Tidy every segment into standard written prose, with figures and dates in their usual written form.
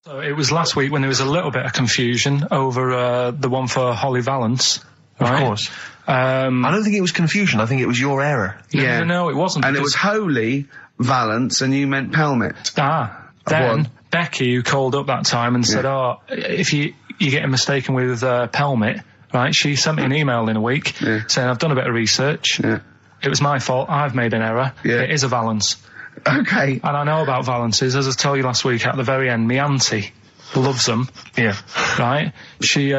So it was last week when there was a little bit of confusion over the one for Holly Valance. Right? Of course. I don't think it was confusion. I think it was your error. No, it wasn't. And it was Holy Valance, and you meant Pelmet. Then Becky, who called up that time and said, if you're getting mistaken with Pelmet, right, she sent me an email in a week saying, I've done a bit of research. Yeah. It was my fault. I've made an error. Yeah. It is a Valance. Okay. And I know about Valances. As I told you last week, at the very end, my auntie loves them. Yeah. Right? She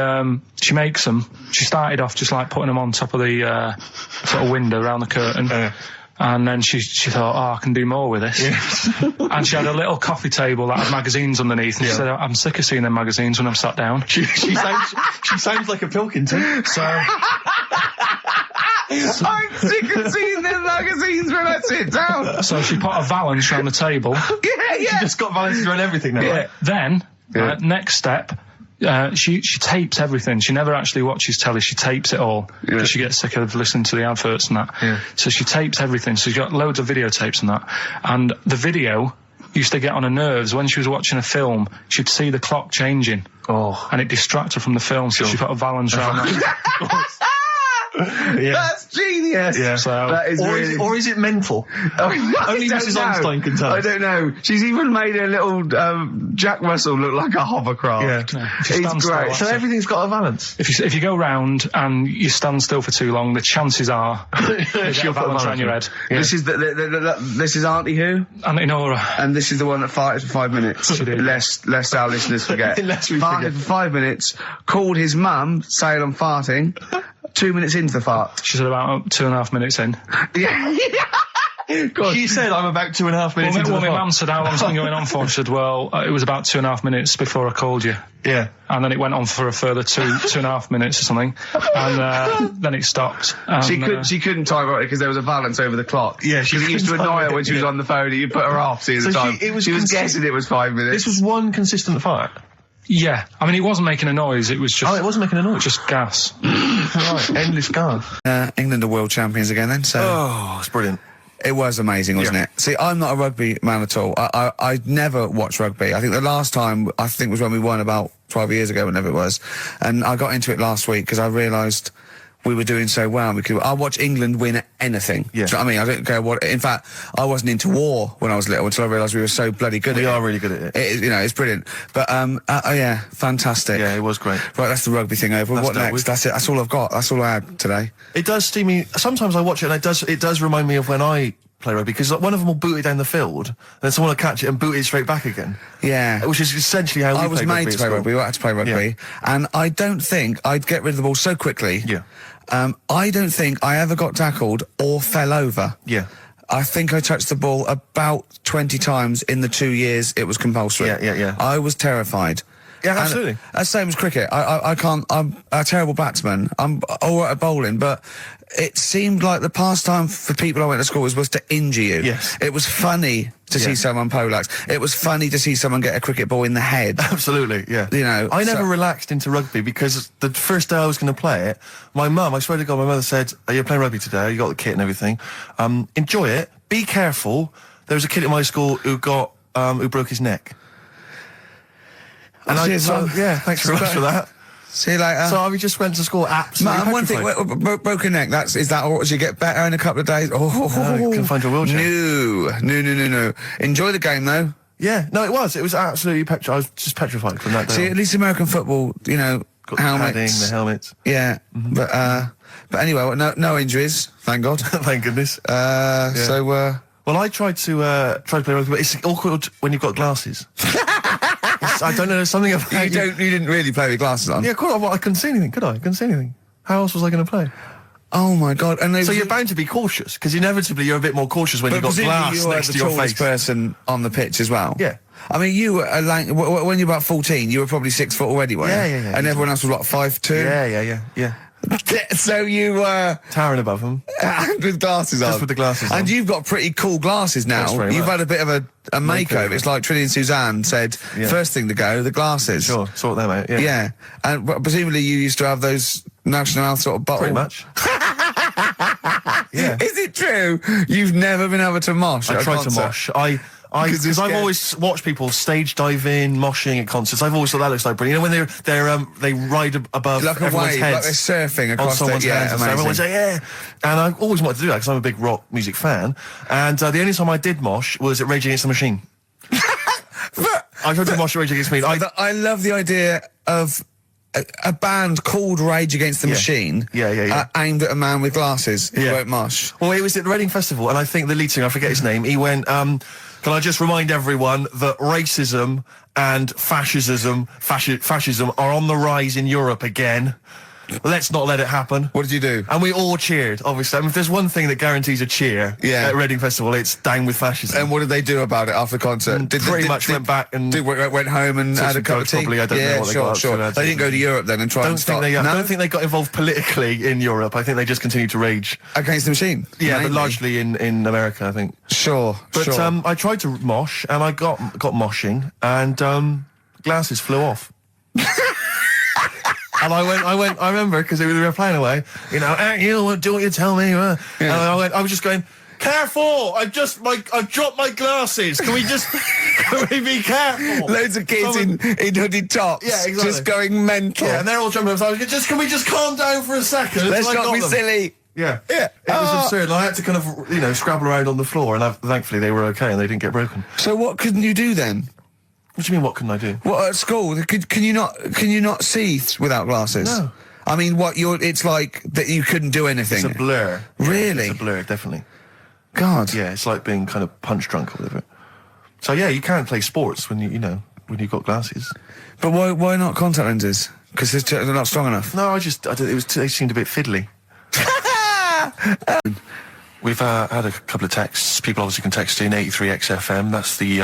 makes them. She started off just like putting them on top of the sort of window around the curtain. And then she thought, I can do more with this. Yeah. And she had a little coffee table that had magazines underneath. And she said, I'm sick of seeing them magazines when I'm sat down. She sounds like a Pilkington. I'm sick of seeing them magazines when I sit down. So she put a Valance around the table. She just got Valances around everything now. Yeah. Right? Then, next step, she tapes everything. She never actually watches telly. She tapes it all because she gets sick of listening to the adverts and that. Yeah. So she tapes everything. So she's got loads of videotapes and that. And the video used to get on her nerves. When she was watching a film, she'd see the clock changing. Oh. And it distracted her from the film. So she put a Valance around that. That's genius. Yeah. So, that is or is it mental? Only Mrs. Einstein can tell. I don't know. She's even made a little Jack Russell look like a hovercraft. Yeah. It's great. So everything's got a Valance. If you go round and you stand still for too long, the chances are she'll put a Valance around your head. Yeah. This is this is Auntie who? Auntie Nora. And this is the one that farted for 5 minutes. Lest our listeners forget. Lest we farted for 5 minutes. Called his mum, saying I'm farting. 2 minutes into the fart. She said about 2.5 minutes in. Yeah. She said I'm about 2.5 minutes into the fart. My mum said, how long's it been going on for? She said, well, it was about 2.5 minutes before I called you. Yeah. And then it went on for a further 2.5 minutes or something. And then it stopped. She couldn't time it because there was a Valance over the clock. Yeah, she used to annoy her when she was on the phone and you put her off, see the time. She was guessing it was 5 minutes. This was one consistent fart. Yeah, I mean, it wasn't making a noise, it was just... Oh, it wasn't making a noise? Just gas. Right, endless gas. England are world champions again then, so... Oh, it's brilliant. It was amazing, wasn't it? See, I'm not a rugby man at all. I never watched rugby. I think the last time, was when we won about 12 years ago, whenever it was. And I got into it last week because I realised we were doing so well. I'll watch England win anything. Yeah. Do you know what I mean? I don't care what... In fact, I wasn't into war when I was little until I realised we were so bloody good at it. We are really good at it. It's brilliant. But, yeah, fantastic. Yeah, it was great. Right, that's the rugby thing over. What next? That's it. That's all I've got. That's all I had today. It does steam me... Sometimes I watch it and it does remind me of when I play rugby, because one of them will boot it down the field, and then someone will catch it and boot it straight back again. Yeah. Which is essentially how I was made to play rugby. We had to play rugby. And I don't think I'd get rid of the ball so quickly. Yeah. I don't think I ever got tackled or fell over. Yeah. I think I touched the ball about 20 times in the 2 years it was compulsory. Yeah. I was terrified. Yeah, absolutely. That's same as cricket. I can't... I'm a terrible batsman. I'm all right at bowling, but it seemed like the pastime for people I went to school was to injure you. Yes. It was funny to see someone poleaxe. It was funny to see someone get a cricket ball in the head. Absolutely, yeah. You know, I never relaxed into rugby because the first day I was going to play it, my mum, I swear to God, my mother said, you're playing rugby today, you got the kit and everything. Enjoy it, be careful. There was a kid at my school who broke his neck. And thanks very much for that. See you later. So I just went to school absolutely one thing, broken neck, is that or you get better in a couple of days? Oh, you can find your wheelchair. No. Enjoy the game though. Yeah, no, it was absolutely I was just petrified from that day. See, at least American football, you know, got helmets. the helmets. Yeah, but anyway, no injuries, thank God. Thank goodness. So, well, I tried to play rugby, but it's awkward when you've got glasses. I don't know, there's something about you didn't really play with glasses on? Yeah, of course. Well, I couldn't see anything, could I? I couldn't see anything. How else was I going to play? Oh my God! And so you're bound to be cautious, because inevitably you're a bit more cautious when you've got glass next to your face. You were the tallest person on the pitch as well. Yeah. I mean, you were when you were about 14, you were probably 6 foot already, weren't you? Yeah. And everyone else was what, 5'2"? Yeah. So you were towering above them with glasses on. Just with the glasses on. And you've got pretty cool glasses now. You've had a bit of a makeover. It's like Trinity and Suzanne said, first thing to go, the glasses. Sure, sort them out, Yeah. And presumably you used to have those National Health sort of bottle. Pretty much. Yeah. Is it true? You've never been able to mosh? I tried to mosh. Because I've always watched people stage dive in, moshing at concerts. I've always thought that looks like brilliant. You know, when they ride above like a everyone's wave, heads, like they're surfing across on someone's heads. And so everyone's like, yeah. And I always wanted to do that because I'm a big rock music fan. And the only time I did mosh was at Rage Against the Machine. I tried to mosh at Rage Against the Machine. I love the idea of a band called Rage Against the Machine, aimed at a man with glasses who won't mosh. Well, it was at the Reading Festival, and I think the lead singer, I forget his name, he went, can I just remind everyone that racism and fascism are on the rise in Europe again. Let's not let it happen. What did you do? And we all cheered, obviously. I mean, if there's one thing that guarantees a cheer at Reading Festival, it's down with fascism. And what did they do about it after the concert? Pretty much went back and... went home and had a cup of tea? Probably, I don't know what they got up to. They didn't go to Europe then and try and stop... I don't think they got involved politically in Europe. I think they just continued to rage. Against the Machine? Yeah, but largely in America, I think. Sure. I tried to mosh, and I got moshing, and glasses flew off. And I remember, because we were playing away, you know, do what you tell me. And I was just going, careful! I've dropped my glasses. Can we be careful? Loads of kids in hooded tops. Yeah, exactly. Just going mental. Yeah, and they're all jumping up. So I was going, can we just calm down for a second? Let's not be silly. Yeah. It was absurd. And I had to kind of, scrabble around on the floor, and thankfully they were okay and they didn't get broken. So what couldn't you do then? What do you mean, what couldn't I do? What, at school? Can you not see without glasses? No. I mean, it's like that you couldn't do anything. It's a blur. Really? It's a blur, definitely. God. Yeah, it's like being kind of punch drunk or whatever. So yeah, you can't play sports when when you've got glasses. But why not contact lenses? Because they're not strong enough. No, they seemed a bit fiddly. We've had a couple of texts. People obviously can text in 83XFM. That's the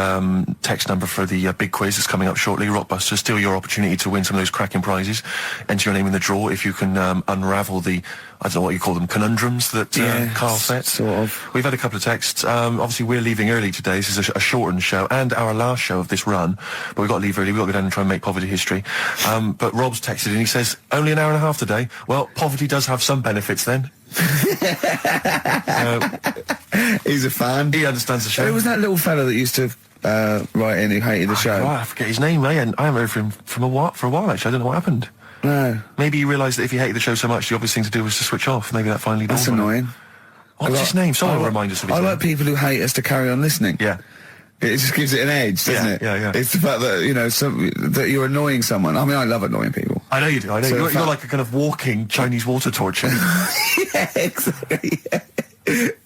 text number for the big quiz that's coming up shortly. Rockbusters, still your opportunity to win some of those cracking prizes. Enter your name in the draw if you can unravel the, I don't know what you call them, conundrums that Karl set. Sort of. We've had a couple of texts. Obviously, we're leaving early today. This is a shortened show and our last show of this run. But we've got to leave early. We've got to go down and try and make poverty history. But Rob's texted and he says, only an hour and a half today. Well, poverty does have some benefits then. He's a fan. He understands the show. Who was that little fella that used to write in who hated the show? I forget his name. I haven't heard from him for a while, actually. I don't know what happened. No. Maybe he realised that if he hated the show so much, the obvious thing to do was to switch off. Maybe that finally dawned. That's annoying. What's his name? Someone remind us of his name. I like people who hate us to carry on listening. Yeah. It just gives it an edge, doesn't it? Yeah. It's the fact that, that you're annoying someone. I mean, I love annoying people. I know you do. I know So you're like a kind of walking Chinese water torch. Yeah, exactly.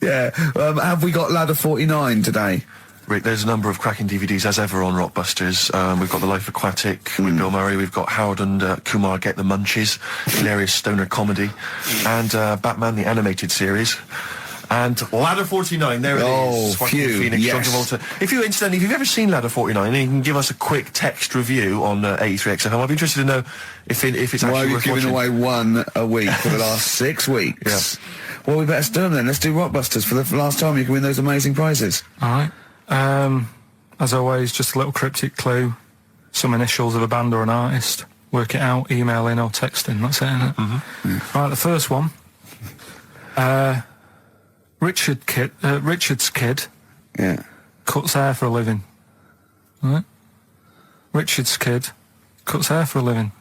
Yeah. Have we got Ladder 49 today? Rick, there's a number of cracking DVDs, as ever, on Rockbusters. We've got The Life Aquatic with Bill Murray. We've got Howard and Kumar Get the Munchies, hilarious stoner comedy. And Batman, the animated series. And Ladder 49, there it is. Phew, Phoenix, yes. John Travolta. If you've ever seen Ladder 49, then you can give us a quick text review on 83XFM. I'd be interested to know if it's actually Why are you worth giving watching. away one a week for the last 6 weeks? Yeah. Well, we better do them then. Let's do Rockbusters for the last time. You can win those amazing prizes. All right. As always, just a little cryptic clue. Some initials of a band or an artist. Work it out, email in or text in. That's it, isn't it? Mm-hmm. Yeah. Right, the first one. Richard's kid cuts hair for a living. Right? Richard's kid cuts hair for a living.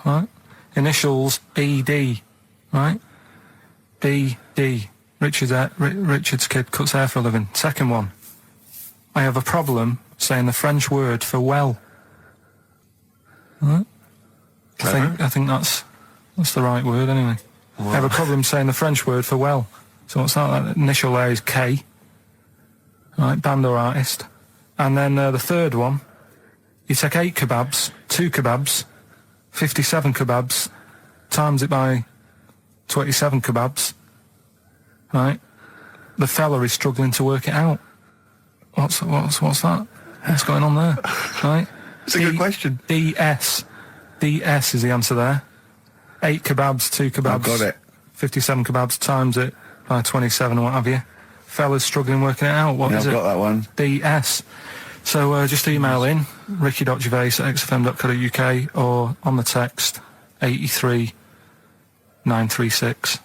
Right? Initials ED. Right? ED. Richard's kid cuts hair for a living. Second one. I have a problem saying the French word for well. Right? I think that's the right word anyway. Wow. I have a problem saying the French word for well. So what's that? That initial there is K. Right, band or artist. And then the third one, you take 8 kebabs, 2 kebabs, 57 kebabs, times it by 27 kebabs. Right? The fella is struggling to work it out. What's that? What's going on there? Right? It's a good question. DS is the answer there. 8 kebabs, 2 kebabs. I've got it. 57 kebabs times it by 27 or what have you. Fella's struggling working it out. What is it? I've got that one. DS. So just email in ricky.gervais@xfm.co.uk or on the text 83936.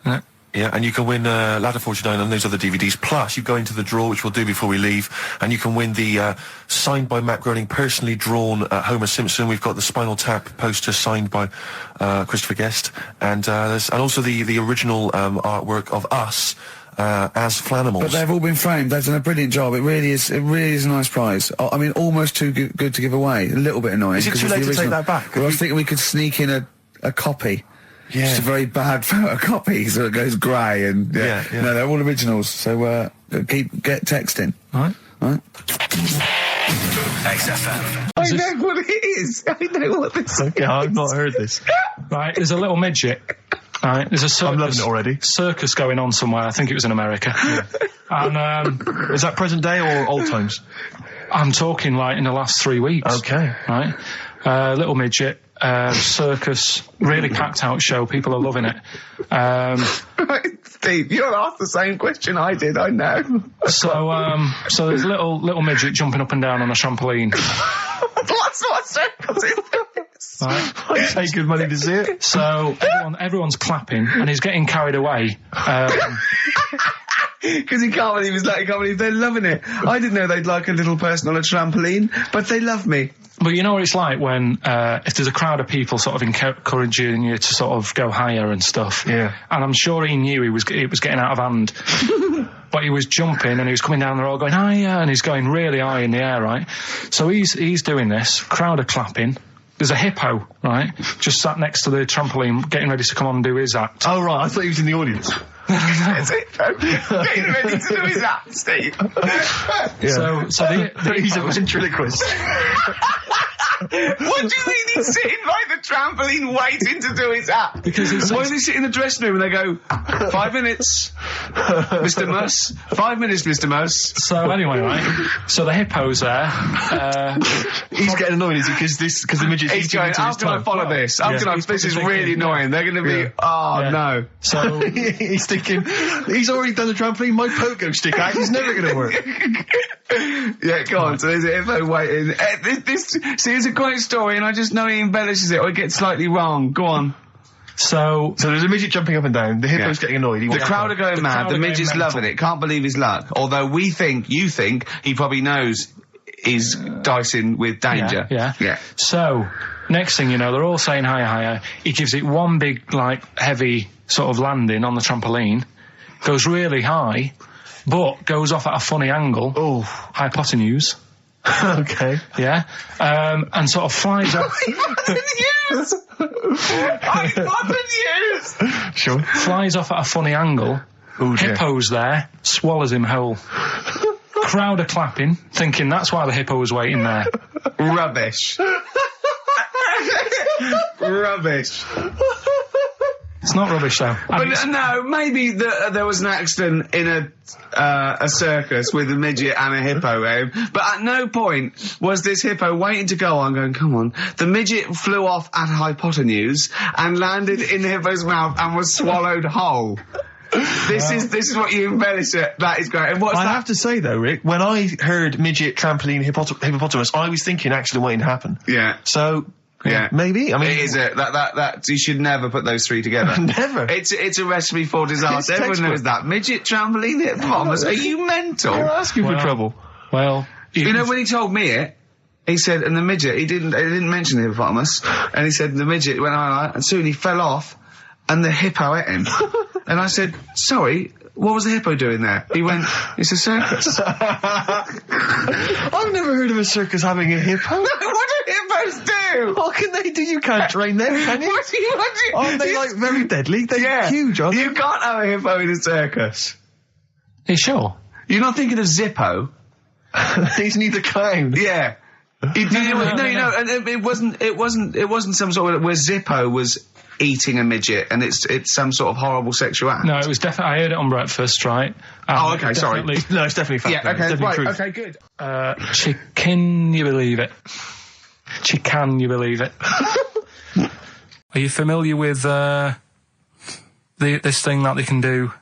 Yeah. Yeah, and you can win Ladder 49 and those other DVDs. Plus, you go into the draw, which we'll do before we leave, and you can win the signed by Matt Groening, personally drawn Homer Simpson. We've got the Spinal Tap poster signed by Christopher Guest, and also the original artwork of us as Flanimals. But they've all been framed. They've done a brilliant job. It really is a nice prize. I mean, almost too good to give away. A little bit annoying. Is it too late to take that back? Well, I was thinking we could sneak in a copy. Yeah. Just a very bad photocopy, so it goes grey, and yeah. No, they're all originals. So get texting. All right. XFM. I know what it is. I know what this is. Okay, I've not heard this. Right, there's a little midget. Right, there's a circus. I'm loving it already. Circus going on somewhere. I think it was in America. And is that present day or old times? I'm talking like in the last 3 weeks. Okay. Right, little midget. Circus, really packed out show. People are loving it. Steve, you asked the same question I did. I know. So there's a little midget jumping up and down on a trampoline. What circus is this? Right. I pay good money to see it. So everyone's clapping, and he's getting carried away. Because he can't believe they're loving it. I didn't know they'd like a little person on a trampoline, but they love me. But you know what it's like when, if there's a crowd of people sort of encouraging you to sort of go higher and stuff. Yeah. And I'm sure he knew it was getting out of hand. But he was jumping and he was coming down the road going, higher, and he's going really high in the air, right? So he's doing this, crowd are clapping. There's a hippo, right, just sat next to the trampoline getting ready to come on and do his act. Oh, right, I thought he was in the audience. Getting ready to do his act, Steve. Yeah. So he's a ventriloquist. What do you mean he's sitting by the trampoline waiting to do his act? Because why does he sit in the dressing room and they go, 5 minutes, Mr. Muss, 5 minutes, Mr. Muss. So anyway, right, so the hippo's there. He's getting annoyed, is he? Because the midget's he's going, how can I follow this? This is really annoying. They're going to be, no. So he's thinking, he's already done the trampoline, my pogo stick act is never going to work. Yeah, go on. So there's a hippo waiting. See, it's a great story, and I just know he embellishes it or it gets slightly wrong. Go on. So there's a midget jumping up and down. The hippo's getting annoyed. The crowd are going mad. The midget's loving it. Can't believe his luck. Although you think he probably knows he's dicing with danger. Yeah. So next thing you know, they're all saying higher. He gives it one big, like, heavy sort of landing on the trampoline. Goes really high, but goes off at a funny angle. Oh, hypotenuse. Okay. Yeah. And sort of flies up. Hypotenuse! Sure. Flies off at a funny angle. Ooh, dear. Hippo's there, swallows him whole. Crowd are clapping, thinking that's why the hippo was waiting there. Rubbish. Rubbish. It's not rubbish, though. But no, maybe there was an accident in a circus with a midget and a hippo, but at no point was this hippo waiting to go on, going, come on. The midget flew off at hypotenuse and landed in the hippo's mouth and was swallowed whole. This is what you embellish it. That is great. And what's that? I have to say, though, Rick, when I heard midget, trampoline, hippopotamus, I was thinking accident waiting to happen. Yeah. So... Yeah, maybe. I mean, it is that you should never put those three together. Never. It's a recipe for disaster. Everyone knows that. Midget, trampoline, hippopotamus. Are you mental? You're asking for trouble. Well, you know when he told me it, he said, and the midget. He didn't mention the hippopotamus, and he said the midget went on, and soon he fell off, and the hippo ate him. And I said, sorry. What was the hippo doing there? He went, it's a circus. I've never heard of a circus having a hippo. No, what do hippos do? What can they do? You can't train them, can you? What do you? Aren't they, like, very deadly? They're huge, aren't they? You can't have a hippo in a circus. Are you sure? You're not thinking of Zippo? He's neither kind. Yeah. No, and it wasn't some sort of where Zippo was eating a midget, and it's some sort of horrible sexual act. No, it was definitely. I heard it on breakfast, right? Oh, okay, sorry. No, it's definitely fact. Yeah, okay, right, truth. Okay, good. Can you believe it? Can you believe it? Are you familiar with this thing that they can do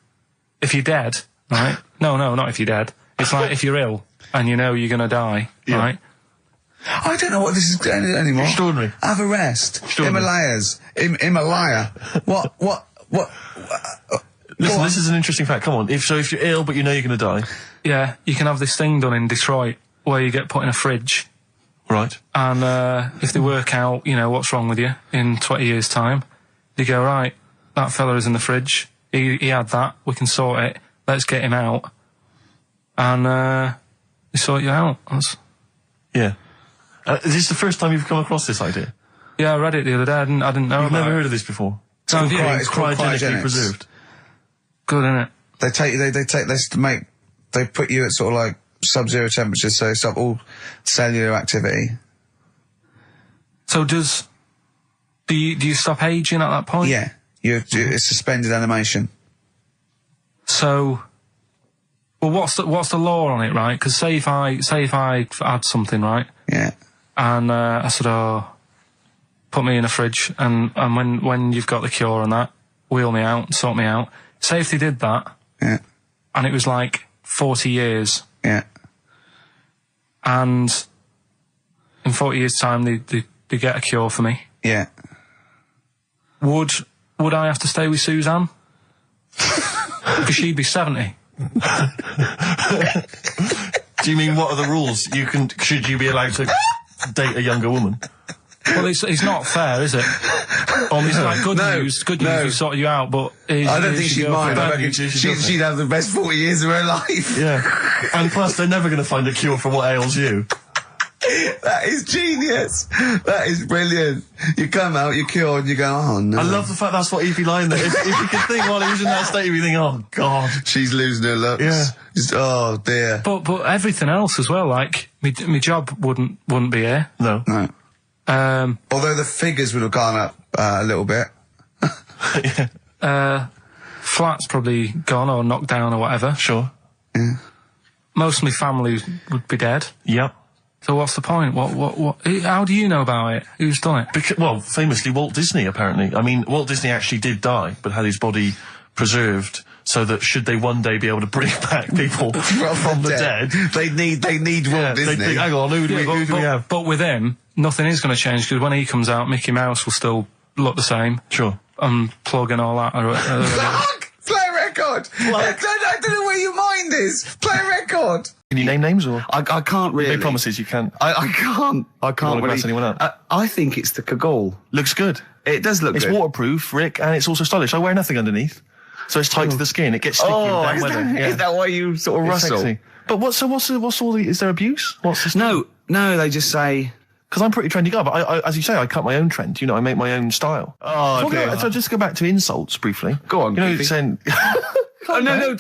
if you're dead, right? No, not if you're dead. It's like if you're ill and you know you're going to die, right? I don't know what this is anymore. Extraordinary. Have a rest. Himalayas. Himalaya. What? Listen, this is an interesting fact. Come on. If you're ill but you know you're going to die. Yeah, you can have this thing done in Detroit where you get put in a fridge. Right. And if they work out, what's wrong with you in 20 years' time, they go, right, that fella is in the fridge. He had that. We can sort it. Let's get him out. And they sort you out. Yeah. Is this the first time you've come across this idea? Yeah, I read it the other day. I didn't know You've about never it. heard of this before? It's called cryogenically preserved. Good, isn't it? They put you at sort of like sub-zero temperatures, so stop all cellular activity. So do you stop aging at that point? Yeah. It's suspended animation. So, well, what's the law on it, right? Because say if I had something, right? Yeah. And I said, put me in a fridge, and when you've got the cure and that, wheel me out, sort me out. Say if they did that, yeah, and it was like 40 years, yeah, and in 40 years' time they get a cure for me. Yeah. Would I have to stay with Suzanne? Because she'd be 70. Do you mean what are the rules? Should you be allowed to date a younger woman? Well, it's not fair, is it? It's like good news, we sorted you out, but... I don't think she'd mind. I reckon she'd have the best 40 years of her life. Yeah. And plus, they're never going to find a cure for what ails you. That is genius. That is brilliant. You come out, you're cured, and you go, oh no. I love the fact that's what he'd be lying there. If you could think while he was in that state, you'd be thinking, oh God. She's losing her looks. Yeah. Just, oh dear. But everything else as well, like, my job wouldn't be here. No. No. Although the figures would have gone up a little bit. Yeah. Flat's probably gone or knocked down or whatever. Sure. Yeah. Most of my family would be dead. Yep. So what's the point? What? How do you know about it? Who's done it? Well, famously Walt Disney, apparently. I mean, Walt Disney actually did die, but had his body preserved so that should they one day be able to bring back people from the dead, they need Walt Disney. They'd think, hang on, who do we have? But with him, nothing is going to change, because when he comes out, Mickey Mouse will still look the same. Sure. Plug and all that. Play a record! I don't know where your mind is. Play a record! Can you name names, or? I can't really. They promises you can't. I can't really really. mess anyone up. I think it's the Kaggle. Looks good. It does look good. It's waterproof, Rick, and it's also stylish. I wear nothing underneath. So it's tight to the skin. It gets sticky in bad weather. Is that why you sort of rustle? Sexy. But what's all the, is there abuse? What's this? No, they just say... Because I'm a pretty trendy guy, but I, as you say, I cut my own trend. I make my own style. Oh, dear. So just go back to insults briefly. Go on. Saying... No,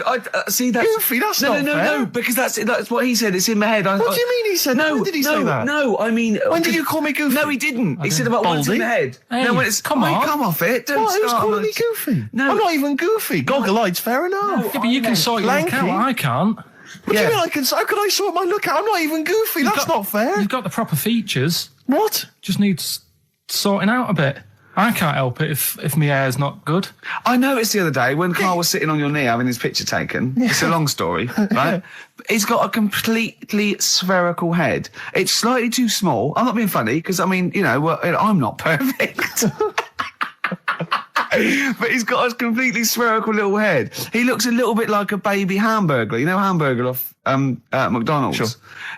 see, that's... Goofy, that's not fair. No, because that's what he said. It's in my head. What do you mean he said? When did he say that? No, I mean... When did you call me goofy? No, he didn't. He said about what's in my head. Hey, no, when it's... come on. Come off it. Don't What? Who's start calling me goofy? No. I'm not even goofy. Goggle-eyed's fair enough. Yeah, but you can sort your look out. I can't. What do you mean I can... How could I sort my look out? I'm not even goofy. That's not fair. You've got the proper features. What? Just needs sorting out a bit. I can't help it if my hair's not good. I noticed the other day when Karl was sitting on your knee having his picture taken. Yeah. It's a long story, right? He's got a completely spherical head. It's slightly too small. I'm not being funny, because, I mean, I'm not perfect. But he's got a completely spherical little head. He looks a little bit like a baby hamburger. You know Hamburger off McDonald's? Sure.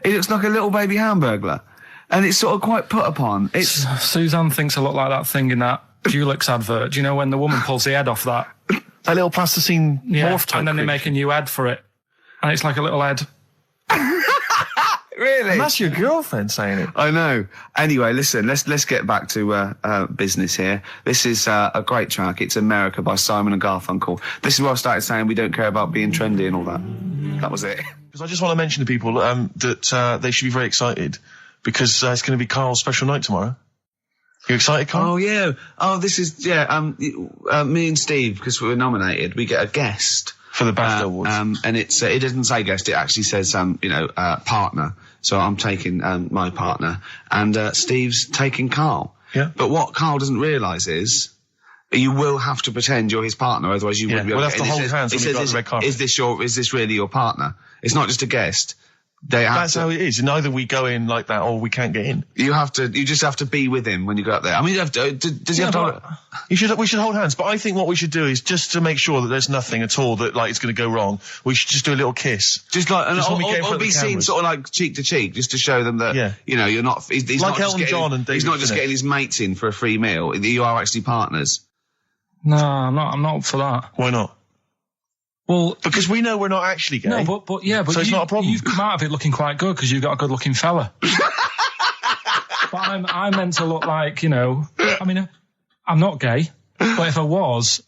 He looks like a little baby hamburger. And it's sort of quite put upon. Suzanne thinks a lot like that thing in that Dulux advert. Do you know when the woman pulls the head off that? That little plasticine morph type. And then they make a new ad for it. And it's like a little head. Really? And that's your girlfriend saying it. I know. Anyway, listen, let's get back to business here. This is a great track. It's America by Simon and Garfunkel. This is where I started saying we don't care about being trendy and all that. That was it. Because I just want to mention to people that they should be very excited, because it's going to be Karl's special night tomorrow. You excited, Karl? Oh, yeah. Oh, this is, me and Steve, because we were nominated, we get a guest. For the BAFTA Awards. And it doesn't say guest, it actually says, partner. So I'm taking my partner, and Steve's taking Karl. Yeah. But what Karl doesn't realise is, you will have to pretend you're his partner, otherwise you wouldn't be able to. We'll have to hold hands when we go to the red carpet. Is this really your partner? It's not just a guest. That's how it is. And either we go in like that or we can't get in. You just have to be with him when you go up there. I mean, does he have to... We should hold hands, but I think what we should do is just to make sure that there's nothing at all that, like, it's going to go wrong, we should just do a little kiss. Just like, or be seen sort of like cheek to cheek, just to show them that, you know, you're not... He's like not Elton John and David He's not just Finnish. getting his mates in for a free meal. You are actually partners. No, I'm not up for that. Why not? Well, because we know we're not actually gay. No, but so it's not a problem. You've come out of it looking quite good because you've got a good-looking fella. But I'm meant to look like, you know. I mean, I'm not gay, but if I was,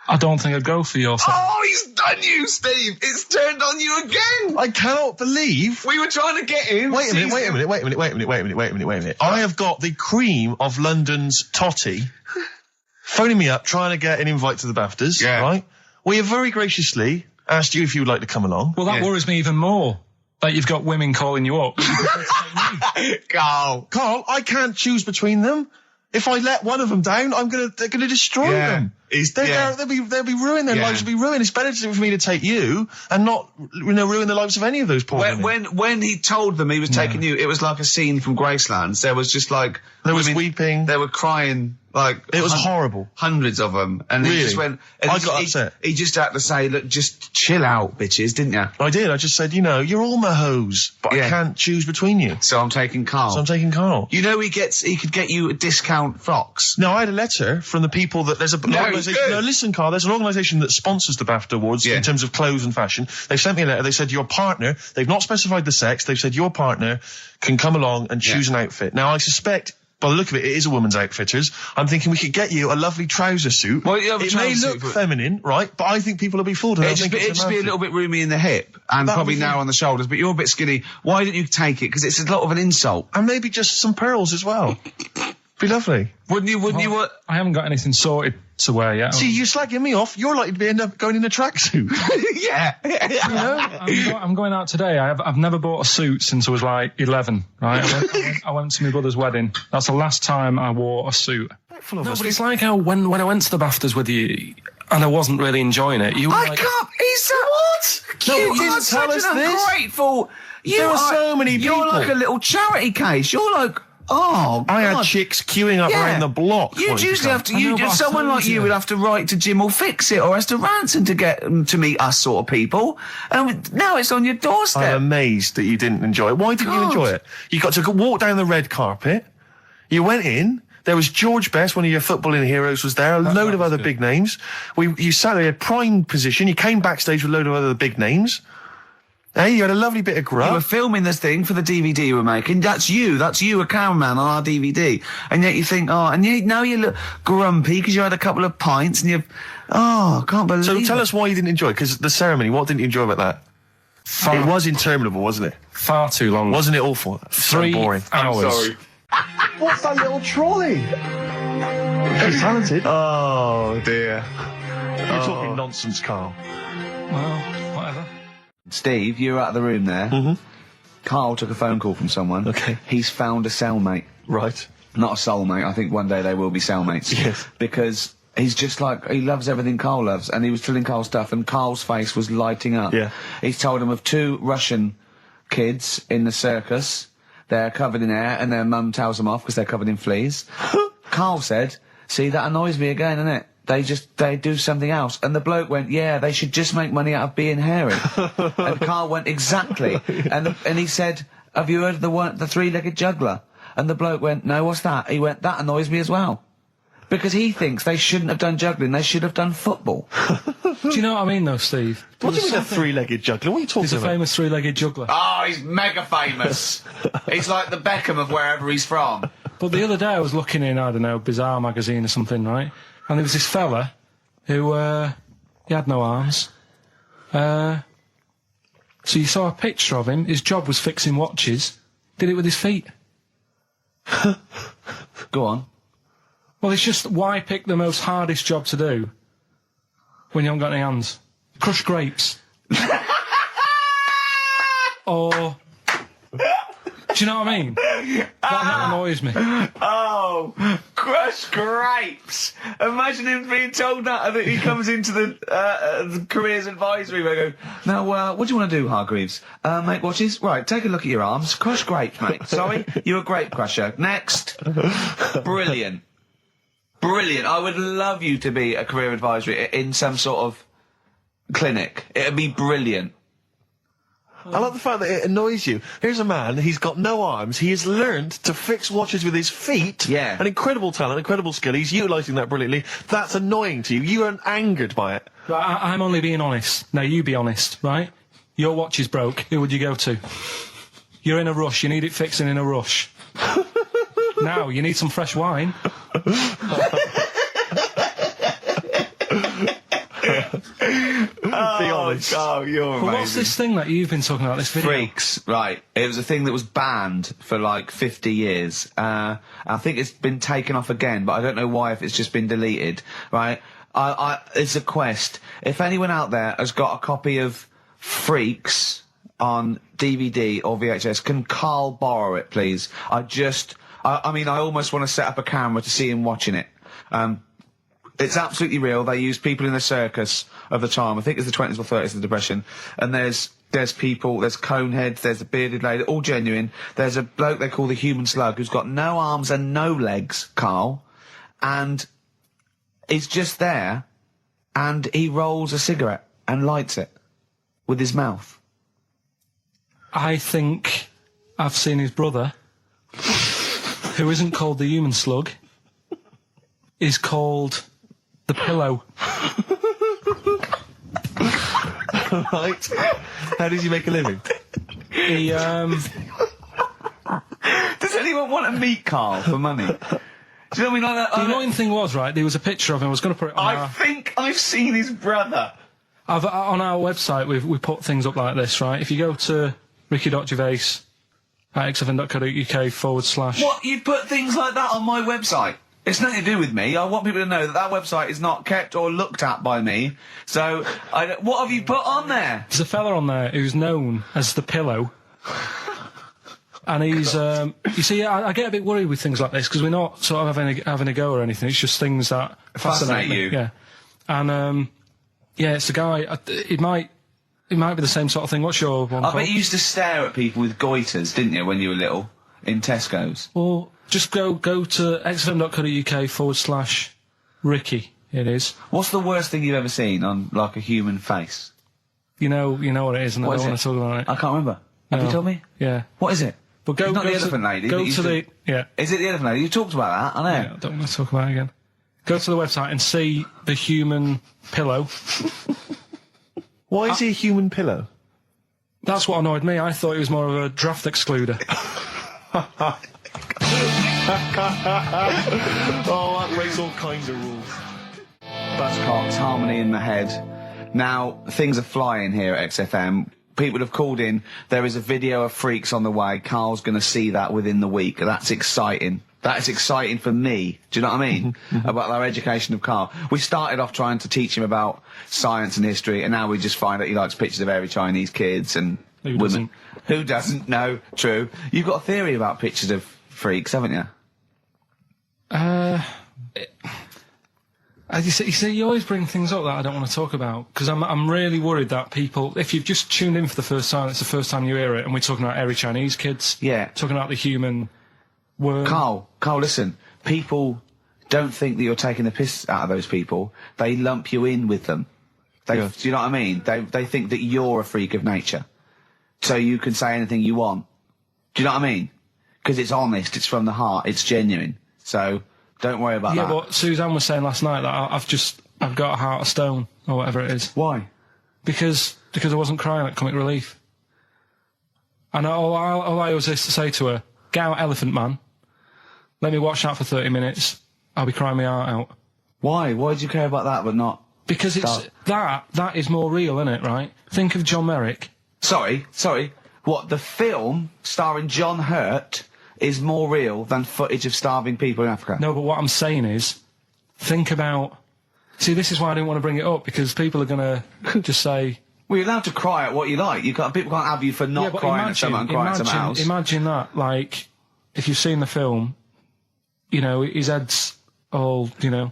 I don't think I'd go for your thing. Oh, he's done you, Steve. It's turned on you again. I cannot believe we were trying to get him. Wait a minute. I have got the cream of London's totty phoning me up, trying to get an invite to the BAFTAs. Right? We have very graciously asked you if you would like to come along. Well, that worries me even more. That you've got women calling you up. Carl, I can't choose between them. If I let one of them down, they're gonna destroy them. They'll be ruined. Their lives will be ruined. It's better for me to take you and not, you know, ruin the lives of any of those poor women. When he told them he was taking you, it was like a scene from Graceland. There was just like there was weeping. They were crying. Like it was horrible. Hundreds of them, and really? He just went. And I got upset. He just had to say, "Look, just chill out, bitches," didn't you? I did. I just said, you know, you're all my hoes, but I can't choose between you. So I'm taking Karl. You know, he could get you a discount frocks. No, I had a letter from the people that there's an organisation. No, listen, Karl. There's an organisation that sponsors the BAFTA Awards in terms of clothes and fashion. They sent me a letter. They said your partner. They've not specified the sex. They've said your partner can come along and choose an outfit. Now I suspect, by the look of it, it is a woman's outfitters. I'm thinking we could get you a lovely trouser suit. Well, it may look feminine, right? But I think people will be fooled. It'd just be a little bit roomy in the hip and probably narrow on the shoulders, but you're a bit skinny. Why didn't you take it? Because it's a lot of an insult. And maybe just some pearls as well. Be lovely. Wouldn't you? I haven't got anything sorted to wear yet. See, you're slagging me off. You're likely to end up going in a tracksuit. Yeah. You know, I'm going out today. I've never bought a suit since I was like 11, right? I went to my brother's wedding. That's the last time I wore a suit. No, but it's like how when I went to the BAFTAs with you and I wasn't really enjoying it, you were I like... can't... He's what? No, you didn't tell us this. Ungrateful. There are so many people. You're like a little charity case. You're like... Oh, I had chicks queuing up around the block. You usually have to. Someone like you would have to write to Jim or Fix It or Esther Ranson to get them to meet us sort of people. And now it's on your doorstep. I'm amazed that you didn't enjoy it. Why didn't you enjoy it? You got to walk down the red carpet. You went in. There was George Best, one of your footballing heroes, was there. A load of other big names. You sat there, prime position. You came backstage with a load of other big names. Hey, you had a lovely bit of grub. You were filming this thing for the DVD you were making. That's you, a cameraman on our DVD. And yet you think, now you look grumpy because you had a couple of pints and I can't believe it. So tell us why you didn't enjoy it, because the ceremony, what didn't you enjoy about that? It was interminable, wasn't it? Far too long. Wasn't it awful? 3 boring. hours. I'm sorry. What's that little trolley? Very talented. Oh, dear. You're talking nonsense, Karl. Well, whatever. Steve, you're out of the room there. Mm-hmm. Karl took a phone call from someone. Okay. He's found a cellmate. Right. Not a soulmate. I think one day they will be cellmates. Yes. Because he's just like, he loves everything Karl loves. And he was telling Karl stuff and Karl's face was lighting up. Yeah. He's told him of 2 Russian kids in the circus. They're covered in hair and their mum tells them off because they're covered in fleas. Karl said, see, that annoys me again, innit? They do something else. And the bloke went, yeah, they should just make money out of being hairy. And Karl went, exactly. And he said, have you heard of the 3-legged juggler? And the bloke went, no, what's that? He went, that annoys me as well. Because he thinks they shouldn't have done juggling, they should have done football. Do you know what I mean, though, Steve? What do you mean a 3-legged juggler? What are you talking He's about? a famous 3-legged juggler. Oh, he's mega famous. He's like the Beckham of wherever he's from. But the other day I was looking in, I don't know, Bizarre magazine or something, right? And there was this fella who, he had no arms. So you saw a picture of him. His job was fixing watches. Did it with his feet. Go on. Well, it's just, why pick the most hardest job to do when you haven't got any hands? Crush grapes. Or... Do you know what I mean? That annoys me. Oh, Crushed grapes. Imagine him being told that he comes into the careers advisory where I go, now, what do you want to do, Hargreaves? Mate, watch this. Right, take a look at your arms. Crush grapes, mate. Sorry, you're a grape crusher. Next. Brilliant. Brilliant. I would love you to be a career advisory in some sort of clinic. It'd be brilliant. I like the fact that it annoys you. Here's a man, he's got no arms, he has learned to fix watches with his feet. Yeah. An incredible talent, incredible skill, he's utilising that brilliantly. That's annoying to you. You are angered by it. Right, I'm only being honest. Now, you be honest, right? Your watch is broke. Who would you go to? You're in a rush. You need it fixing in a rush. Now, you need some fresh wine. Be honest. Oh, you're amazing. But what's this thing that you've been talking about, this video? Freaks, right. It was a thing that was banned for like 50 years. I think it's been taken off again, but I don't know why, if it's just been deleted, right? It's a quest. If anyone out there has got a copy of Freaks on DVD or VHS, can Karl borrow it, please? I mean, I almost want to set up a camera to see him watching it. It's absolutely real. They used people in the circus of the time. I think it's the 20s or 30s of the Depression. And there's people, there's coneheads, there's a bearded lady, all genuine. There's a bloke they call the human slug who's got no arms and no legs, Karl. And he's just there, and he rolls a cigarette and lights it with his mouth. I think I've seen his brother, who isn't called the human slug, is called the pillow. Right. How does he make a living? He, Does anyone want to meet Karl for money? Do you know what I mean? Like that, the annoying thing was, right, there was a picture of him. I was going to put it on I think I've seen his brother. on our website, we put things up like this, right? If you go to ricky.gervais at xfm.co.uk / What? You put things like that on my website? It's nothing to do with me. I want people to know that that website is not kept or looked at by me. So, what have you put on there? There's a fella on there who's known as the pillow. And he's, you see, I get a bit worried with things like this, because we're not sort of having a go or anything. It's just things that fascinate you. Yeah. And, yeah, it's the guy, it might be the same sort of thing. What's your one? I bet you used to stare at people with goiters, didn't you, when you were little? In Tesco's? Well, just go to xfm.co.uk / Ricky, it is. What's the worst thing you've ever seen on, like, a human face? You know what it is, and I don't want to talk about it. I can't remember. Have you told me? Yeah. What is it? But go, It's not go the to, elephant lady. Go that used to the, yeah. Is it the elephant lady? You talked about that, I know. Yeah, I don't want to talk about it again. Go to the website and see the human pillow. Why is he a human pillow? That's what annoyed me. I thought he was more of a draft excluder. Oh, that breaks all kinds of rules. Buzzcocks, harmony in the head. Now, things are flying here at XFM. People have called in. There is a video of Freaks on the way. Karl's going to see that within the week. That's exciting. That is exciting for me. Do you know what I mean? About our education of Karl. We started off trying to teach him about science and history, and now we just find that he likes pictures of hairy Chinese kids and Who women. doesn't? Who doesn't? No, true. You've got a theory about pictures of freaks, haven't you? You see, you always bring things up that I don't want to talk about, because I'm really worried that people, if you've just tuned in for the first time, it's the first time you hear it, and we're talking about hairy Chinese kids. Yeah. Talking about the human worm. Karl, listen. People don't think that you're taking the piss out of those people. They lump you in with them. Do you know what I mean? They think that you're a freak of nature. So you can say anything you want. Do you know what I mean? Because it's honest, it's from the heart, it's genuine. So don't worry about that. Yeah, but Suzanne was saying last night that I've got a heart of stone, or whatever it is. Why? Because I wasn't crying at Comic Relief. And all I always used to say to her, get out Elephant Man, let me watch that for 30 minutes, I'll be crying my heart out. Why? Why do you care about that but not... Because it's that is more real, isn't it, right? Think of John Merrick. Sorry. What, the film starring John Hurt is more real than footage of starving people in Africa? No, but what I'm saying is, think about... See, this is why I didn't want to bring it up, because people are going to just say... Well, you're allowed to cry at what you like. People can't have you for not crying at someone and crying at someone else. Imagine that, like, if you've seen the film, you know, his head's all, you know,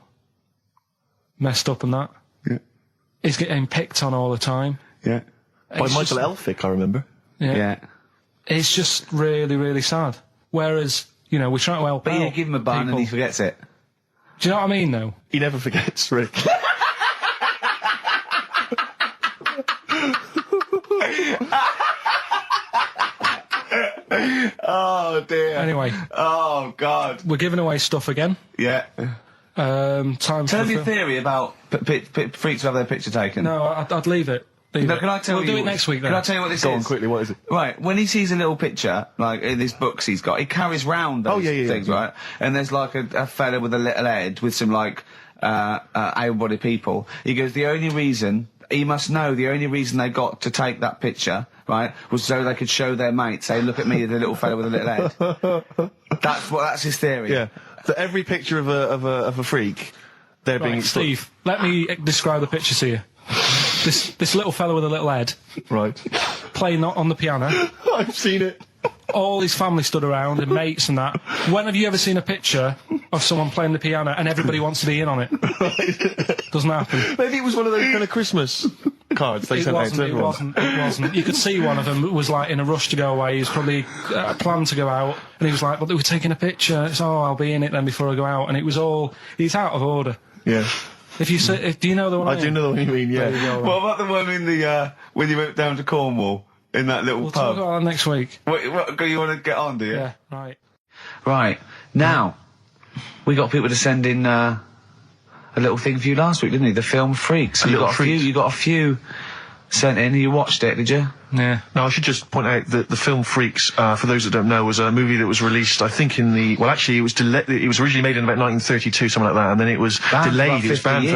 messed up and that. Yeah. He's getting picked on all the time. Yeah. By Michael Elphick, I remember. Yeah. It's just really, really sad. Whereas, you know, we try to help out. But you give him a bun and he forgets it. Do you know what I mean, though? He never forgets, Rick. Oh, dear. Anyway. Oh, God. We're giving away stuff again. Yeah. Time Tell for your theory about freaks who have their picture taken. No, I'd leave it. No, can I tell we'll you? do it next week, then. Can I tell you what this is? Go on, quickly, what is it? Right, when he sees a little picture, like in these books he's got, he carries round those things, right? And there's like a fella with a little head with some like able-bodied people. He goes, the only reason they got to take that picture, right, was so they could show their mates, say, look at me, the little fella with a little head. That's his theory. Yeah. So every picture of a freak, they're being... Steve, let me describe the picture to you. This little fella with a little head. Right. Playing on the piano. I've seen it. All his family stood around and mates and that. When have you ever seen a picture of someone playing the piano and everybody wants to be in on it? Right. Doesn't happen. Maybe it was one of those kind of Christmas cards they sent out to everyone. It wasn't. You could see one of them was like in a rush to go away. He was probably planned to go out, and he was like, "But they were taking a picture. It's I'll be in it then before I go out." And it was all he's out of order. Yeah. If you say, do you know the one? I do know the one you mean. Yeah. What about the one in the when you went down to Cornwall in that little We'll pub? talk about that next week. What you want to get on, do you? Yeah. Right. Right now, we got people to send in a little thing for you last week, didn't we? The film Freaks. You got a few sent in. You watched it, did you? Yeah. Now, I should just point out that the film Freaks, for those that don't know, was a movie that was released, I think, it was originally made in about 1932, something like that, and then it was delayed. It was banned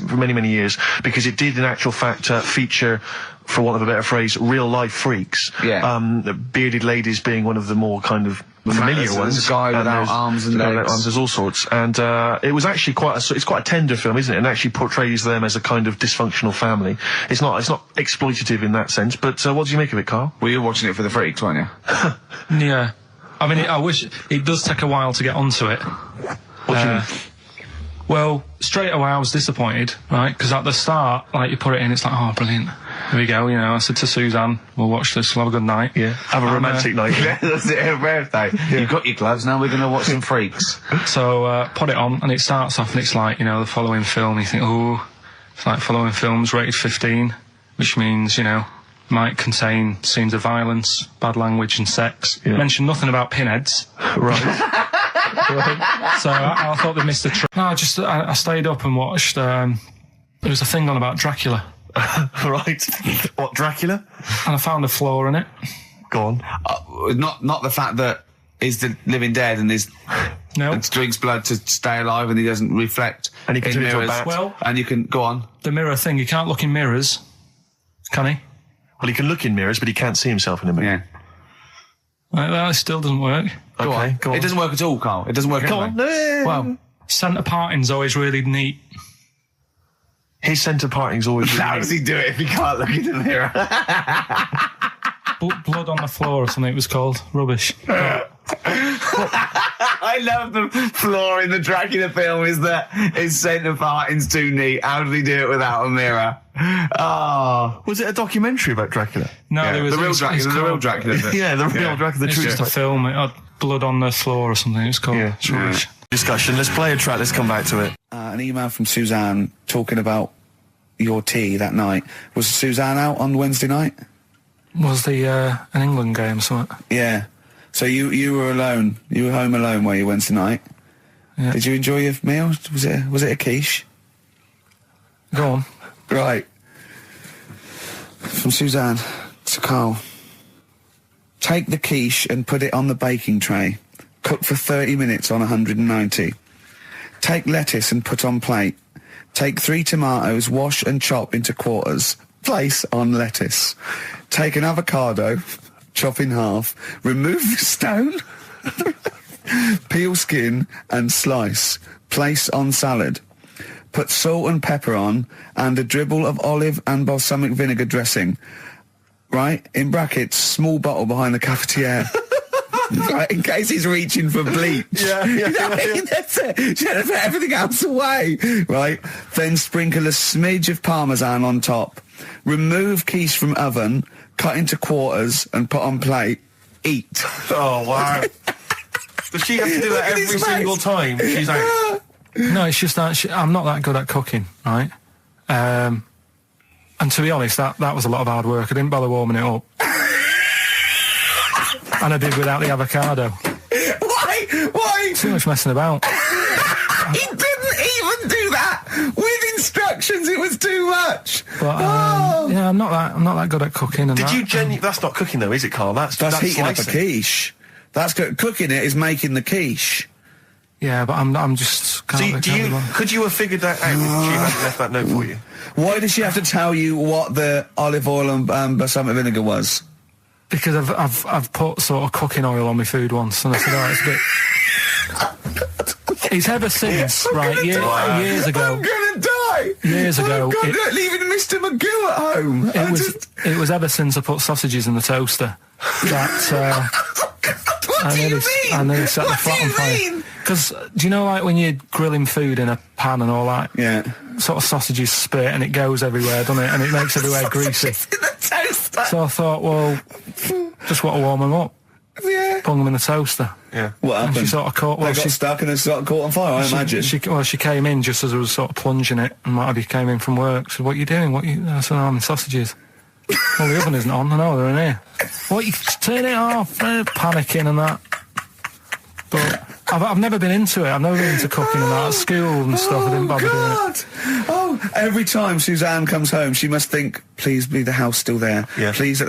for many years, because it did, in actual fact, feature, for want of a better phrase, real-life freaks. Yeah. Bearded ladies being one of the more kind of familiar ones. There's a guy without arms and legs. There's all sorts. And it was actually it's quite a tender film, isn't it? And actually portrays them as a kind of dysfunctional family. It's not exploitative in that sense. But what do you make of it, Karl? Well, you were watching it for the freaks, weren't you? Yeah. I mean, I wish it does take a while to get onto it. What do you mean? Well, straight away I was disappointed, right? Because at the start, like, you put it in, it's like, oh, brilliant. Here we go, you know. I said to Suzanne, we'll watch this, we'll have a good night. Yeah. Have a romantic night. Yeah, that's it, her birthday. Yeah. You've got your gloves, now we're going to watch some freaks. So, put it on, and it starts off, and it's like, you know, the following film, you think, oh, it's like following films rated 15, which means, you know, might contain scenes of violence, bad language, and sex. Yeah. Mention nothing about pinheads. Right. So I thought they missed the trick. No, I stayed up and watched. There was a thing on about Dracula. Right. What, Dracula? And I found a flaw in it. Go on. Not the fact that he's the living dead and and drinks blood to stay alive and he doesn't reflect. And he can turn into a bat. Well, and you can go on. The mirror thing. You can't look in mirrors, can he? Well, he can look in mirrors, but he can't see himself in a mirror. Yeah. That still doesn't work. Go on. It doesn't work at all, Karl. It doesn't work at all. Well, centre parting's always really neat. His centre parting's always really How neat. does he do it if he can't look in the mirror? Blood on the floor or something it was called. Rubbish. I love the flaw in the Dracula film is that his centre parting's too neat. How did he do it without a mirror? Oh. Was it a documentary about Dracula? No, Yeah, there was the real Dracula. Yeah, the real Dracula. It's just a film. It had blood on the floor or something. It's called. Yeah. It's rubbish. Discussion. Let's play a track. Let's come back to it. An email from Suzanne talking about your tea that night. Was Suzanne out on Wednesday night? Was the an England game or something? Yeah. So you were alone. You were home alone, were you, Wednesday night? Yeah. Did you enjoy your meal? Was it a quiche? Go on. Right. From Suzanne to Karl. Take the quiche and put it on the baking tray. Cook for 30 minutes on 190. Take lettuce and put on plate. Take 3 tomatoes, wash and chop into quarters. Place on lettuce. Take an avocado, chop in half. Remove the stone. Peel skin and slice. Place on salad. Put salt and pepper on and a dribble of olive and balsamic vinegar dressing. Right? In brackets, small bottle behind the cafetiere. Right, in case he's reaching for bleach. Yeah. You know what I mean? That's it. She had to put everything else away. Right? Then sprinkle a smidge of parmesan on top. Remove quiche from oven, cut into quarters and put on plate. Eat. Oh, wow. Does she have to do that Look at every his single face. time she's out? No, it's just that I'm not that good at cooking, right? And to be honest, that was a lot of hard work. I didn't bother warming it up. And I did without the avocado. Why? Too much messing about. He didn't even do that with instructions. It was too much. But yeah, I'm not that good at cooking. And Did you genuinely... That's not cooking, though, is it, Karl? That's heating up a slicing. quiche. That's cooking it is making the quiche. Yeah, but I'm just. Could you have figured that out if she hadn't left that note for you? Why does she have to tell you what the olive oil and balsamic vinegar was? Because I've put sort of cooking oil on my food once, and I said, oh, it's a bit. It's ever since, right? Years ago. I'm gonna die. Years ago, leaving Mr. Magoo at home. It was ever since I put sausages in the toaster that. What do you mean? I nearly set the flat on fire. Because do you know, like when you're grilling food in a pan and all that? Yeah. Sort of sausages spit and it goes everywhere, doesn't it? And it makes everywhere greasy. In the toaster. So I thought, well, just want to warm them up. Yeah. Bung them in the toaster. Yeah. What And happened? she sort of caught. Well, they got stuck and they sort of caught on fire. I imagine. She came in just as I was sort of plunging it, and Matty came in from work. She said, "What are you doing? I said, I'm in sausages." Well, the oven isn't on. I know they're in here. What? You turn it off? Panicking and that. But I've never been into it. I've never been into cooking and that. At school and stuff, I didn't bother doing it. Oh, every time Suzanne comes home, she must think, please be the house still there. Yeah. Please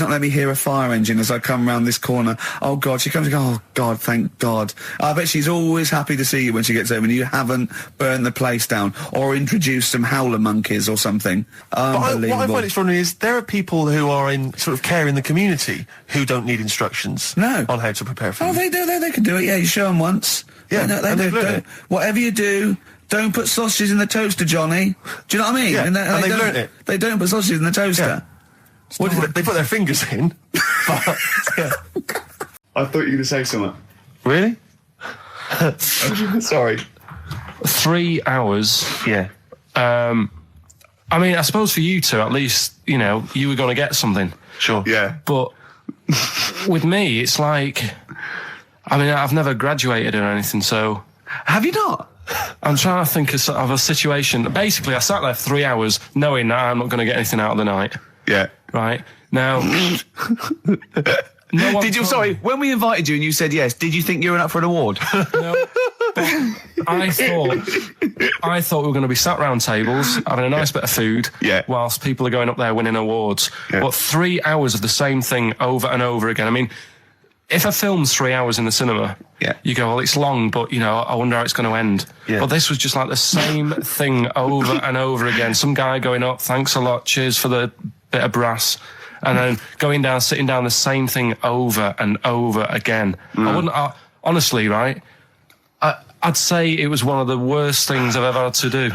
not let me hear a fire engine as I come round this corner. Oh, God. She comes and goes, oh, God, thank God. I bet she's always happy to see you when she gets home and you haven't burned the place down or introduced some howler monkeys or something. Unbelievable. What I find extraordinary is there are people who are in sort of care in the community who don't need instructions No. on how to prepare food. Oh, they do. They can do it. Yeah, you show them once. Yeah, they and they've do. learned it. Whatever you do, don't put sausages in the toaster, Johnny. Do you know what I mean? Yeah, and they've don't- learnt it. They don't put sausages in the toaster. What do they put their fingers in. But, yeah. I thought you were going to say something. Really? Sorry. 3 hours. Yeah. I mean, I suppose for you two, at least, you know, you were going to get something. Sure. Yeah. But with me, it's like, I mean, I've never graduated or anything, so Have you not? I'm trying to think of a situation. Basically, I sat there for 3 hours knowing that I'm not going to get anything out of the night. Yeah. Right? Now, no one Did you? told- Sorry. When we invited you and you said yes, did you think you were up for an award? No. But I thought we were going to be sat round tables having a nice bit of food, whilst people are going up there winning awards. Yeah. But 3 hours of the same thing over and over again. I mean, if a film's 3 hours in the cinema, you go, well, it's long, but, you know, I wonder how it's going to end. Yeah. But this was just like the same thing over and over again. Some guy going up, thanks a lot, cheers for the bit of brass. And then going down, sitting down, the same thing over and over again. Honestly, right, I'd say it was one of the worst things I've ever had to do.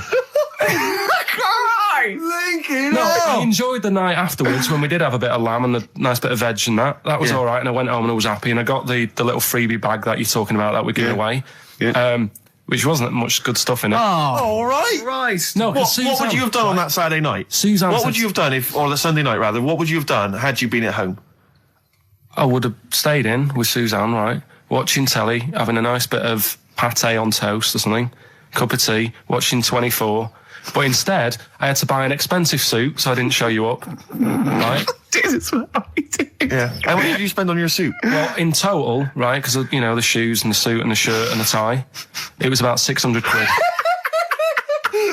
I enjoyed the night afterwards when we did have a bit of lamb and a nice bit of veg and that. That was all right, and I went home and I was happy, and I got the little freebie bag that you're talking about that we're giving away, which wasn't much good stuff in it. Oh, all right. Christ. No, What would you have done on that Saturday night? Suzanne What said- would you have done or the Sunday night rather? What would you have done had you been at home? I would have stayed in with Suzanne, right, watching telly, having a nice bit of pate on toast or something, cup of tea, watching 24. But instead, I had to buy an expensive suit, so I didn't show you up, right? Jesus, what are we doing? Yeah. And what did you spend on your suit? Well, in total, right, because, you know, the shoes and the suit and the shirt and the tie, it was about 600 quid.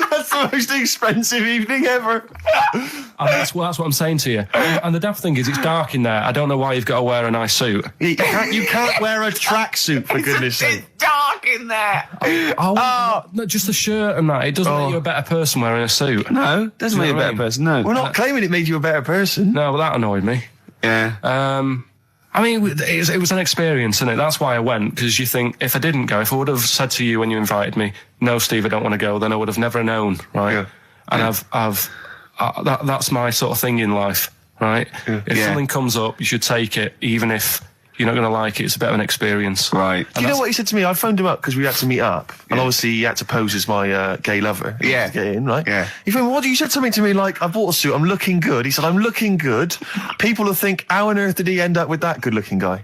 That's the most expensive evening ever. And that's what I'm saying to you. And the daft thing is, it's dark in there. I don't know why you've got to wear a nice suit. You can't wear a tracksuit, for goodness sake. It's dark in there. No, just the shirt and that. It doesn't make you a better person wearing a suit. No, doesn't Do make you you know a what I better mean? person. No. We're not claiming it made you a better person. No, well, that annoyed me. Yeah. I mean, it was an experience, innit? That's why I went, because you think, if I didn't go, if I would have said to you when you invited me, no, Steve, I don't want to go, then I would have never known, right? Yeah. And that's my sort of thing in life, right? Yeah. If something comes up, you should take it, even if you're not going to like it. It's a bit of an experience. Right. Do you know what he said to me? I phoned him up because we had to meet up, and obviously he had to pose as my gay lover. Yeah. To get in, right? Yeah. He phoned, what? You said something to me like, I bought a suit, I'm looking good. He said, I'm looking good. People will think, how on earth did he end up with that good-looking guy?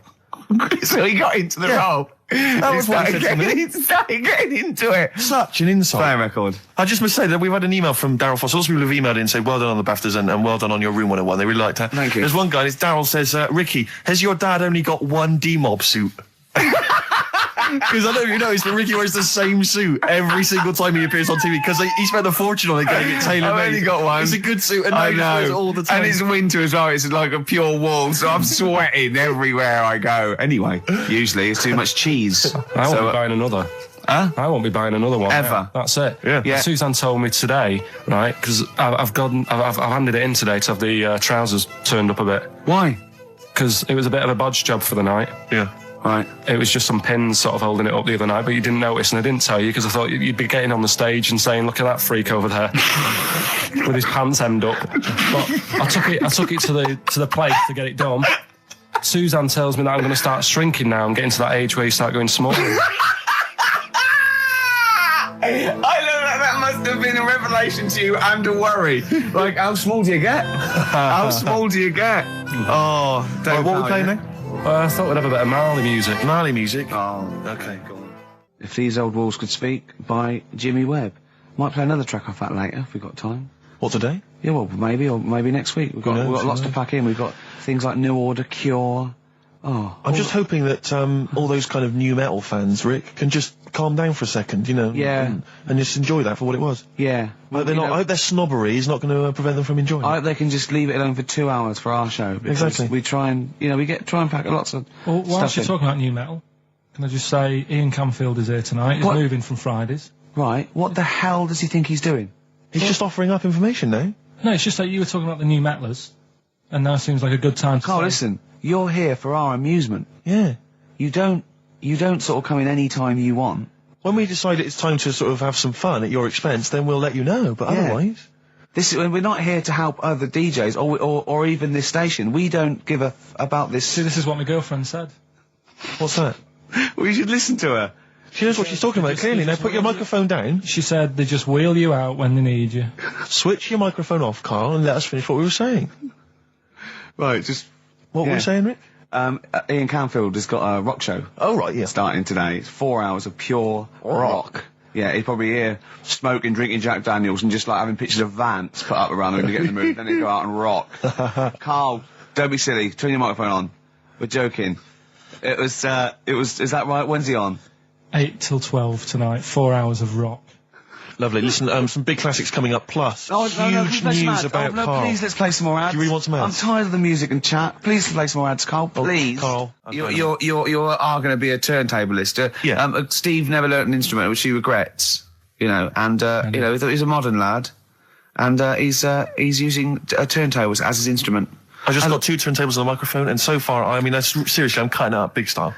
So he got into the role. That was what he said to me. He started getting into it. Such an insight. Play a record. I just must say that we've had an email from Darryl Foster. Lots of people have emailed in and said, well done on the BAFTAs and well done on your Room 101. They really liked that. Thank you. There's one guy, it's Darryl says, Ricky, has your dad only got one D-Mob suit? Because I don't know if you noticed, but Ricky wears the same suit every single time he appears on TV because he spent a fortune on it getting it tailor-made. I've only got one. It's a good suit, and I he wears it all the time. And it's winter as well. It's like a pure wool, so I'm sweating everywhere I go. Anyway, usually it's too much cheese. I won't be buying another. Huh? I won't be buying another one. Ever. Yeah, that's it. Yeah. Suzanne told me today, right, because I've handed it in today to have the trousers turned up a bit. Why? Because it was a bit of a bodge job for the night. Yeah. Right. It was just some pins sort of holding it up the other night, but you didn't notice, and I didn't tell you because I thought you'd be getting on the stage and saying, "Look at that freak over there with his pants hemmed up." But I took it to the place to get it done. Suzanne tells me that I'm going to start shrinking now and getting to that age where you start going smaller. I know that must have been a revelation to you and a worry. Like, how small do you get? How small do you get? Oh, Right, what are we playing now? I thought we'd have a bit of Marley music. Marley music. Oh, Okay, go on. If These Old Walls Could Speak by Jimmy Webb. Might play another track off that later if we've got time. What, today? Yeah, well, maybe next week. We've got lots to pack in. We've got things like New Order, Cure. Oh, I'm just hoping that all those kind of new metal fans, Rick, can just calm down for a second, you know, Yeah. and just enjoy that for what it was. yeah. But they're not. I hope their snobbery is not going to prevent them from enjoying I it. hope they can just leave it alone for 2 hours for our show. Because Exactly. we try and, try and pack lots of Well, whilst stuff you're in. talking about new metal, can I just say Ian Camfield is here tonight. He's What? moving from Fridays. Right, what the hell does he think he's doing? He's just offering up information now. No, it's just that you were talking about the new metalers, and now seems like a good time to Carl, say- listen, you're here for our amusement. Yeah. You don't sort of come in any time you want. When we decide it's time to sort of have some fun at your expense, then we'll let you know. But Yeah. otherwise, We're not here to help other DJs or even this station. We don't give a about this. See, this is what my girlfriend said. what's that? We should listen to her. She knows what she's talking about clearly. Now put your microphone down. She said they just wheel you out when they need you. Switch your microphone off, Carl, and let us finish what we were saying. Right, just What were we saying, Rick? Ian Camfield has got a rock show Oh, right, yeah. starting today. It's 4 hours of pure rock. Yeah, he's probably here smoking, drinking Jack Daniels, and just like having pictures of Vance put up around him to get in the mood. Then he'll go out and rock. Carl, don't be silly. Turn your microphone on. We're joking. Is that right? When's he on? 8 till 12 tonight, 4 hours of rock. Lovely. Listen, some big classics coming up, plus please, huge let's news mad. about Karl. Please, let's play some more ads. Do you really want some ads? I'm tired of the music and chat. Please play some more ads, Carl. Please. Karl. You are going to be a turntablist. Yeah. Steve never learnt an instrument, which he regrets. And he's a modern lad, and he's using turntables as his instrument. I just got 2 turntables on the microphone, and so far, I mean, seriously, I'm cutting it up big style.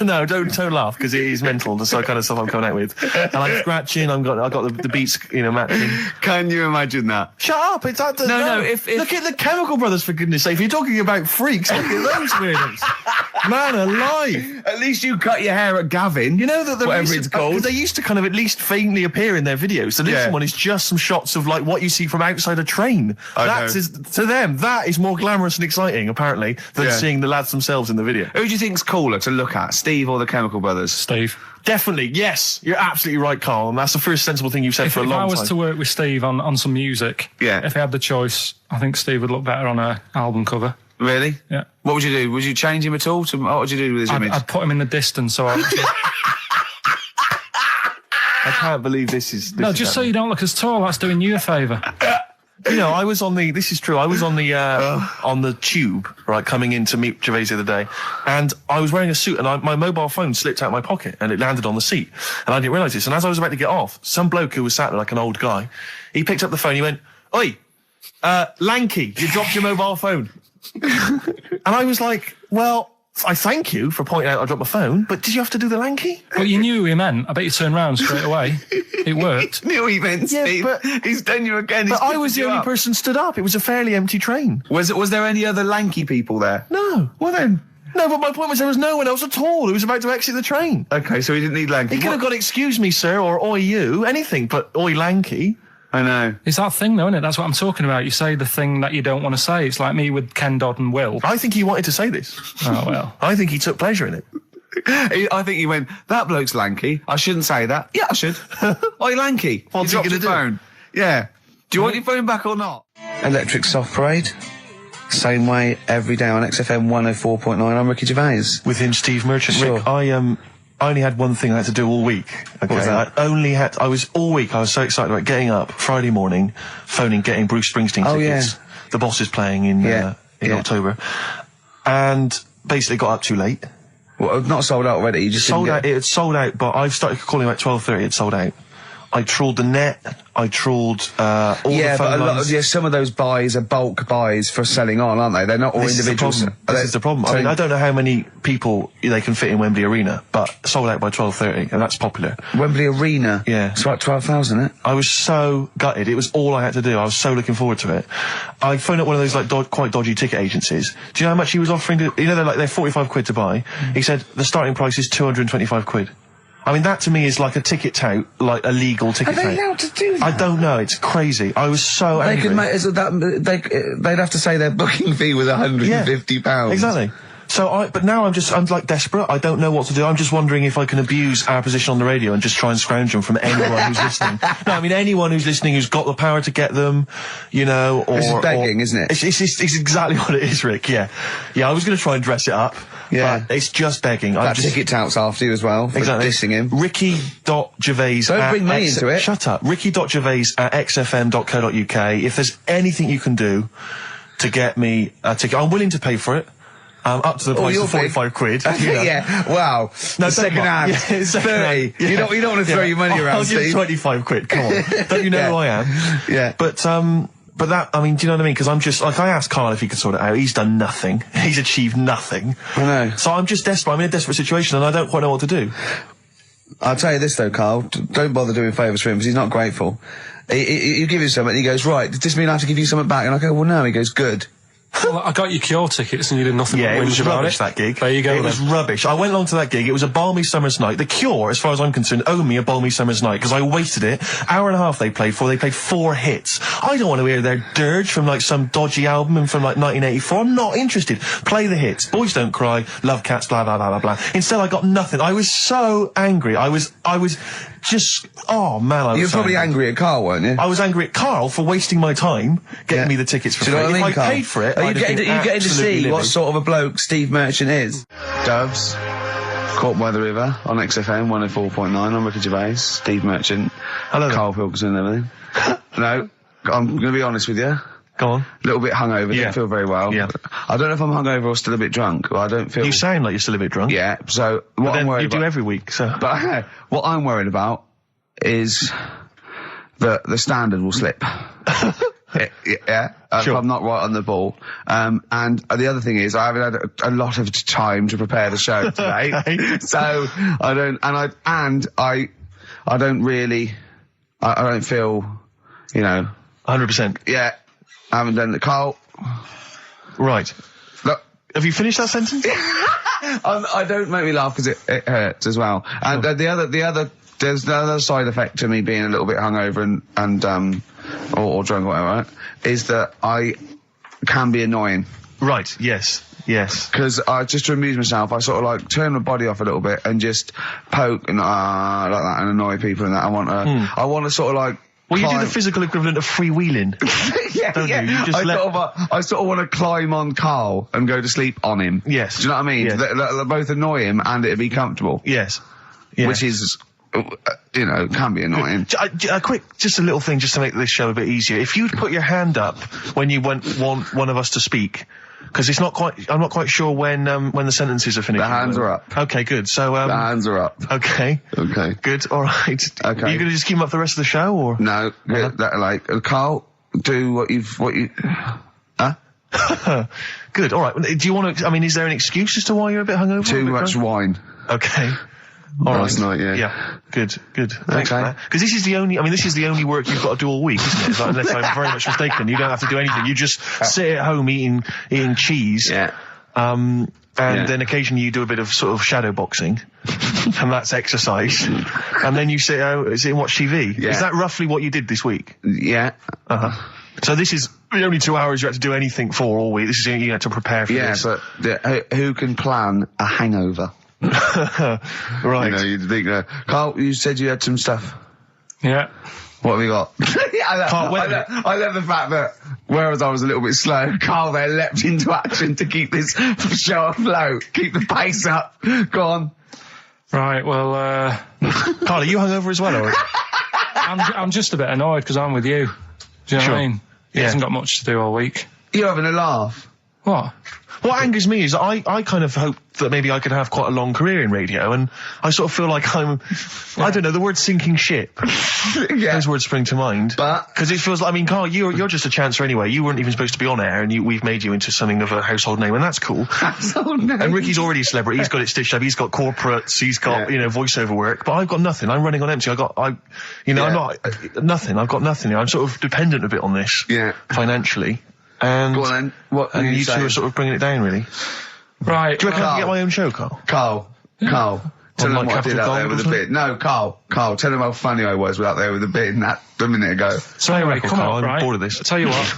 No, don't laugh, because it is mental, the sort of kind of stuff I'm coming out with. And I'm scratching, I got the beats, matching. Can you imagine that? Shut up! It's that. No, if- look at the Chemical Brothers, for goodness sake. If you're talking about freaks, look at those weirdos. Man alive! At least you cut your hair at Gavin. You know that whatever it's called. they used to kind of at least faintly appear in their videos. So this one is just some shots of like what you see from outside a train. To them, that is more glamorous and exciting, apparently, than seeing the lads themselves in the video. Who do you think's cooler to look at, Steve or the Chemical Brothers? Steve. Definitely, yes. You're absolutely right, Carl. And that's the first sensible thing you've said for a If long I was time. to work with Steve on some music, if I had the choice, I think Steve would look better on an album cover. Really? Yeah. What would you do? Would you change him at all? What would you do with his image? I'd put him in the distance, so I can't believe this is... No, just so you don't look as tall, that's doing you a favour. You know, I was on the... This is true. I was on the tube, right, coming in to meet Gervais the other day, and I was wearing a suit, and my mobile phone slipped out my pocket, and it landed on the seat, and I didn't realise this. And as I was about to get off, some bloke who was sat there like an old guy, he picked up the phone, he went, "Oi, lanky, you dropped your mobile phone." And I was like, well, I thank you for pointing out I dropped my phone, but did you have to do the lanky? But you knew who he meant. I bet you turned round straight away. It worked. Knew he meant, Yeah, Steve. but- He's done you again. But I was the only person stood up. It was a fairly empty train. Was there any other lanky people there? No. Well then, No, but my point was there was no one else at all who was about to exit the train. Okay, so he didn't need lanky. He could have got excuse me, sir, or oi you, anything but oi lanky. I know. It's that thing, though, isn't it? That's what I'm talking about. You say the thing that you don't want to say. It's like me with Ken Dodd and Will. I think he wanted to say this. Oh, well. I think he took pleasure in it. I think he went, that bloke's lanky. I shouldn't say that. Yeah, I should. Oi, lanky. What's he dropped gonna your do? phone. Yeah. Do you want your phone back or not? Electric Soft Parade. Same way every day on XFM 104.9. I'm Ricky Gervais. With him, Steve Merchant. Sure. Rick, I only had one thing I had to do all week. Okay? What was that? I was so excited about getting up Friday morning, phoning, getting Bruce Springsteen tickets. Yeah. The Boss is playing in October. And basically got up too late. Well, not sold out already. You just Sold didn't out. It had sold out, but I've started calling at 12:30. It sold out. I trawled the net. I trawled all the phone lines. Some of those buys are bulk buys for selling on, aren't they? They're not all individuals. This is the problem. I mean, I don't know how many people they can fit in Wembley Arena, but sold out by 12:30, and that's popular. Wembley Arena? Yeah. It's like 12,000, isn't it? I was so gutted. It was all I had to do. I was so looking forward to it. I phoned up one of those quite dodgy ticket agencies. Do you know how much he was offering to, they're 45 quid to buy. He said the starting price is 225 quid. I mean, that to me is like a ticket tout, like a legal ticket tout. Are they allowed to do that? I don't know. It's crazy. I was so angry. They could make they'd have to say their booking fee was £150. Exactly. But now I'm like desperate. I don't know what to do. I'm just wondering if I can abuse our position on the radio and just try and scrounge them from anyone who's listening. No, I mean anyone who's listening who's got the power to get them, or... This is begging, isn't it? It's exactly what it is, Rick, yeah. Yeah, I was going to try and dress it up. Yeah. But it's just begging. That ticket touts after you as well, for dissing him. Ricky.Gervais... Don't bring me into it. Shut up. Ricky.Gervais@xfm.co.uk. If there's anything you can do to get me a ticket, I'm willing to pay for it. Up to the price of 45 quid. Yeah, wow. No, second hand. Yeah, 30. Yeah. You don't want to throw your money around, I'll give Steve. 25 quid, come on. Don't you know who I am? Yeah. But that, I mean, do you know what I mean? Because I'm just, like, I asked Karl if he could sort it out. He's done nothing. He's achieved nothing. I know. So I'm just desperate. I'm in a desperate situation and I don't quite know what to do. I'll tell you this though, Karl, don't bother doing favours for him because he's not grateful. You give him something and he goes, right, does this mean I have to give you something back? And I go, well, no. He goes, good. Well, I got you Cure tickets and you did nothing but Yeah, it was whinge about rubbish, it. that gig. There you go. It was rubbish. I went along to that gig. It was a balmy summer's night. The Cure, as far as I'm concerned, owe me a balmy summer's night because I wasted it. Hour and a half they played for. They played 4 hits. I don't want to hear their dirge from like some dodgy album and from like 1984. I'm not interested. Play the hits. Boys Don't Cry, Love Cats, blah, blah, blah, blah, blah. Instead, I got nothing. I was so angry. I was just, oh man, I was You were probably angry angry at Karl, weren't you? I was angry at Karl for wasting my time getting me the tickets for Do you know free. what I mean, If I Karl? paid for it, Are you I'd have getting been to see absolutely what livid. sort of a bloke Steve Merchant is? Doves, Caught by the River on XFM 104.9. I'm Ricky Gervais, Steve Merchant, Hello there. Karl Pilkington and everything. No, I'm going to be honest with you. Go on. A little bit hungover, Yeah. don't feel very well. Yeah. I don't know if I'm hungover or still a bit drunk, but I don't feel... You sound like you're still a bit drunk. Yeah, so what But then I'm worried you do about... every week, so... But what I'm worried about is that the standard will slip. Yeah, Sure. if I'm not right on the ball. And the other thing is I haven't had a lot of time to prepare the show today. Okay. So I don't, I don't really, I don't feel, 100%. yeah, I haven't done the Karl. Right. Look, Have you finished that sentence? I don't make me laugh because it hurts as well. And there's the other side effect to me being a little bit hungover or drunk or whatever, right, is that I can be annoying. Right, yes. Because just to amuse myself, I sort of like turn my body off a little bit and just poke and like that and annoy people and that. I want to sort of like. Well, you do the physical equivalent of freewheeling. Yeah, don't yeah. you? You just I sort of want to climb on Karl and go to sleep on him. Yes. Do you know what I mean? Yes. They both annoy him and it'd be comfortable. Yes. Which is, can be annoying. Just a little thing just to make this show a bit easier. If you'd put your hand up when you want one of us to speak, because I'm not quite sure when the sentences are finished. The hands are up. Okay, good. So, The hands are up. Okay. Okay. Good, alright. Okay. Are you gonna just keep them up the rest of the show, or? No, Karl, do what you, huh? Good, alright. Do you want to, is there an excuse as to why you're a bit hungover? Too much wine. Okay. All Last right. night, yeah. Yeah. Good. Thanks for Okay. that. Because this is the only work you've got to do all week, isn't it? Like, unless I'm very much mistaken. You don't have to do anything. You just sit at home eating cheese. Yeah. And then occasionally you do a bit of sort of shadow boxing, and that's exercise. And then you sit out and watch TV. Yeah. Is that roughly what you did this week? Yeah. So this is the only 2 hours you had to do anything for all week. This is you had to prepare for this. Yeah, but who can plan a hangover? Right. You'd think, Carl, you said you had some stuff. Yeah. What have we got? I love the fact that, whereas I was a little bit slow, Karl there leapt into action to keep this show afloat, keep the pace up. Go on. Right, well, Karl, are you hungover as well, or? I'm just a bit annoyed because I'm with you. Do you know what I mean? He hasn't got much to do all week. You're having a laugh. What? What angers me is I kind of hope that maybe I could have quite a long career in radio, and I sort of feel like I don't know, the word sinking ship. Those words spring to mind. But because it feels like, I mean, Karl, you're just a chancer anyway. You weren't even supposed to be on air, and we've made you into something of a household name, and that's cool. Household name. And Ricky's already a celebrity. He's got it stitched up. He's got corporates. He's got voiceover work. But I've got nothing. I'm running on empty. I'm not nothing. I've got nothing. I'm sort of dependent a bit on this. Yeah. Financially. And, go on then. What and you two are sort of bringing it down, really. Right. Do you reckon I can get my own show, Karl? Karl. Tell them what I did out there with a bit. No, Karl, tell them how funny I was out there with a bit in that a minute ago. So anyway, come on, I'm bored of this. I'll tell you what.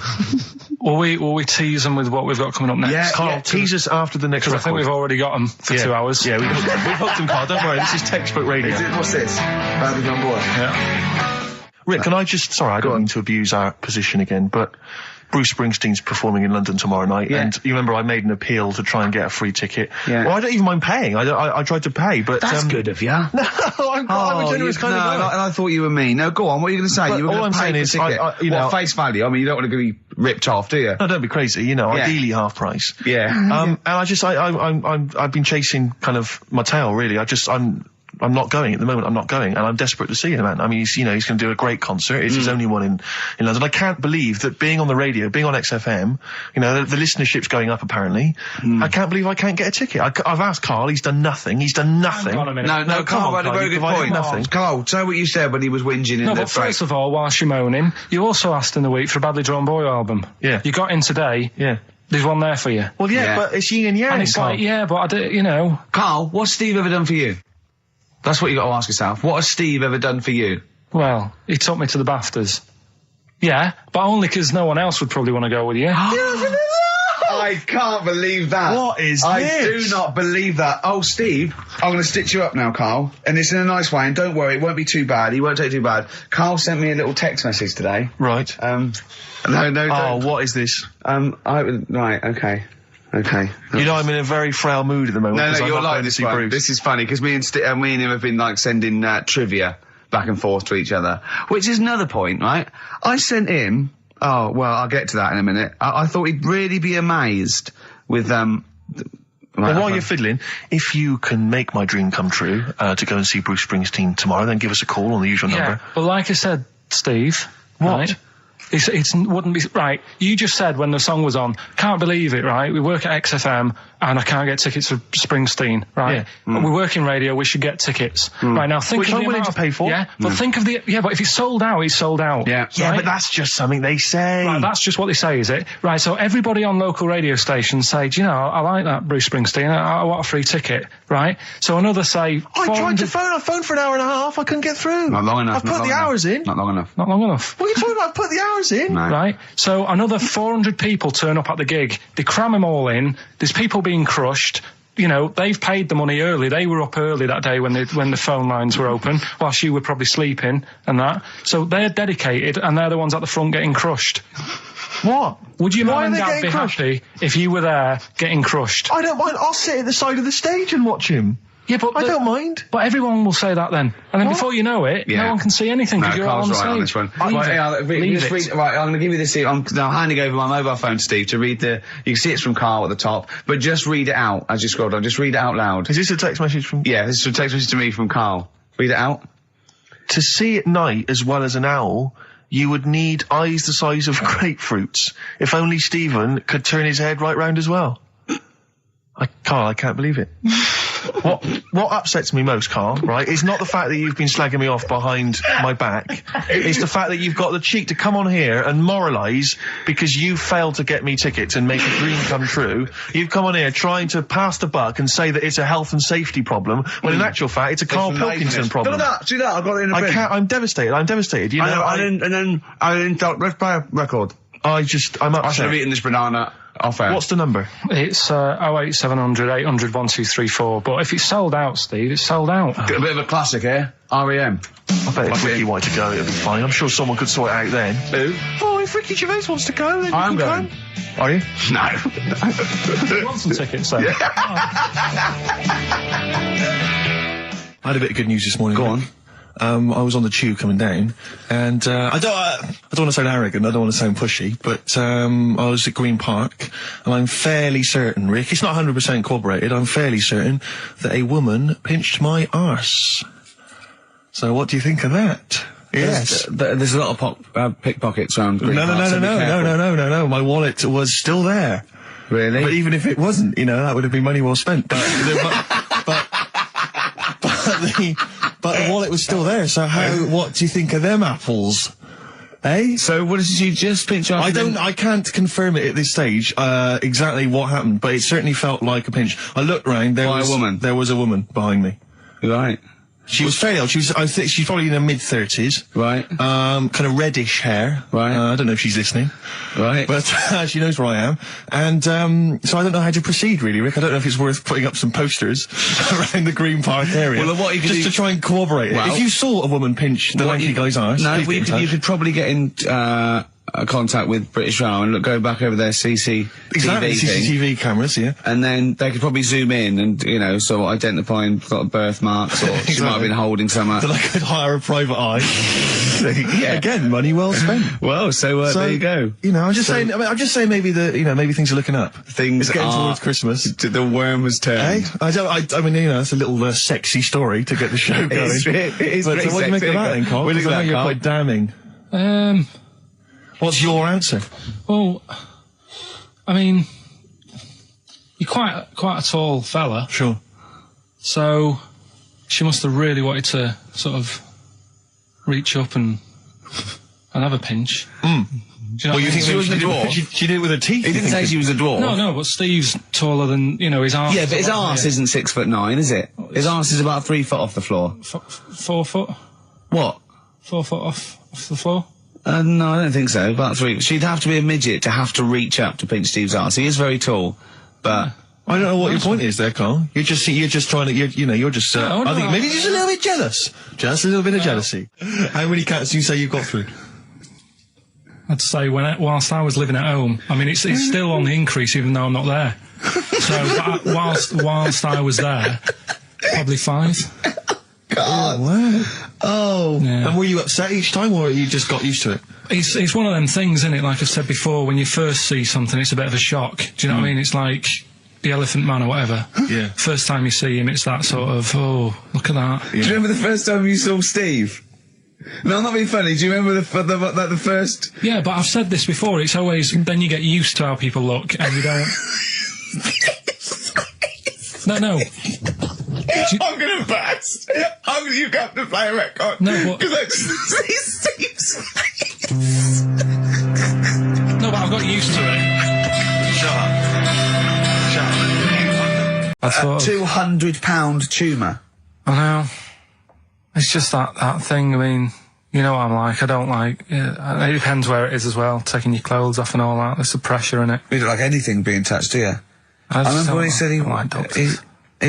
will we tease them with what we've got coming up next? Yeah, Karl, tease us after the next record. I think we've already got them for 2 hours. Yeah, we've hooked them, Karl. Don't worry, this is textbook radio. What's this? Badly Done Boy. Yeah. Rick, can I just... Sorry, I don't mean to abuse our position again, but... Bruce Springsteen's performing in London tomorrow night, and you remember I made an appeal to try and get a free ticket. Yeah. Well, I don't even mind paying. I tried to pay, but that's good of you. No, I'm a generous kind of guy. And I thought you were mean. No, go on. What are you going to say? You were all I'm saying is, face value. I mean, you don't want to be ripped off, do you? No, don't be crazy. Ideally half price. Yeah. And I've been chasing kind of my tail, really. I'm not going at the moment. I'm not going, and I'm desperate to see him, man. I mean, he's going to do a great concert. It's his only one in London. I can't believe that being on the radio, being on XFM, the listenership's going up apparently. I can't believe I can't get a ticket. I've asked Karl. He's done nothing. Hang on a minute. No, Karl had a very good point. Nothing. Karl, say what you said when he was whinging in the but first of all, whilst you're moaning, you also asked in the week for a Badly Drawn Boy album. Yeah. You got in today. Yeah. There's one there for you. Well, but it's yin and yang. And it's Karl. like, but I do, Karl, what's Steve ever done for you? That's what you got to ask yourself. What has Steve ever done for you? Well, he took me to the BAFTAs. Yeah, but only because no one else would probably want to go with you. I can't believe that. What is this? I do not believe that. Oh, Steve, I'm going to stitch you up now, Karl. And it's in a nice way, and don't worry, it won't be too bad. He won't take it too bad. Karl sent me a little text message today. Right. No, Oh, what is this? Right, okay. Okay. I'm in a very frail mood at the moment. No, you're like this one. This is funny, because me and him have been, sending trivia back and forth to each other. Which is another point, right? I sent him... Oh, well, I'll get to that in a minute. I thought he'd really be amazed with, Well, while you're fiddling, if you can make my dream come true, to go and see Bruce Springsteen tomorrow, then give us a call on the usual number. But like I said, Steve... What? Right, it wouldn't be... Right, you just said when the song was on, can't believe it, right? We work at XFM and I can't get tickets for Springsteen, right? Yeah. We work in radio, we should get tickets. Right, now think Which of I'm willing to pay for. Yeah, but think of the... Yeah, but if it's sold out, it's sold out. Yeah. Yeah, right? but that's just something they say. Right, that's just what they say, is it? Right, so everybody on local radio stations say, do you know, I like that Bruce Springsteen, I want a free ticket, right? So another say... I tried to phone, I phoned for an hour and a half, I couldn't get through. Not long enough. I've put the hours in. Not long enough. Not long enough. What are you talking about? I've put the hours in. No. Right? So another 400 people turn up at the gig. They cram them all in. There's people being crushed. They've paid the money early. They were up early that day when the phone lines were open, whilst you were probably sleeping and that. So they're dedicated, and they're the ones at the front getting crushed. What? Would your Why mum and are they dad getting be crushed? happy if you were there getting crushed? I don't mind. I'll sit at the side of the stage and watch him. Yeah, but I don't mind. But everyone will say that then. And then before you know it, no one can see anything because you're all on the stage. On this one. Leave it. Right, I'm going to give you this. I'm now handing over my mobile phone to Steve to read you can see it's from Karl at the top, but just read it out as you scroll down. Just read it out loud. Is this a text message from... Yeah, this is a text message to me from Karl. Read it out. To see at night as well as an owl, you would need eyes the size of grapefruits. If only Stephen could turn his head right round as well. Karl, I can't believe it. What upsets me most, Karl, right, is not the fact that you've been slagging me off behind my back. It's the fact that you've got the cheek to come on here and moralise because you failed to get me tickets and make a dream come true. You've come on here trying to pass the buck and say that it's a health and safety problem, when in actual fact it's a Karl Pilkington problem. See that? I've got it in a bin. I'm devastated. You know, and then let's play a record. I'm upset. I should have eaten this banana off air. What's the number? It's 08700 800 1234. But if it's sold out, Steve, it's sold out. A bit of a classic here. R.E.M. I bet if Ricky wanted to go, it'd be fine. I'm sure someone could sort it out then. Who? Oh, if Ricky Gervais wants to go, then I'm you can going. go. Are you? No. You want some tickets, then? I had a bit of good news this morning. Go on. I was on the tube coming down, and I don't want to sound arrogant, I don't want to sound pushy, but I was at Green Park, and I'm fairly certain, Rick, it's not 100% corroborated, I'm fairly certain that a woman pinched my arse. So what do you think of that? Yes. There's a lot of pickpockets around Green Park. No. My wallet was still there. Really? But even if it wasn't, you know, that would have been money well spent. But the wallet was still there. So what do you think of them apples? Eh? So what did you just pinch off? I can't confirm it at this stage, exactly what happened, but it certainly felt like a pinch. I looked round, there was a woman behind me. Right. She was fairly old. I think she's probably in her mid-30s. Right. Kind of reddish hair. Right. I don't know if she's listening. Right. But she knows where I am. And so I don't know how to proceed, really, Rick. I don't know if it's worth putting up some posters around the Green Park area. Well, what you could just do, to try and corroborate it. If you saw a woman pinch the lanky guy's arse, no, you could probably get in contact with British Rail and go back over their CCTV CCTV cameras, yeah. And then they could probably zoom in and, you know, so identifying sort of birthmarks, or she might have been holding something. Then I could hire a private eye. Yeah. Again, money well spent. Well, so there you go. You know, I'm just saying maybe maybe things are looking up. Things it's getting are towards Christmas. The worm has turned. I mean, you know, it's a little sexy story to get the show going. It is but what do you make of that then, Karl? What do you think, you're quite damning. What's your answer? Well, I mean, you're quite a tall fella. Sure. So she must have really wanted to sort of reach up and have a pinch. Mm. Do you know you think she was a dwarf? She did it with her teeth? He didn't say she was a dwarf. No, but Steve's taller than, you know, his arse. Yeah, but his arse isn't 6'9", is it? His arse is about 3 foot off the floor. 4 foot? What? 4 foot off the floor? No, I don't think so. About 3. She'd have to be a midget to have to reach up to pinch Steve's arse. He is very tall, but I don't know what your point is there, Karl. You're just trying to, you're just. I think maybe you're just a little bit jealous. Just a little bit of jealousy. How many cats do you say you've got through? I'd say whilst I was living at home. I mean, it's still on the increase, even though I'm not there. So whilst I was there, probably 5. God. Oh, wow. Oh. Yeah. And were you upset each time, or you just got used to it? It's one of them things, isn't it? Like I've said before, when you first see something, it's a bit of a shock. Do you know what I mean? It's like the Elephant Man or whatever. Yeah. First time you see him, it's that sort of, oh, look at that. Yeah. Do you remember the first time you saw Steve? No, I'm not being funny. Do you remember the first? Yeah, but I've said this before. It's always, then you get used to how people look, and you don't... No. I'm gonna burst. You have to play a record. No, what? Because I just see Steve's face. No, but I've got used to it. Shut up. £200 tumour. I know. It's just that thing. I mean, you know what I'm like. I don't like... it depends where it is as well. Taking your clothes off and all that. There's the pressure in it. You don't like anything being touched, do you? I remember when he said he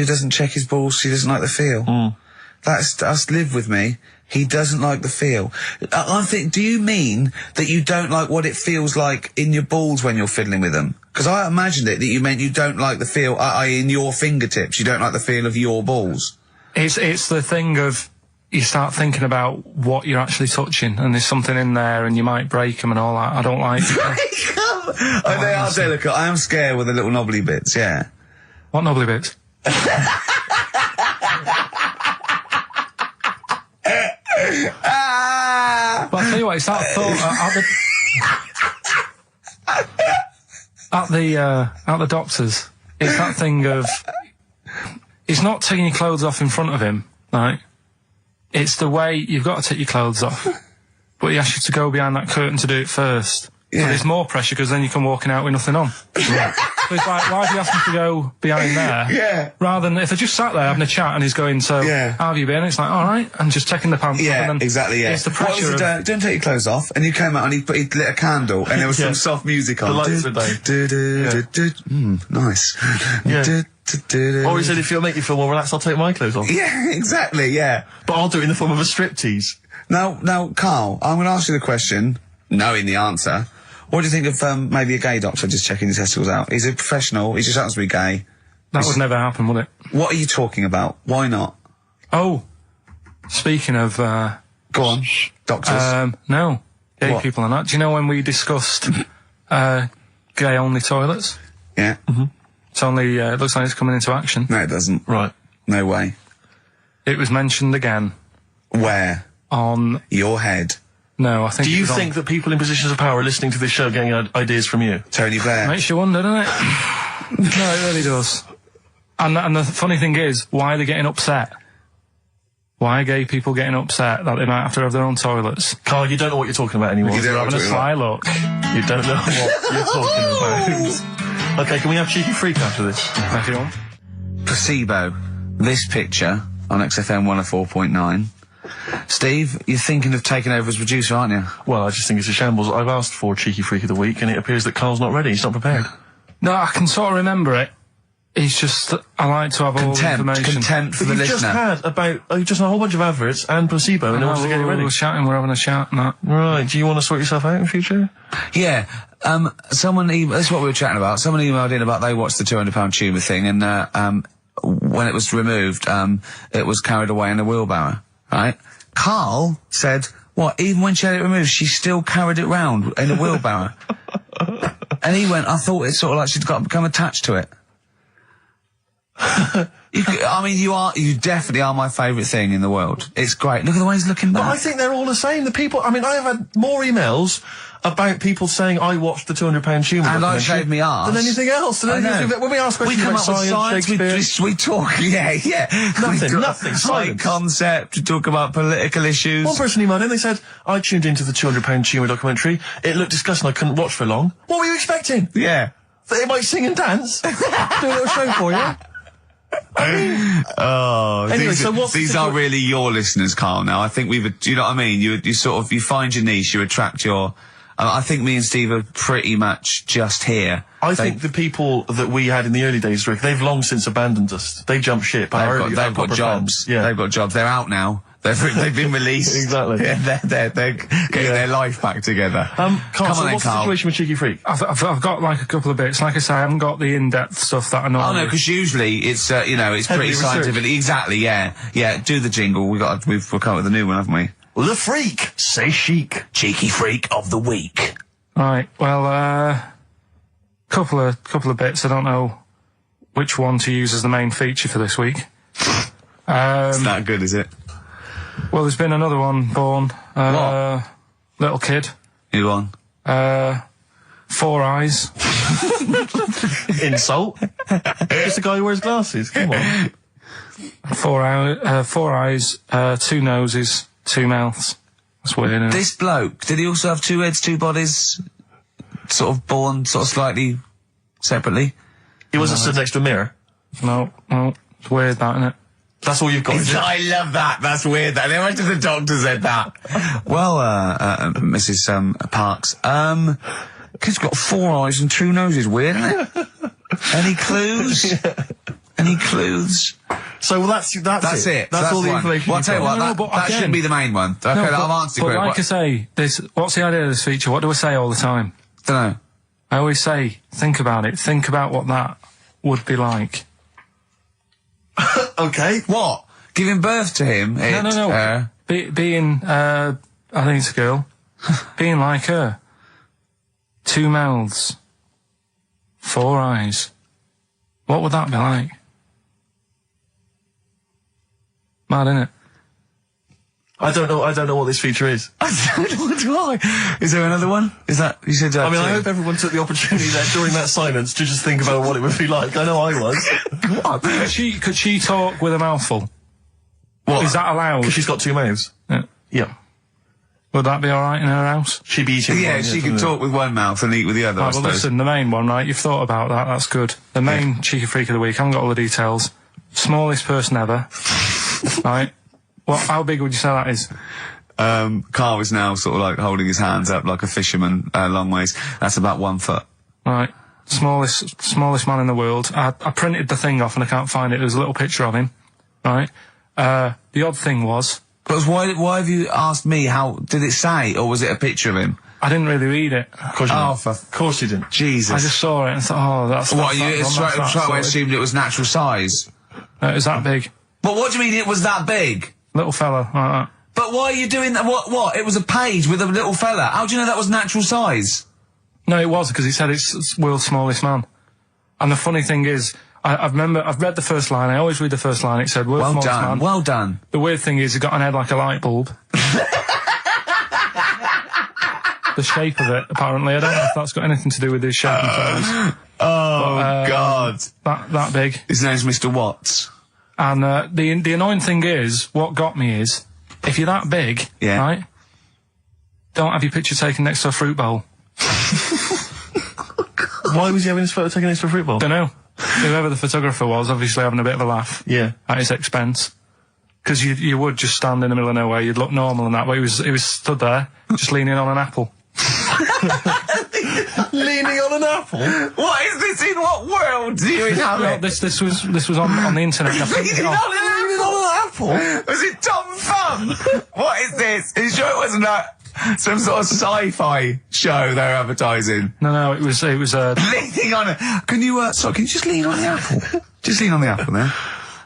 doesn't check his balls, he doesn't like the feel. Mm. That's live with me. He doesn't like the feel. I think, do you mean that you don't like what it feels like in your balls when you're fiddling with them? Because I imagined that you meant you don't like the feel, in your fingertips, you don't like the feel of your balls. It's the thing of, you start thinking about what you're actually touching, and there's something in there, and you might break them and all that. I don't like Break them? Oh, they are delicate. I am scared with the little knobbly bits, yeah. What knobbly bits? Ah! But I'll tell you what, it's that thought at the doctor's. It's that thing of It's not taking your clothes off in front of him, right? It's the way you've got to take your clothes off. But he asks you to go behind that curtain to do it first. Yeah. So there's more pressure because then you come walking out with nothing on. Yeah. So it's like, why do you ask me to go behind there? Yeah. Rather than if I just sat there having a chat and he's going, so how have you been? It's like, all right, and just taking the pants off. Yeah, And then exactly, yeah. It's the pressure what was don't take your clothes off. And you came out and he lit a candle and there was some soft music on. The lights were down. Nice. Yeah. Or he said, if it'll make you feel more relaxed, I'll take my clothes off. Yeah, exactly, yeah. But I'll do it in the form of a striptease. Now, Karl, I'm going to ask you the question, knowing the answer. What do you think of maybe a gay doctor just checking his testicles out? He's a professional, he just happens to be gay. That would never happen, would it? What are you talking about? Why not? Oh, speaking of... Go on, doctors. No, gay people are not. Do you know when we discussed gay-only toilets? Yeah. Mm-hmm. It's only, it looks like it's coming into action. No, it doesn't. Right. No way. It was mentioned again. Where? On... Your head. No, I think... Do you think that people in positions of power are listening to this show getting ideas from you? Tony Blair. Makes you wonder, doesn't it? No, it really does. And the funny thing is, why are they getting upset? Why are gay people getting upset that they might have to have their own toilets? Carl, you don't know what you're talking about anymore. You're having a sly look. You don't know what you're talking about. Okay, can we have Cheeky Freak after this? If you want. Placebo. This picture on XFM 104.9. Steve, you're thinking of taking over as producer, aren't you? Well, I just think it's a shambles. I've asked for Cheeky Freak of the Week, and it appears that Carl's not ready. He's not prepared. No, I can sort of remember it. It's just, I like to have all the information. Contempt for the listener. You've just had a whole bunch of adverts and placebo in order to get it ready. We're chatting, we're having a chat and that. Right, do you want to sort yourself out in future? Yeah, someone, this is what we were chatting about. Someone emailed in about they watched the £200 tumour thing and, when it was removed, it was carried away in a wheelbarrow, right? Karl said, what, even when she had it removed, she still carried it round in a wheelbarrow. And he went, I thought it's sort of like she'd become attached to it. You definitely are my favourite thing in the world. It's great. Look at the way he's looking back. But I think they're all the same. The people, I mean, I have had more emails about people saying I watched the £200 tumour and I shaved me arse than anything else. When we ask questions about science, Shakespeare, we talk, nothing. High concept. We talk about political issues. One person emailed in. They said I tuned into the £200 tumour documentary. It looked disgusting. I couldn't watch for long. What were you expecting? Yeah, that they might sing and dance, do a little show for you. Anyway, so these are really your listeners, Karl. Now I think do you know what I mean? You sort of you find your niche, you attract your. I think me and Steve are pretty much just here. I think the people that we had in the early days, Rick, they've long since abandoned us. They jumped ship. They've got jobs. Yeah, they've got jobs. They're out now. They've been released. Exactly. Yeah, they're getting their life back together. Carl, Come on then, what's Karl. the situation with Cheeky Freak? I've got like a couple of bits. Like I say, I haven't got the in-depth stuff that I know. Oh no, because usually it's it's pretty scientific. Exactly. Yeah. Do the jingle. We've come up with a new one, haven't we? The Freak, say chic. Cheeky Freak of the Week. Right. Well, couple of bits. I don't know which one to use as the main feature for this week. It's not good, is it? Well, there's been another one born. What? Little kid. Who won? 4 eyes. Insult. Just a guy who wears glasses. Come on. 4 eyes, 2 noses, 2 mouths. That's weird, isn't it? This bloke, did he also have 2 heads, 2 bodies? Sort of born sort of slightly separately? He wasn't stood next to a mirror? No. It's weird, that, isn't it? That's all you've got. I love that. That's weird. That. How much did the doctor said that? Well, Mrs. Parks, kid's got 4 eyes and 2 noses. Weird, isn't it? Any clues? Yeah. Any clues? So that's it. That's all the information. Well, I'll tell you what, that shouldn't be the main one. Okay, I've answered it. But like I say, what's the idea of this feature? What do I say all the time? Dunno. I always say, think about it. Think about what that would be like. Okay. What? Giving birth to him? No. Being, I think it's a girl. Being like her. 2 mouths. 4 eyes. What would that be like? Mad, innit? I don't know what this feature is. I don't know why. Is there another one? Is that, you said that? I mean, I hope everyone took the opportunity there during that silence to just think about what it would be like. I know I was. What? Could she talk with a mouthful? What? Is that allowed? Because she's got two mouths. Yeah. Yeah. Would that be alright in her house? She'd be eating Yeah, one, she can talk with one mouth and eat with the other, I Right, well, suppose. listen, the main one, right? You've thought about that. That's good. The main cheeky freak of the week. I haven't got all the details. Smallest person ever. Right? How big would you say that is? Karl is now sort of like holding his hands up like a fisherman, long ways. That's about 1 foot. Right. Smallest man in the world. I printed the thing off and I can't find it. There's a little picture of him. Right? The odd thing was, But why have you asked me how, did it say, or was it a picture of him? I didn't really read it. Of course you didn't. Of course you didn't. Jesus. I just saw it and thought, that's What, you that's straight away sorted. assumed it was natural size? It was that big. But what do you mean it was that big? Little fella, like that. But why are you doing that? What? It was a page with a little fella. How do you know that was natural size? No, it was, because he said it's world's smallest man. And the funny thing is, I've read the first line, I always read the first line, it said world's Well smallest done, man. well done. The weird thing is, he got an head like a light bulb. The shape of it, apparently. I don't know if that's got anything to do with his shape and size. Oh, God. That big. His name's Mr. Watts. And the annoying thing is, what got me is, if you're that big, Yeah. right, don't have your picture taken next to a fruit bowl. Why was he having his photo taken next to a fruit bowl? Don't know. Whoever the photographer was, obviously having a bit of a laugh. Yeah. At his expense. Because you would just stand in the middle of nowhere, you'd look normal and that, but he was stood there, just leaning on an apple. Leaning on an apple? What is this? In what world do you inhabit? This was on the internet. I printed it off. Leaning on an apple? Was it Tom Thumb? What is this? Are you sure it wasn't some sort of sci-fi show they're advertising? No, it was Leaning on it. Can you just lean on the apple? Just lean on the apple there.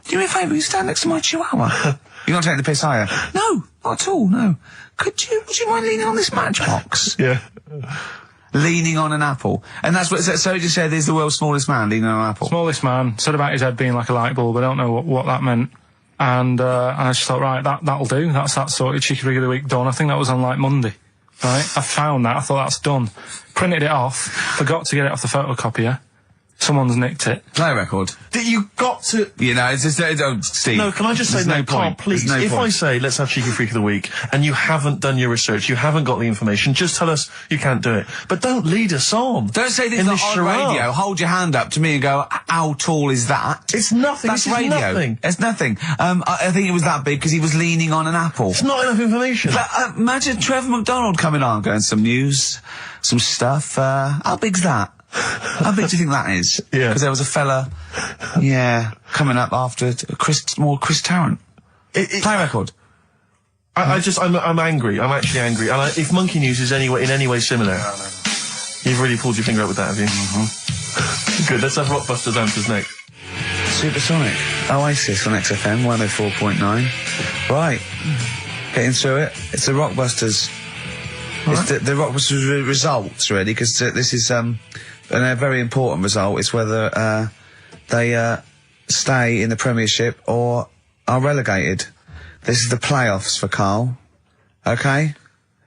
Do me a favour, you stand next to my chihuahua. You're not taking the piss, are you? No, not at all, no. Would you mind leaning on this matchbox? Yeah. Leaning on an apple. And that's what, so it just said there's the world's smallest man leaning on an apple. smallest man, said about his head being like a light bulb. I don't know what that meant. And I just thought, right, that'll do. That's that sorted. Cheeky Rig of the Week done. I think that was on like Monday. Right? I found that. I thought that's done. Printed it off. Forgot to get it off the photocopier. Someone's nicked it. Play record. You got to... You know, it's just, Steve. No, can I just say, there's no Carl, point. please, There's no if point. I say, let's have Cheeky Freak of the Week, and you haven't done your research, you haven't got the information, just tell us you can't do it. But don't lead us on. Don't say this in on charade. radio. Hold your hand up to me and go, how tall is that? It's nothing. That's This is radio. nothing. It's nothing. I think it was that big because he was leaning on an apple. It's not enough information. But, imagine Trevor McDonald coming on, going, some news, some stuff. How big's that? How big do you think that is? Yeah. Because there was a fella, coming up after Chris Tarrant. Play record. I'm angry. I'm actually angry. And if Monkey News is in any way similar, you've really pulled your finger out with that, have you? Mm-hmm. Good. Let's have Rockbusters answers next. Supersonic. Oasis on XFM 104.9. Right. Getting through it. It's the Rockbusters. It's the Rockbusters results, really, because this is a very important result. It's whether they stay in the Premiership or are relegated. This is the playoffs for Karl. Okay?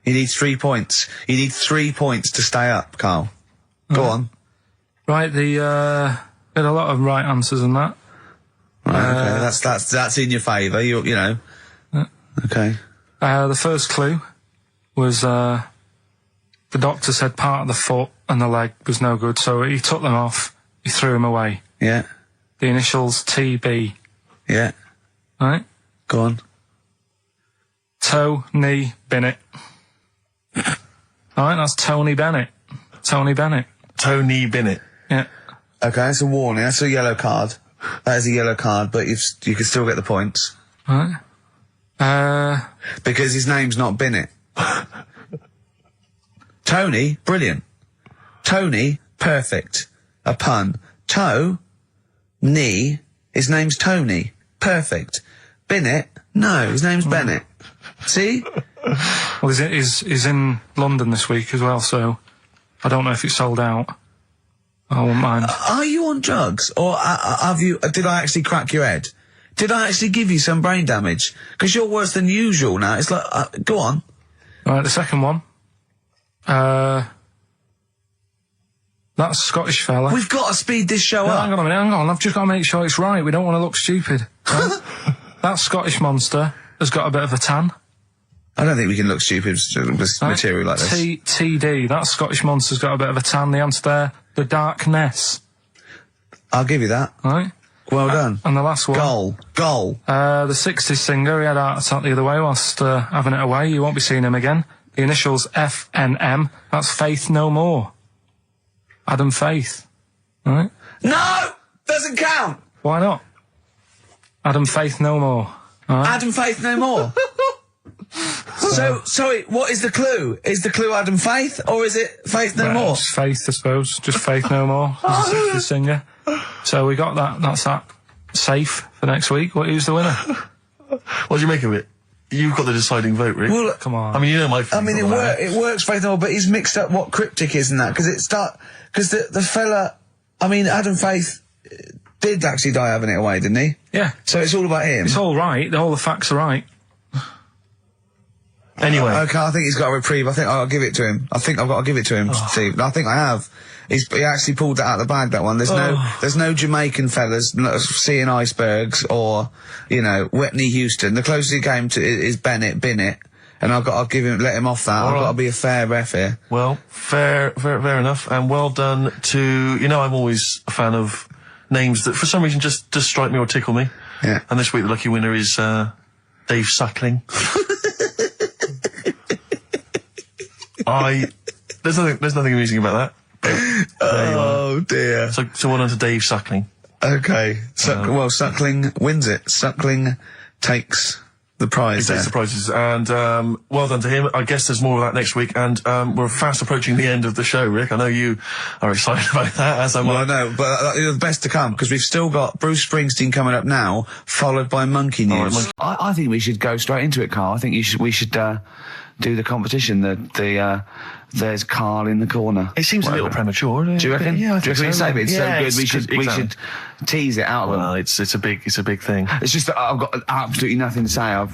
You need 3 points. You need 3 points to stay up, Karl. Go on. Right, had a lot of right answers in that. Right, okay. That's in your favour. You know. Okay. The first clue was the doctor said part of the foot and the leg was no good, so he took them off. He threw them away. Yeah. The initials TB. Yeah. Right. Go on. Tony Bennett. Alright, that's Tony Bennett. Tony Bennett. Tony Bennett. Yeah. Okay, that's a warning. That's a yellow card. That is a yellow card, but you can still get the points. Right. Because his name's not Bennett. Tony, brilliant. Tony, perfect. A pun. Knee, his name's Tony. Perfect. Bennett, no, his name's Bennett. See? Well, he's in London this week as well, so I don't know if it's sold out. I won't mind. Are you on drugs? Or did I actually crack your head? Did I actually give you some brain damage? Because you're worse than usual now. It's like, go on. Right, the second one. That Scottish fella. We've got to speed this show up. Hang on a minute, hang on. I've just got to make sure it's right. We don't want to look stupid. Right? That Scottish monster has got a bit of a tan. I don't think we can look stupid with material like this. TD, that Scottish monster's got a bit of a tan. The answer there, the darkness. I'll give you that. Right. Well done. And the last one. Goal. The 60s singer, he had a heart attack the other way whilst having it away. You won't be seeing him again. The initials FNM. That's Faith No More. Adam Faith. Right? No! Doesn't count! Why not? Adam Faith No More. Right? Adam Faith No More. So, sorry, what is the clue? Is the clue Adam Faith, or is it Faith No More? Just Faith, I suppose. Just Faith No More. He's a 60s singer. So we got that. That's that. Safe for next week. Who's the winner? What do you make of it? You've got the deciding vote, Rick. Well, come on. I mean, you know my feelings. I mean, it works Faith No More, but he's mixed up what cryptic is and that, because the fella, I mean, Adam Faith did actually die having it away, didn't he? Yeah. So it's all about him. It's all right. All the facts are right. Anyway. Okay, I think he's got a reprieve. I think I'll give it to him. I think I've got to give it to him, Steve. I think I have. He actually pulled that out of the bag, that one. There's no Jamaican fellas seeing icebergs or, you know, Whitney Houston. The closest he came to is Bennett, and let him off that. I've got to be a fair ref here. Well, fair enough, and well done to, you know, I'm always a fan of names that for some reason just strike me or tickle me. Yeah. And this week the lucky winner is, Dave Suckling. There's nothing amusing about that. Oh dear. So well done to Dave Suckling. Okay. Suckling wins it. Suckling takes the prize. He takes the prizes, and well done to him. I guess there's more of that next week, and we're fast approaching the end of the show, Rick. I know you are excited about that, as am I. Well, I know, but the best to come, because we've still got Bruce Springsteen coming up now, followed by Monkey News. I think we should go straight into it, Karl. I think we should do the competition. There's Karl in the corner. It seems a little premature. Do you reckon? Yeah, I do you think reckon it's so good? It's We should tease it out of them. Well, it's a big thing. It's just that I've got absolutely nothing to say.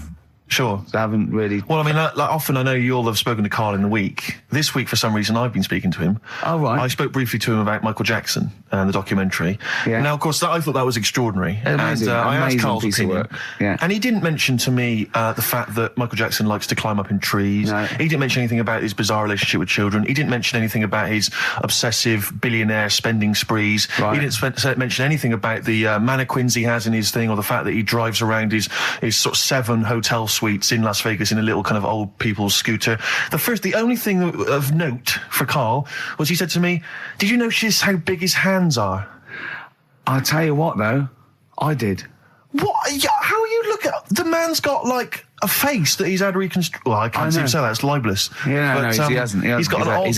Sure. I haven't really... Well, I mean, like often I know you all have spoken to Karl in the week. This week, for some reason, I've been speaking to him. Oh, right. I spoke briefly to him about Michael Jackson and the documentary. Yeah. Now, of course, I thought that was extraordinary. Amazing. And I asked Karl's piece opinion. Of work. Yeah. And he didn't mention to me the fact that Michael Jackson likes to climb up in trees. No. He didn't mention anything about his bizarre relationship with children. He didn't mention anything about his obsessive billionaire spending sprees. Right. He didn't mention anything about the mannequins he has in his thing, or the fact that he drives around his sort of 7 hotel suites in Las Vegas in a little kind of old people's scooter. The only thing of note for Karl was he said to me, "Did you notice how big his hands are?" I'll tell you what, though, I did. What? How you look at the man's got like a face that he's had reconstructed. Well, I can't seem to say that. It's libelous. Yeah, but, no, he hasn't. He's got an old. He's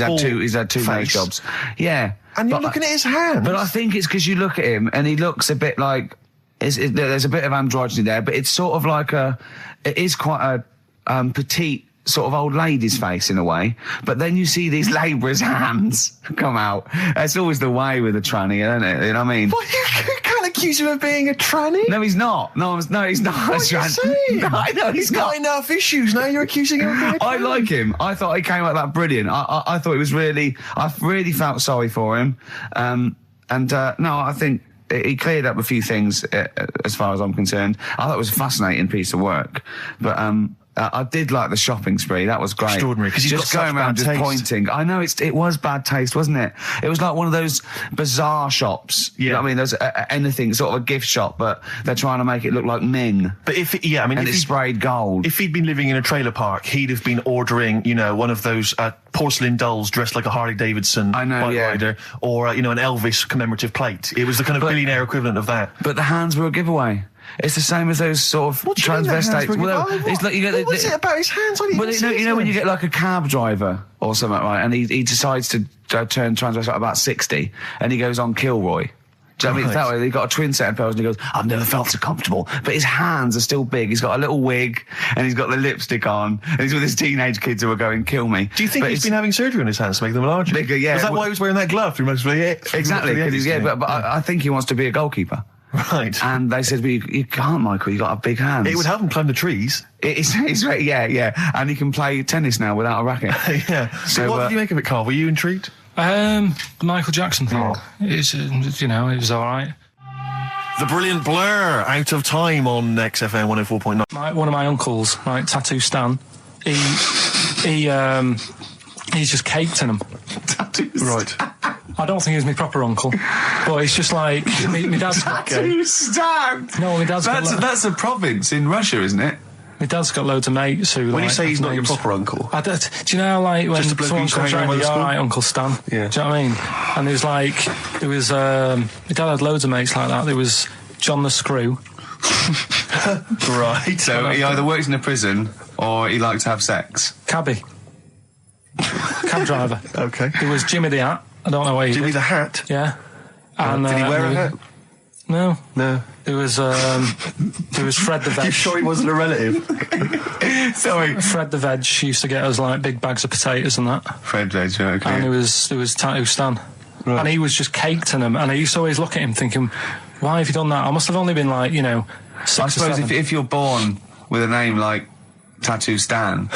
had two nose jobs. Yeah, and you're looking at his hands. But I think it's because you look at him and he looks a bit like there's a bit of androgyny there, but it's sort of like it is quite a petite sort of old lady's face in a way, but then you see these labourers' hands come out. That's always the way with a tranny, isn't it? You know what I mean? Well, you can't accuse him of being a tranny. No, he's not. No, he's not. What are you saying? No, I know he's got enough issues. Now you're accusing him of being a tranny. I like him. I thought he came out that brilliant. I thought it was really. I really felt sorry for him. No, I think he cleared up a few things as far as I'm concerned. I thought it was a fascinating piece of work, but I did like the shopping spree. That was great. Extraordinary, because he's just got going around just pointing. I know it was bad taste, wasn't it? It was like one of those bizarre shops. Yeah. You know what I mean? There's anything, sort of a gift shop, but they're trying to make it look like Ming. But if it's sprayed gold. If he'd been living in a trailer park, he'd have been ordering, one of those porcelain dolls dressed like a Harley Davidson bike rider, or an Elvis commemorative plate. It was the kind of billionaire equivalent of that. But the hands were a giveaway. It's the same as those sort of transvestites. It's like what's it about his hands? When you get like a cab driver or something, right, and he decides to turn transvestite about 60, and he goes on Kilroy. Do you know what I mean? That way, he got a twin set of pearls, and he goes, "I've never felt so comfortable." But his hands are still big. He's got a little wig, and he's got the lipstick on, and he's with his teenage kids who are going, "Kill me." Do you think he's been having surgery on his hands to make them larger? Bigger, yeah. Is that why he was wearing that glove through most of the exactly. But I think he wants to be a goalkeeper. Right. And they said, well, you can't, Michael, you got a big hands. It would help him climb the trees. Yeah. And he can play tennis now without a racket. Yeah. So what did you make of it, Karl? Were you intrigued? Michael Jackson thing. It's, it was all right. The brilliant Blur, Out of Time on XFM 104.9. One of my uncles, right, Tattoo Stan, he's just caked in them. Right. I don't think he's my proper uncle, but it's just like my dad's Tattoo Stan! No, my dad's that's a province in Russia, isn't it? My dad's got loads of mates who. When you say he's not your proper uncle, do you know how, like, when someone comes around, you're all right, Uncle Stan? Yeah. Do you know what I mean? And there was my dad had loads of mates like that. There was John the Screw. Right. So he either works in a prison or he likes to have sex. Cabby. Cab driver. Okay. There was Jimmy the Hat. I don't know where he Jimmy did. the Hat. Yeah. And did he wear a hat? No. No. There was Fred the Veg. You sure he wasn't a relative? Sorry. Fred the Veg used to get us like big bags of potatoes and that. Fred Veg, okay. And there was Tattoo Stan. Right. And he was just caked in them. And I used to always look at him thinking, why have you done that? I must have only been like, 6 I or suppose 7. if you're born with a name like Tattoo Stan,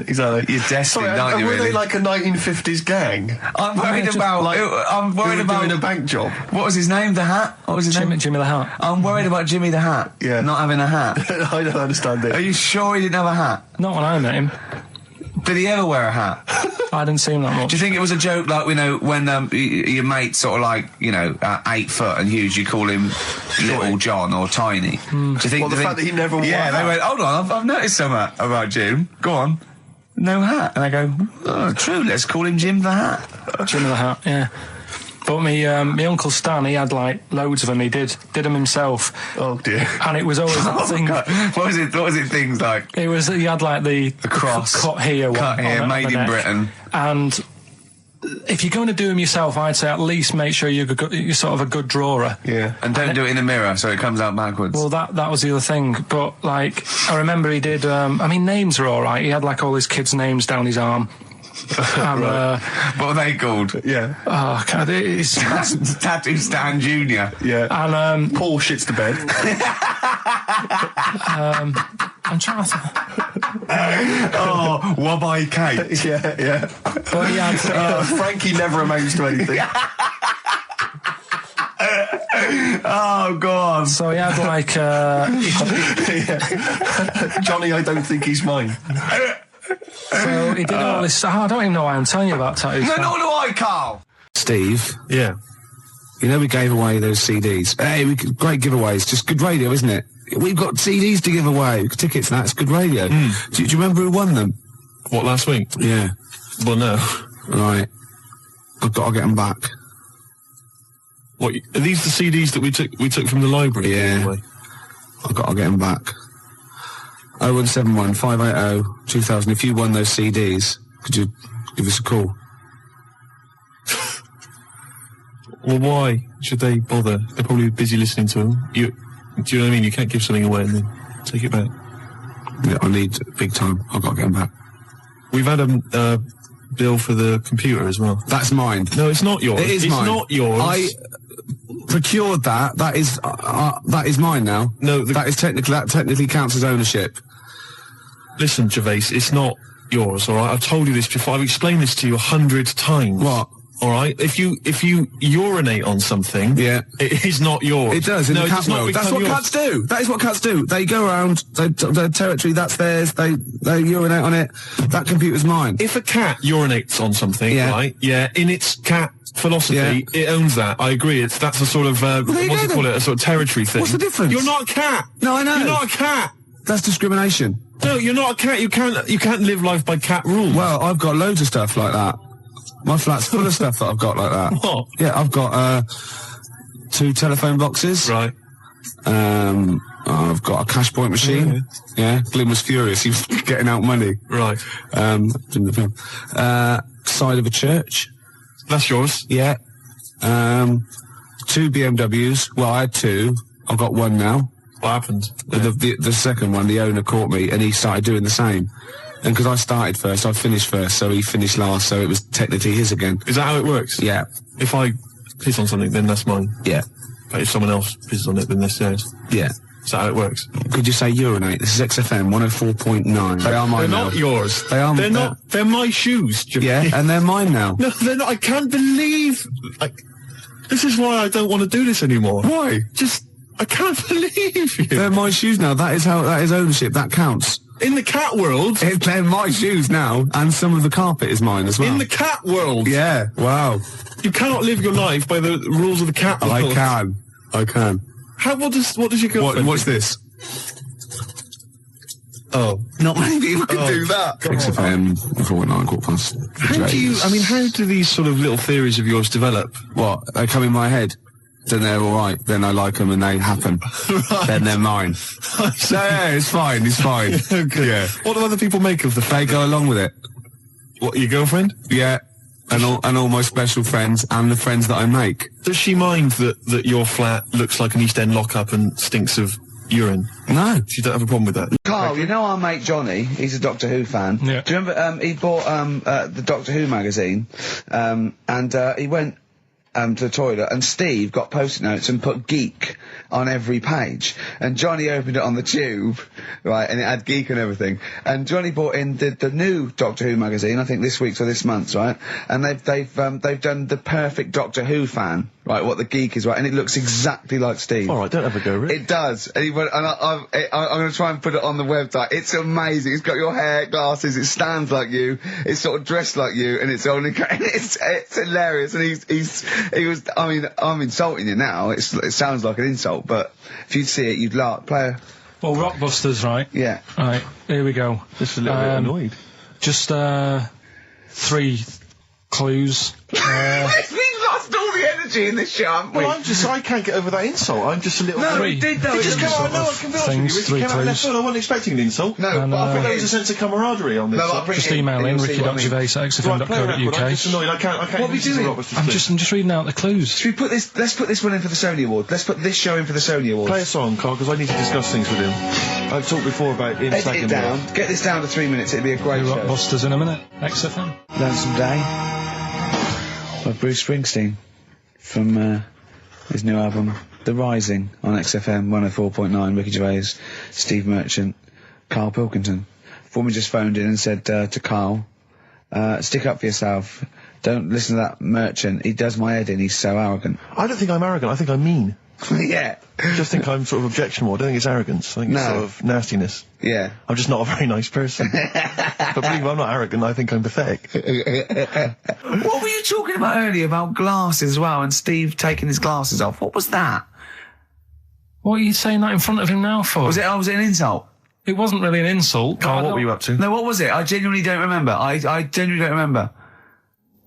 Exactly. you're destined, aren't you, were really? they like a 1950s gang? I'm worried about... I'm worried about... doing a bank job. What was his name? The Hat? What was his name? Jimmy the Hat. I'm worried about Jimmy the Hat. Yeah. Not having a hat. I don't understand Are it. you sure he didn't have a hat? Not when I met him. Did he ever wear a hat? I didn't see him that much. Do you think it was a joke, like, when your mate's sort of like, 8 foot and huge, you call him Little John or Tiny? Do you think... Well, the fact that he never wore a Yeah, hat. they went, hold on, I've noticed something about Jim. Go on. No hat. And I go, oh, true, let's call him Jim the Hat. Jimmy the Hat, yeah. But my Uncle Stan, he had like loads of them. He did them himself. Oh dear. And it was always that thing. God. What was it things like? He had like the cross. cut here, Cut here, on made the in neck. Britain. And if you're going to do them yourself, I'd say at least make sure you're sort of a good drawer. Yeah. And don't do it in the mirror so it comes out backwards. Well, that was the other thing. But like, I remember he did. Names are all right. He had like all his kids' names down his arm. And, what are they called? Yeah. Oh, God, it's Tattoo Stan Jr. Yeah. And Paul shits the bed. I'm trying to. Oh, Wabbai Kate. Yeah. But he had. Frankie never amounts to anything. Oh, God. So he had like. Johnny, I don't think he's mine. So he did all this. I don't even know why I'm telling you about tattoos. No, nor do I, Karl. Steve, Yeah. we gave away those CDs. Hey, great giveaways. Just good radio, isn't it? We've got CDs to give away. Tickets, that's good radio. Do you remember who won them? What, last week? Yeah. Well, no. Right. I've got to get them back. What, are these the CDs that we took from the library? Yeah. I've got to get them back. 0171 580 2000. If you won those CDs, could you give us a call? Well, why should they bother? They're probably busy listening to them. Do you know what I mean? You can't give something away and then take it back. Yeah, I need big time. I've got to get them back. We've had a bill for the computer as well. That's mine. No, it's not yours. It is mine. It's not yours. I procured that. That is mine now. No, that technically counts as ownership. Listen, Gervais, it's not yours, all right? I've told you this before. I've explained this to you 100 times. What? All right? If you urinate on something, yeah, it is not yours. It does in the cat world. That's what cats do. That is what cats do. They go around their territory. That's theirs. They urinate on it. That computer's mine. If a cat urinates on something, right? Yeah, in its cat philosophy, it owns that. I agree. That's a sort of what's it called? A sort of territory thing. What's the difference? You're not a cat. No, I know. You're not a cat. That's discrimination. No, you're not a cat. You can't live life by cat rules. Well, I've got loads of stuff like that. My flat's full of stuff that I've got like that. What? Yeah, I've got 2 telephone boxes. Right. I've got a cash point machine. Yeah. Glyn was furious. He was getting out money. Right. Side of a church. That's yours. Yeah. 2 BMWs. Well, I had 2. I've got 1 now. What happened? The second one, the owner caught me and he started doing the same. And because I started first, I finished first, so he finished last, so it was technically his again. Is that how it works? Yeah. If I piss on something, then that's mine. Yeah. But if someone else pisses on it, then they're theirs. Yeah. Is that how it works? Could you say urinate? This is XFM 104.9. They are mine They're now. not yours. They are. They're not. They're my shoes. Yeah, and they're mine now. No, they're not. I can't believe. This is why I don't want to do this anymore. Why? I can't believe you. They're my shoes now. That is ownership. That counts. In the cat world. They're my shoes now, and some of the carpet is mine as well. In the cat world. Yeah. Wow. You cannot live your life by the rules of the cat world. I can. What does your girlfriend? What's this? Oh. Not many people can do that. XFM 4.9 quarter past. How do these sort of little theories of yours develop? What? They come in my head. Then they're alright. Then I like them and they happen. Right. Then they're mine. Yeah, it's fine. Okay. Yeah. What do other people make of the fact? They go along with it. What, your girlfriend? Yeah. And all my special friends and the friends that I make. Does she mind that your flat looks like an East End lockup and stinks of urine? No. She don't have a problem with that? Karl, you know our mate Johnny, he's a Doctor Who fan. Yeah. Do you remember, he bought, the Doctor Who magazine, and he went, to the toilet, and Steve got post-it notes and put geek on every page. And Johnny opened it on the tube, right, and it had geek and everything. And Johnny bought in the new Doctor Who magazine, I think this week's or this month's, right? And they've done the perfect Doctor Who fan, right, what the geek is, right, and it looks exactly like Steve. Alright, don't have a go, Rick. It does. And he went, and I'm going to try and put it on the website. It's amazing. It's got your hair, glasses, it stands like you, it's sort of dressed like you, and it's only, it's hilarious. And he was, I mean, I'm insulting you now. It sounds like an insult, but if you'd see it, you'd laugh. Player. Well, Rockbusters, right? Yeah. Right, here we go. Just a little bit annoyed. Just 3 clues. We've lost all the energy in this show, haven't we? Well, I can't get over that insult. I'm just a little... No, Three. we did though. It just came out, no, I can be honest with you. It 3 came out of left clues. field. I wasn't expecting an insult. No, And, but I There think was a sense of camaraderie on this. No, I'll bring Just it in, email and in you'll see what I mean. ricky.gervais at Right, play a record. I'm xfm.co.uk. just annoyed. I can't What are we listen to doing? Robert's I'm just reading out the clues. Should we put this? Let's put this one in for the Sony Award. Let's put this show in for the Sony Awards. Play a song, Carl, because I need to discuss things with him. I've talked before about in Edit second. it down. Get this down to 3 minutes. It'd be a great show. Rockbusters in a minute. XFM. Lonesome Day by Bruce Springsteen from his new album The Rising on XFM 104.9. Ricky Gervais, Steve Merchant, Karl Pilkington. Former just phoned in and said to Karl, stick up for yourself. Don't listen to that Merchant. He does my head in. He's so arrogant. I don't think I'm arrogant. I think I'm mean. Yeah. I just think I'm sort of objectionable. I don't think it's arrogance. I think it's No. sort of nastiness. Yeah. I'm just not a very nice person. But believe me, I'm not arrogant. I think I'm pathetic. What were you talking about earlier about glasses as well, and Steve taking his glasses off? What was that? What are you saying that in front of him now for? Was it an insult? It wasn't really an insult. Carl, what were you up to? No, what was it? I genuinely don't remember. I genuinely don't remember.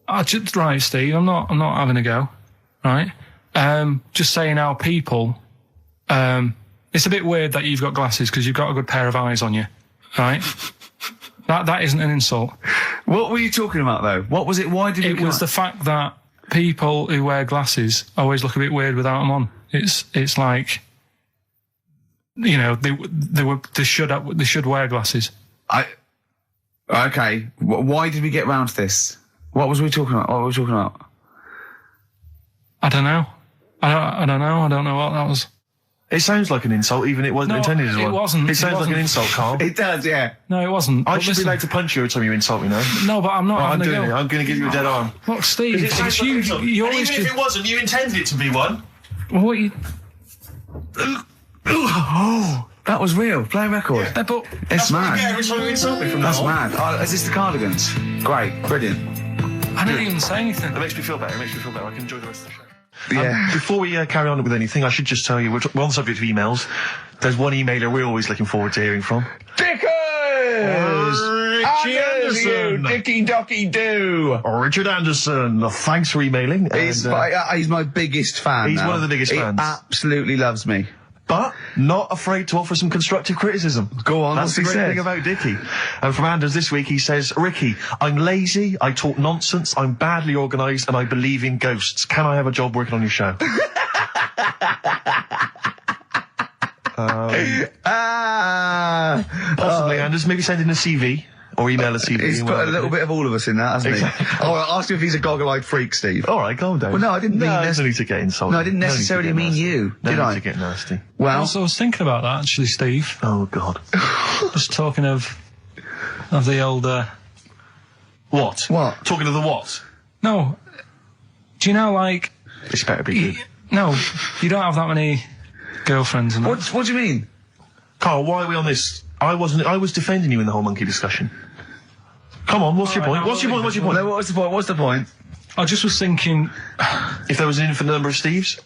Right, Steve, I'm not having a go. Right? Just saying how people, it's a bit weird that you've got glasses because you've got a good pair of eyes on you. Right? That isn't an insult. What were you talking about though? What was it? Why did It was the fact that people who wear glasses always look a bit weird without them on. It's like, you know, they should wear glasses. Okay. Why did we get round to this? What was we talking about? I don't know. I don't know. I don't know what that was. It sounds like an insult, even it wasn't intended as one. It wasn't. It sounds like an insult, Carl. It does, yeah. No, it wasn't. I But should be listen- allowed to punch you every time you insult me now. No, but I'm not I'm having doing a it. go. I'm going to give you a dead arm. Look, Steve, It sounds it's like an you. insult. You And always even if it wasn't, you intended it to be one. what you? Oh, that was real. Play a record. Yeah, but It's mad. Yeah, every time you insult me from That's now on. mad. Oh, is this the Cardigans? Great. Brilliant. I didn't even say anything. It makes me feel better. I can enjoy the rest of the show. Yeah. Before we carry on with anything, I should just tell you, we're on the subject of emails. There's one emailer we're always looking forward to hearing from. Dickers! Richie Anderson! Dicky Docky Doo! Richard Anderson, thanks for emailing. He's my biggest fan. He's now. one of the biggest he fans. Absolutely loves me. But not afraid to offer some constructive criticism. Go on, That's what's the he great said? thing about Dickie. And from Anders this week, he says, Ricky, I'm lazy, I talk nonsense, I'm badly organised, and I believe in ghosts. Can I have a job working on your show? Possibly, Anders. Maybe send in a CV. Or email a CV. He's put a little bit of all of us in that, hasn't he? Oh, I'll ask him if he's a goggle-eyed freak, Steve. All right, calm down. Well, no, I didn't mean no need to get insulted. No, I didn't necessarily mean you, did I? To get nasty. Well, Also, I was thinking about that, actually, Steve. Oh, God. Just talking of the old... What? What? Talking to the what? No. Do you know, like... This better be good. No, you don't have that many girlfriends and that. what do you mean? Carl, why are we on this? I was defending you in the whole monkey discussion. Come on, what's your point? What's your point? What's your point? No, what's the point? What's the point? I just was thinking... If there was an infinite number of Steves?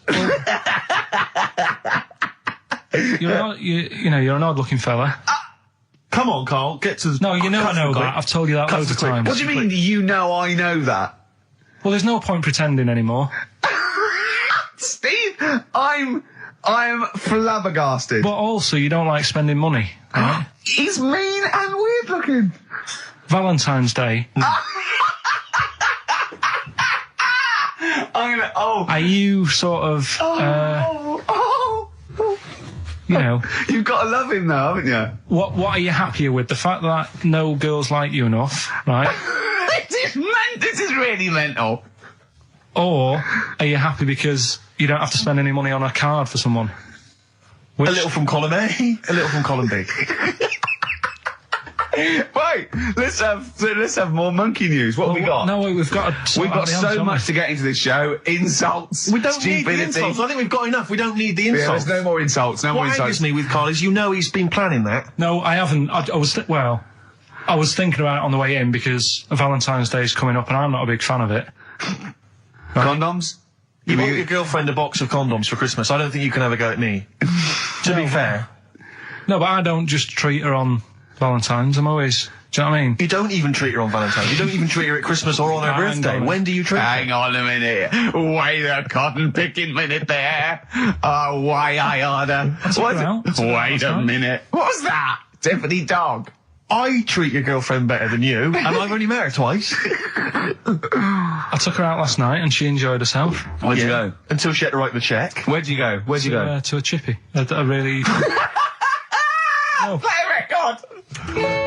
You're an odd-looking fella. Come on, Carl, get to... No, you know I know that. I've told you that loads of times. What do you mean, you know I know that? Well, there's no point pretending anymore. Steve, I'm flabbergasted. But also, you don't like spending money, right? He's mean and weird looking. Valentine's Day. Are you sort of... you know... You've got to love him now, haven't you? What are you happier with? The fact that no girls like you enough, right? This is really mental. Or are you happy because you don't have to spend any money on a card for someone? A little from column A, a little from column B. Right, let's have more monkey news. What have we got? No, we've got so much to get into this show. Insults. We don't need stupidity. the insults. I think we've got enough. We don't need the insults. There's no more insults. No more What insults. angers me with Carl is he's been planning that. No, I haven't. I was thinking about it on the way in because Valentine's Day is coming up and I'm not a big fan of it. Condoms? You bought your girlfriend a box of condoms for Christmas. I don't think you can have a go at me. To be fair. No, but I don't just treat her on Valentine's. I'm always... Do you know what I mean? You don't even treat her on Valentine's. You don't even treat her at Christmas or on her birthday. When do you treat her? Hang on a minute. Wait a cotton picking minute there. Oh, why I order. Wait a minute. What's that? Tiffany dog. I treat your girlfriend better than you, and I've only met her twice. I took her out last night and she enjoyed herself. Where'd you go? Until she had to write the check. Where'd you go? Where'd you go? To a chippy. A really... No. Play a record!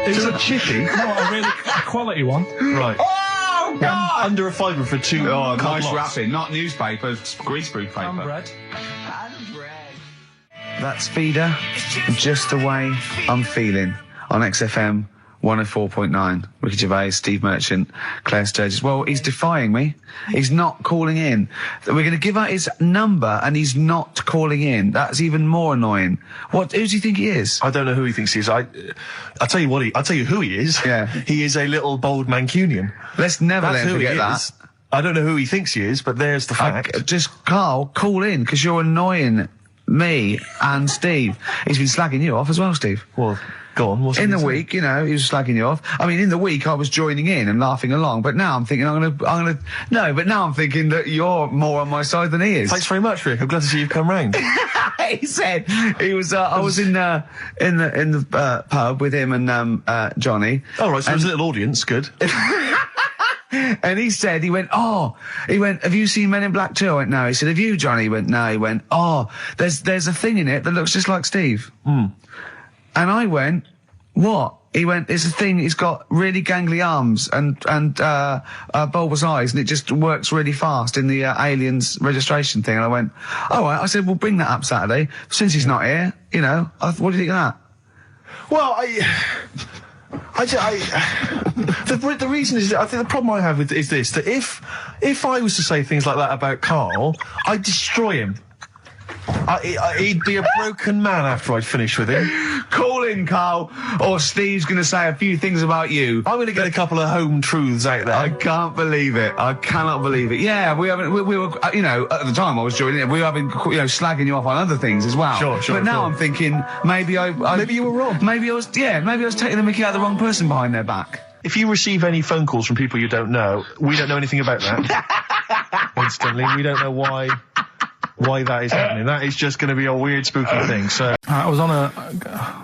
It was a chippy. No, a quality one. Right. Oh, God! Under a fiver for two. Oh, nice lots. wrapping. Not newspaper, greaseproof paper. And bread. That's Feeder, Just the Way I'm Feeling, on XFM 104.9. Ricky Gervais, Steve Merchant, Claire Sturgis. Well, he's defying me. He's not calling in. We're going to give out his number and he's not calling in. That's even more annoying. Who do you think he is? I don't know who he thinks he is. I'll tell you who he is. Yeah. He is a little bold Mancunian. Let's never That's let him who he forget that. is. I don't know who he thinks he is, but there's the fact. Just, Carl, call in, because you're annoying me and Steve. He's been slagging you off as well, Steve. Well, go on. What's in the week, he was slagging you off. I mean, in the week I was joining in and laughing along, but now I'm thinking but now I'm thinking that you're more on my side than he is. Thanks very much, Rick. I'm glad to see you've come round. He said he was. I was in the pub with him and Johnny. Oh right, so there's a little audience. Good. And he went, have you seen Men in Black 2? I went, no. He said, have you, Johnny? He went, no. He went, there's a thing in it that looks just like Steve. And I went, what? He went, it's a thing, it's got really gangly arms and bulbous eyes, and it just works really fast in the Aliens registration thing. And I went, all right. I said, well, bring that up Saturday. Since he's not here, what do you think of that? Well, the reason is, I think the problem I have with is this, that if I was to say things like that about Karl, I'd destroy him. He'd be a broken man after I'd finish with him. Call in, Karl, or Steve's going to say a few things about you. I'm going to get a couple of home truths out there. I can't believe it. I cannot believe it. Yeah, we were, at the time I was joining it, we were having, slagging you off on other things as well. Sure. But now I'm thinking, maybe you were wrong. Maybe I was taking the mickey out of the wrong person behind their back. If you receive any phone calls from people you don't know, we don't know anything about that. Instantly, we don't know why that is happening. That is just going to be a weird, spooky thing. So I was on I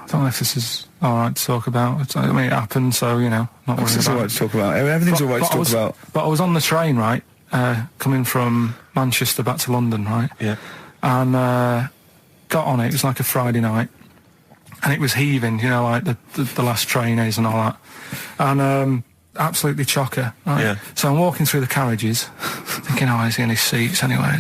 don't know if this is all right to talk about. I mean, it happened, so not worried about it. It's all right to talk about. Everything's all right to talk about. But I was on the train, right, coming from Manchester back to London, right? Yeah. And got on it. It was like a Friday night, and it was heaving, like the last train is and all that. And absolutely chocker. Right? Yeah. So I'm walking through the carriages, thinking, oh, is he in his seats anyway?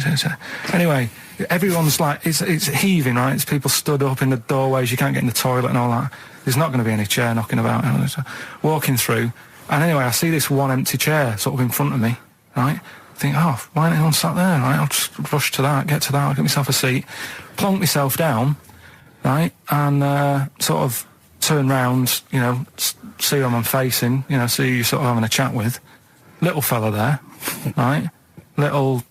Anyway, everyone's like, it's heaving, right? It's people stood up in the doorways, you can't get in the toilet and all that. There's not going to be any chair knocking about. So walking through, and anyway, I see this one empty chair sort of in front of me, right? I think, oh, why ain't anyone sat there, right? I'll just rush to that, get myself a seat, plonk myself down, right? And sort of turn round, you know, see who I'm facing, you know, see who you're sort of having a chat with. Little fella there, right? Little,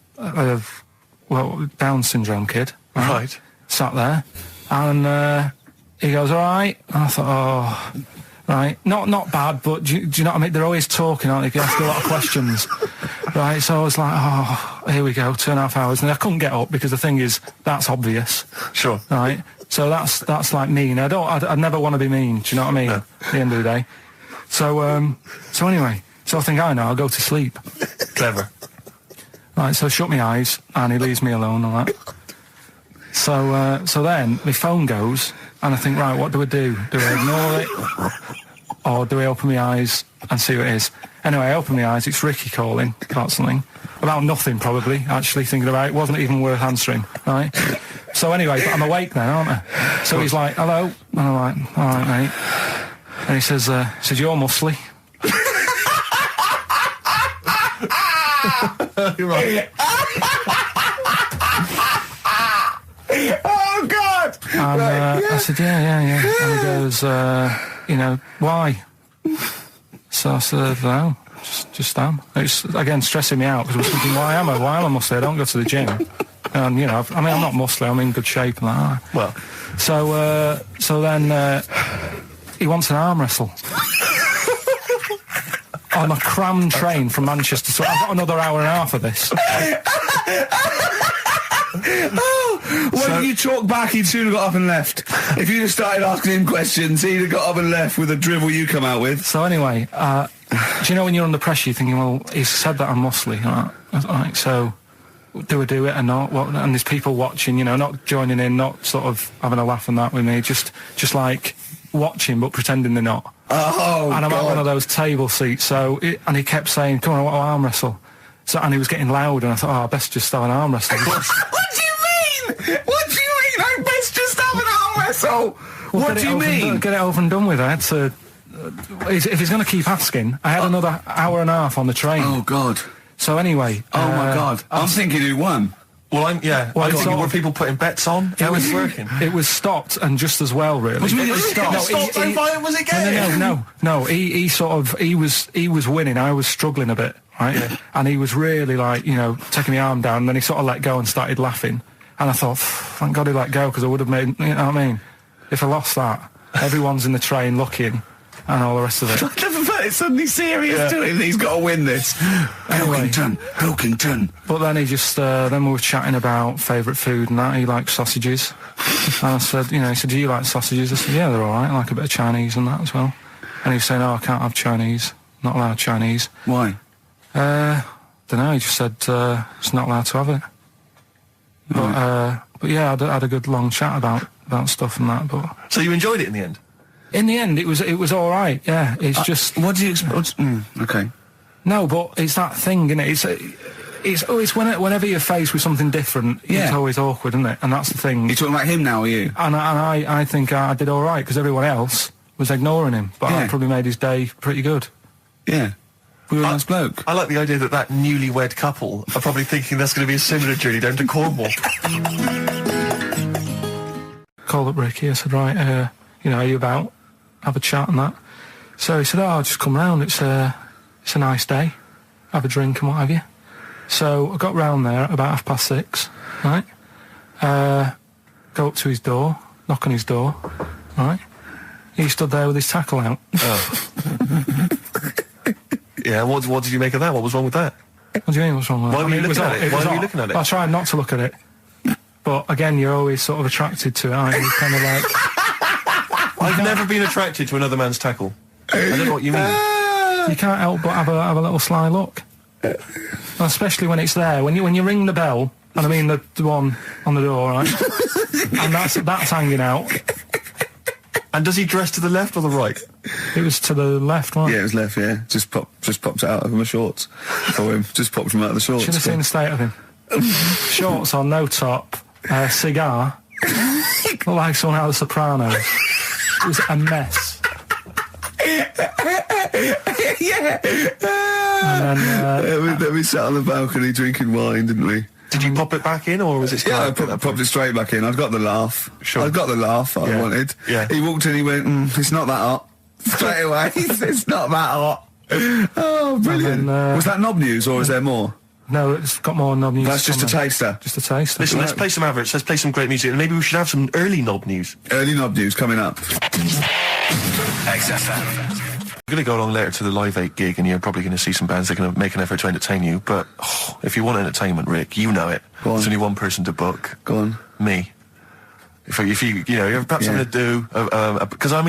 Down syndrome kid. Right. Sat there. And he goes, all right. And I thought, oh, right. Not bad, but do you know what I mean? They're always talking, aren't they? If you ask a lot of questions. Right, so I was like, oh, here we go, 2.5 hours. And I couldn't get up because the thing is, that's obvious. Sure. Right? So that's like mean. I'd never want to be mean, do you know what I mean? No. At the end of the day. So anyway, so I think, I know, I'll go to sleep. Clever. Right, so I shut my eyes, and he leaves me alone and that. So then, my phone goes, and I think, right, what do? Do I ignore it? Or do I open my eyes and see what it is? Anyway, I open my eyes, it's Ricky calling about something. About nothing, probably, actually, thinking about it. Wasn't even worth answering, right? So anyway, but I'm awake then, aren't I? So he's like, hello? And I'm like, all right, mate. And he says, you're muscly. You're right. Oh, God! And I said, yeah. And he goes, you know, why? So I said, no, just am. It's, again, stressing me out, because I was thinking, why am I muscly? I don't go to the gym. And, you know, I'm not muscly, I'm in good shape and that. Well. So then he wants an arm wrestle. On a crammed train from Manchester, so I've got another hour and a half of this. When you talk back, he'd soon have got up and left. If you'd have started asking him questions, he'd have got up and left with the drivel you come out with. So anyway, do you know when you're under pressure, you're thinking, well, he's said that I'm muscly, right? So do I do it or not? What? And there's people watching, you know, not joining in, not sort of having a laugh and that with me, just like watching but pretending they're not. Oh, and I'm God. at one of those table seats, and he kept saying, come on, I want to arm wrestle. So, and he was getting loud, and I thought, oh, I best just have an arm wrestle. What do you mean? What do you mean? I best just have an arm wrestle. Well, what do you mean? Get it over and done with. I had to. If he's going to keep asking, I had another hour and a half on the train. Oh, God. So anyway. Oh, my God. I'm thinking who won. Well, I'm thinking, were people putting bets on? How was it working? It was stopped, and just as well, really. What do you mean it was stopped? Was it game? No. He was winning. I was struggling a bit, right? Yeah. And he was really like, you know, taking my arm down. And then he sort of let go and started laughing. And I thought, thank God he let go, because I would have made, you know what I mean? If I lost that, everyone's in the train looking, and all the rest of it. It's suddenly serious to him. He's got to win this. Anyway, Pilkington. But then he just, then we were chatting about favourite food and that. He likes sausages. And I said, you know, he said, do you like sausages? I said, yeah, they're all right. I like a bit of Chinese and that as well. And he was saying, oh, I can't have Chinese. Not allowed Chinese. Why? Don't know. He just said, it's not allowed to have it. But yeah, I had a good long chat about stuff and that. But so you enjoyed it in the end? In the end, it was all right. Yeah, it's just. What do you expect? Okay. No, but it's that thing, isn't it? It's whenever you're faced with something different, it's always awkward, isn't it? And that's the thing. You're talking about him now, are you? And I think I did all right, because everyone else was ignoring him, but I probably made his day pretty good. Yeah. We were a nice bloke. I like the idea that newlywed couple are probably thinking that's going to be a similar journey down to Cornwall. Called up Ricky. I said, right, you know, are you about? Have a chat and that. So he said, oh, I'll just come round. It's a nice day. Have a drink and what have you. So I got round there at about 6:30, right? Go up to his door, knock on his door, right? He stood there with his tackle out. Oh. Yeah, what did you make of that? What was wrong with that? What do you mean, what's wrong with that? Why were you looking at it? Why were you looking at it? I tried not to look at it. But again, you're always sort of attracted to it, aren't you? Kind of like... I've never been attracted to another man's tackle. I don't know what you mean. You can't help but have a little sly look. And especially when it's there. When you ring the bell, and I mean the one on the door, right? And that's hanging out. And does he dress to the left or the right? It was to the left, wasn't it? Yeah, it was left, yeah. Just popped it out of my shorts for him. Just popped him out of the shorts. Should have seen the state of him. Shorts on, no top, cigar. Looked like someone out of The Sopranos. It was a mess. Yeah. And then, we sat on the balcony drinking wine, didn't we? Did you pop it back in, or was it? Yeah, I popped it straight back in. I've got the laugh. Sure. I've got the laugh I Yeah. wanted. Yeah. He walked in, he went, it's not that hot. Straight away, it's not that hot. Oh, brilliant. And then, was that knob news, or is there more? no, it's got more knob news. That's just a taster. Just a taster. Listen, let's play some adverts. Let's play some great music, and maybe we should have some early knob news. Early knob news coming up. XFM. We're going to go along later to the Live 8 gig, and you're probably going to see some bands that are going to make an effort to entertain you. But if you want entertainment, Rick, you know it. Go on. There's only one person to book. Go on. Me. If you have perhaps something to do, because I'm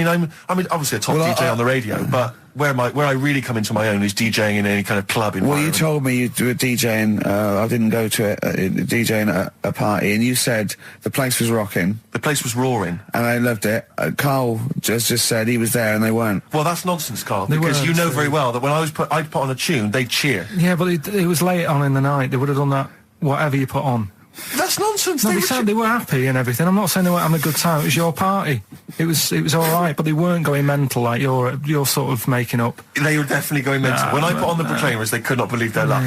obviously a top DJ on the radio, but where I really come into my own is DJing in any kind of club Well, environment. you told me you were DJing, I didn't go to it, DJing at a party, and you said the place was rocking, The place was roaring. and I loved it. Karl just said he was there and they weren't. Well, that's nonsense, Carl, They because weren't, you know so- very well that when I'd put on a tune, they'd cheer. Yeah, but it was late on in the night. They would have done that, whatever you put on. That's nonsense. No, They they were said they were happy and everything. I'm not saying they weren't having a good time. It was your party. It was all right, but they weren't going mental like you're sort of making up. They were definitely going mental. When I put on the Proclaimers, they could not believe their luck.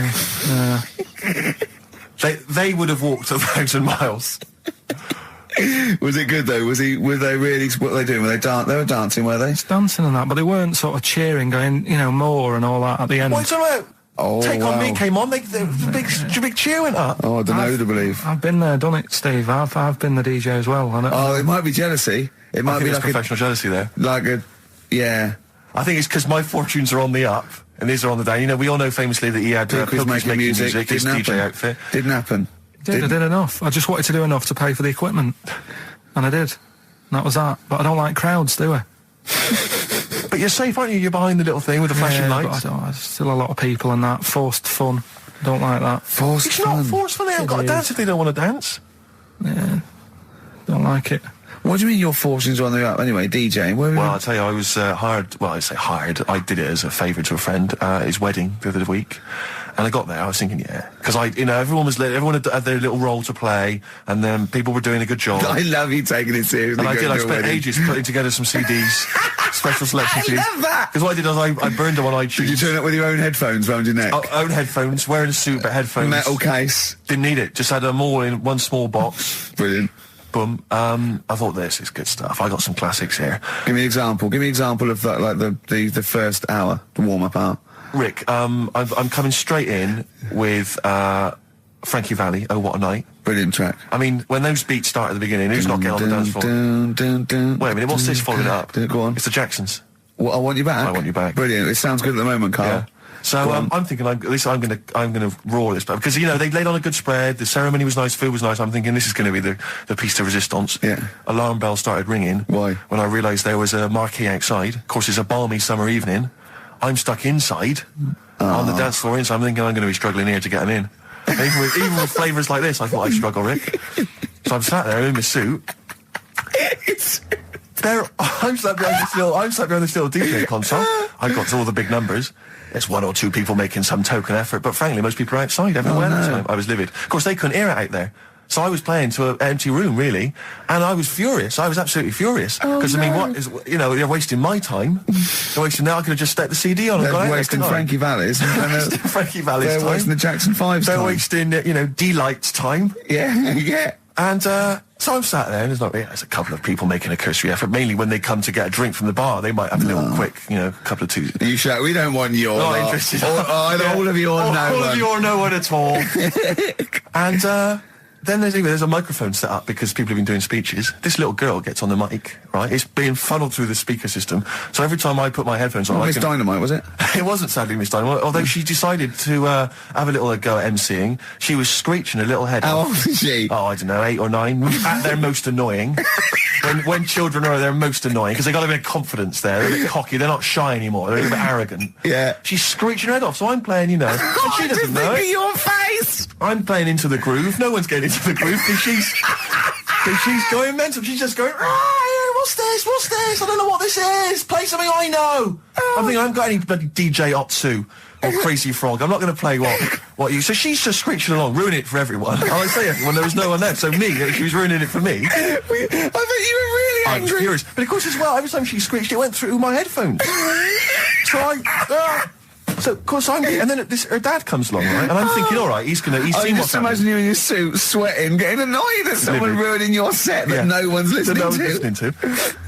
They would have walked 1,000 miles. Was it good though? Were they really, what were they doing? They were dancing, were they? Dancing and that, but they weren't sort of cheering, going, more and all that at the end. What are you talking about? Oh, Take On Me wow. came on, the big cheer went up. Oh, I don't know who to believe. I've been there, done it, Steve. I've been the DJ as well. And Oh, it might be jealousy. It I might think be there's like professional jealousy there. yeah. I think it's because my fortunes are on the up and his are on the down. You know, we all know famously that he had Pilkington making music, his didn't DJ happen. outfit. Didn't happen. I did enough. I just wanted to do enough to pay for the equipment. And I did. And that was that. But I don't like crowds, do I? But you're safe, aren't you? You're behind the little thing with the flashing But lights. there's still a lot of people and that. Forced fun. Don't like that. Forced It's fun. not forceful. They haven't got to It dance is. if they don't want to dance. Yeah. Don't like it. What do you mean your fortunes are on the up? Anyway, DJing. Where were Well, you? I'll tell you, I was hired. Well, I say hired. I did it as a favour to a friend. His wedding the other week, and I got there. I was thinking, because everyone had their little role to play, and then people were doing a good job. I love you taking it seriously. And I did. I going to a spent wedding. ages putting together some CDs, special selection CDs. love that. Because what I did is I burned them on iTunes. Did you turn up with your own headphones round your neck? Own headphones, wearing a suit, but headphones. Metal case. Didn't need it. Just had them all in one small box. Brilliant. Boom. I thought this is good stuff. I got some classics here. Give me an example. Give me an example of that, like the first hour, the warm up hour. Rick, I'm coming straight in with Frankie Valli. Oh, what a night! Brilliant track. I mean, when those beats start at the beginning, who's not getting on the dance floor? Wait a minute, what's this following up? Go on. It's the Jacksons. Well, I Want You Back. I Want You Back. Brilliant. It sounds good at the moment, Karl. Yeah. So I'm thinking, at least I'm gonna roar this, because they laid on a good spread. The ceremony was nice, food was nice. I'm thinking this is going to be the piece de resistance. Yeah. Alarm bell started ringing. Why? When I realised there was a marquee outside. Of course, it's a balmy summer evening. I'm stuck inside on the dance floor inside. I'm thinking I'm going to be struggling here to get them in. Even with flavours like this, I thought I'd struggle, Rick. So I'm sat there in my suit. I'm sat behind this little DJ console. I've got all the big numbers. There's one or two people making some token effort, but frankly, most people are outside everywhere. So I was livid. Of course, they couldn't hear it out there. So I was playing to an empty room, really, and I was furious. I was absolutely furious. Because, I mean, what is, they're wasting my time. They're wasting, now I could have just stuck the CD on and They're gone out there, wasting couldn't I? Frankie Valli's. Wasting Frankie Valli's They're time. wasting the Jackson 5's They're time. wasting, D-Light's time. Yeah, yeah. And so I'm sat there, and there's a couple of people making a cursory effort. Mainly when they come to get a drink from the bar, they might have a little quick, couple of twos. You shout, we don't want your Not lot. interested. All of you or no All one. of you or no one at all. And then there's a microphone set up because people have been doing speeches. This little girl gets on the mic, right? It's being funneled through the speaker system. So every time I put my headphones on, Miss Dynamite, was it? It wasn't sadly Miss Dynamite, although she decided to have a little go at MCing. She was screeching her little head How off. old is she? Oh, I don't know, 8 or 9, at their most annoying. when children are at their most annoying, because they got a bit of confidence there, they're a bit cocky, they're not shy anymore, they're a bit arrogant. Yeah. She's screeching her head off, so I'm playing, and she doesn't know it. your face! I'm playing into the groove, no one's getting into the groove, because she's going mental, she's just going, what's this? I don't know what this is. Play something I know. I think I haven't got any bloody DJ Otsu or Crazy Frog. I'm not going to play what you... So she's just screeching along, ruining it for everyone. I say everyone, there was no one there. So she was ruining it for me. I bet you were really I was angry. furious. But of course as well, every time she screeched, it went through my headphones. So so of course and then her dad comes along, right? And I'm thinking, all right, he's seen I what's just imagine you in your suit, sweating, getting annoyed at someone ruining your set that no one's listening to.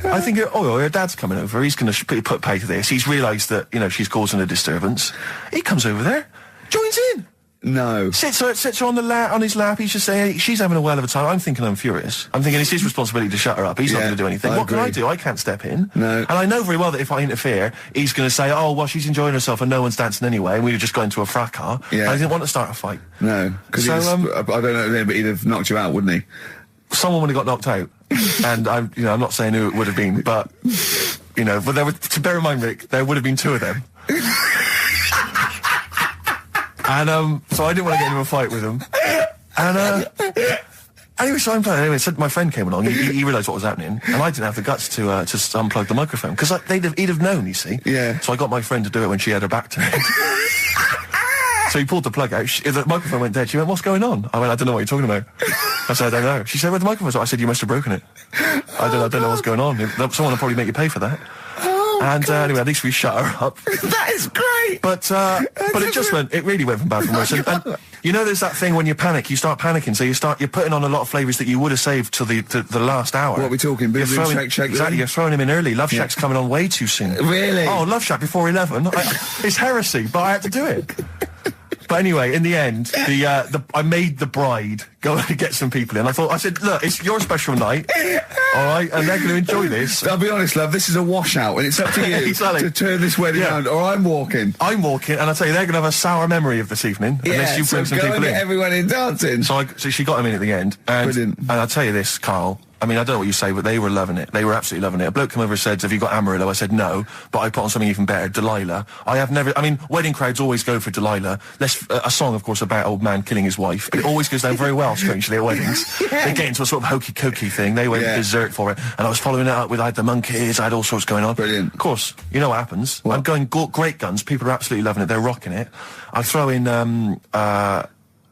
I think, her dad's coming over. He's going to put pay to this. He's realised that she's causing a disturbance. He comes over there, joins in. No. Sits her on his lap. He's just saying, she's having a well of a time. I'm thinking I'm furious. I'm thinking it's his responsibility to shut her up. He's not going to do anything. What can I do? I can't step in. No. And I know very well that if I interfere, he's going to say, oh, well, she's enjoying herself and no one's dancing anyway, and we've just got into a fracas. Yeah. And I didn't want to start a fight. No. Because I don't know then, but he'd have knocked you out, wouldn't he? Someone would have got knocked out. And I'm not saying who it would have been, but, but there would, to bear in mind, Rick, there would have been two of them. And, so I didn't want to get into a fight with him. And, anyway, so I'm playing. Anyway, so my friend came along. He realised what was happening, and I didn't have the guts to unplug the microphone because he'd have known. You see. Yeah. So I got my friend to do it when she had her back turned. So he pulled the plug out. The microphone went dead. She went, "What's going on?" I went, "I don't know what you're talking about." I said, "I don't know." She said, "Where the microphone's?" I said, "You must have broken it." I don't know what's going on. Someone will probably make you pay for that. And anyway, at least we shut her up. That is great. But it really went from bad to worse. And there's that thing when you panic, you start panicking. So you're putting on a lot of flavours that you would have saved to the last hour. What are we talking? Boom, boom, shake. Exactly, you're throwing him in early. Love Shack's coming on way too soon. Really? Oh, Love Shack before 11. It's heresy, but I had to do it. But anyway, in the end, I made the bride go and get some people in. I said, look, it's your special night, all right, and they're going to enjoy this. I'll be honest, love, this is a washout, and it's up to you to turn this wedding around, or I'm walking. And I tell you, they're going to have a sour memory of this evening unless you bring some people in. Get everyone in dancing. So she got him in at the end. Brilliant. And I'll tell you this, Karl. I mean, I don't know what you say, but they were loving it. They were absolutely loving it. A bloke came over and said, "Have you got Amarillo?" I said, "No," but I put on something even better, Delilah. Wedding crowds always go for Delilah. A song, of course, about old man killing his wife. But it always goes down very well, strangely, at weddings. They get into a sort of hokey-cokey thing. They went berserk for it. And I was following it up with, I had the monkeys, I had all sorts going on. Brilliant. Of course, you know what happens. What? I'm going great guns. People are absolutely loving it. They're rocking it. I throw in,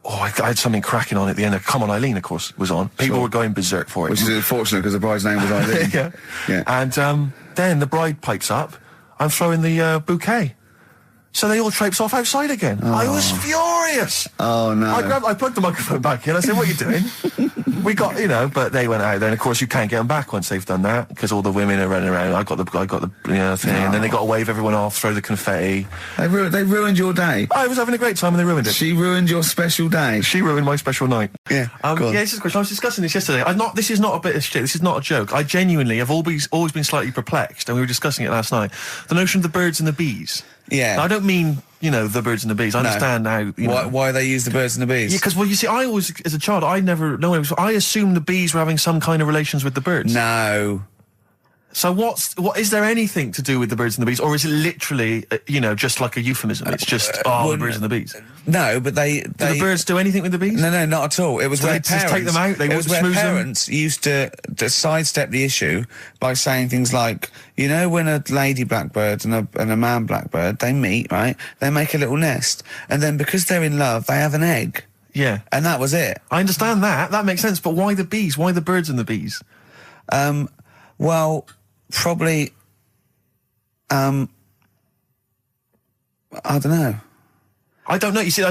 I had something cracking on at the end. Come On Eileen, of course, was on. People were going berserk for it. Which is unfortunate because the bride's name was Eileen. Yeah. And then the bride pipes up. I'm throwing the bouquet. So they all traipse off outside again. Oh. I was furious. Oh, no. I plugged the microphone back in. I said, "What are you doing?" We got, but they went out there. And, of course, you can't get them back once they've done that because all the women are running around. I got the thing. And then they got to wave everyone off, throw the confetti. They ruined your day. I was having a great time and they ruined it. She ruined your special day. She ruined my special night. Yeah. This is a question. I was discussing this yesterday. This is not a bit of shit. This is not a joke. I genuinely have always been slightly perplexed, and we were discussing it last night. The notion of the birds and the bees. Yeah. Now, I don't mean, the birds and the bees. I understand now. Why they use the birds and the bees? Yeah, because, you see, I always, as a child, I assumed the bees were having some kind of relations with the birds. No. So what is there anything to do with the birds and the bees, or is it literally, just like a euphemism? It's just, the birds and the bees. No, but they... Do the birds do anything with the bees? No, not at all. It was where parents... just take them out? Parents used to sidestep the issue by saying things like, when a lady blackbird and a man blackbird, they meet, right? They make a little nest. And then because they're in love, they have an egg. Yeah. And that was it. I understand that. That makes sense. But why the bees? Why the birds and the bees? Well... Probably, I don't know. I don't know. You see,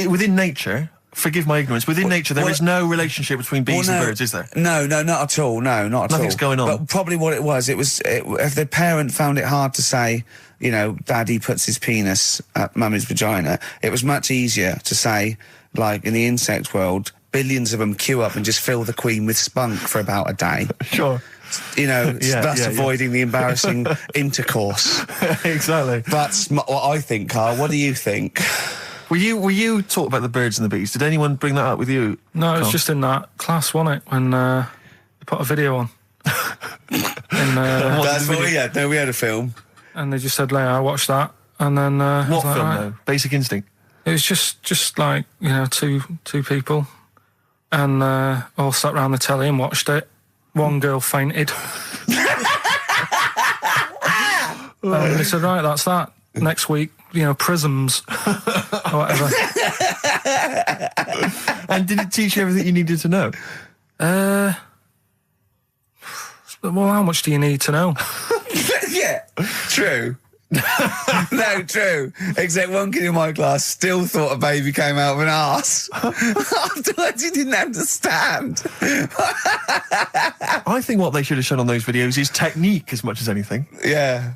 within nature, forgive my ignorance, within nature there is no relationship between bees and birds, is there? No, not at all. No, not at all. Nothing's going on. But probably what it was, if the parent found it hard to say, Daddy puts his penis at Mummy's vagina, it was much easier to say, like in the insect world, billions of them queue up and just fill the queen with spunk for about a day. Sure. Thus avoiding the embarrassing intercourse. Exactly. That's what I think, Karl. What do you think? Were you talking about the birds and the bees? Did anyone bring that up with you? No, it was just in that class, wasn't it? When they put a video on. That's what we had. No, we had a film. And they just said, "Leia, watch that." And then what film? Right. Though? Basic Instinct. It was just like two people, and all sat round the telly and watched it. One girl fainted. And they said, right, that's that. Next week, prisms or whatever. And did it teach you everything you needed to know? Well, how much do you need to know? Yeah, true. No, true. Except one kid in my class still thought a baby came out of an arse. Afterwards, he didn't understand. I think what they should have shown on those videos is technique as much as anything. Yeah,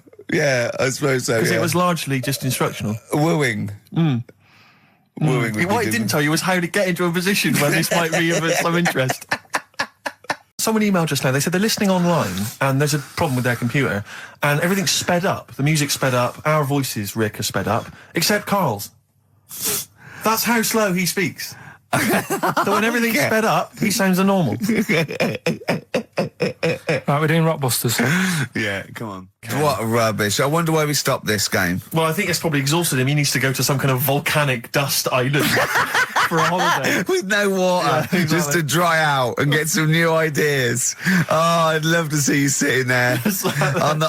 I suppose so. Because it was largely just instructional. Wooing. Wooing. What it didn't tell you was how to get into a position where this might be of some interest. Someone emailed just now, they said they're listening online and there's a problem with their computer and everything's sped up. The music's sped up, our voices, Rick, are sped up, except Karl's. That's how slow he speaks. So when everything's sped up, he sounds normal. Right, we're doing Rockbusters. Yeah, come on. What rubbish. I wonder why we stopped this game. Well, I think it's probably exhausted him. He needs to go to some kind of volcanic dust island for a holiday. With no water, Yeah, exactly. just to dry out and get some new ideas. Oh, I'd love to see you sitting there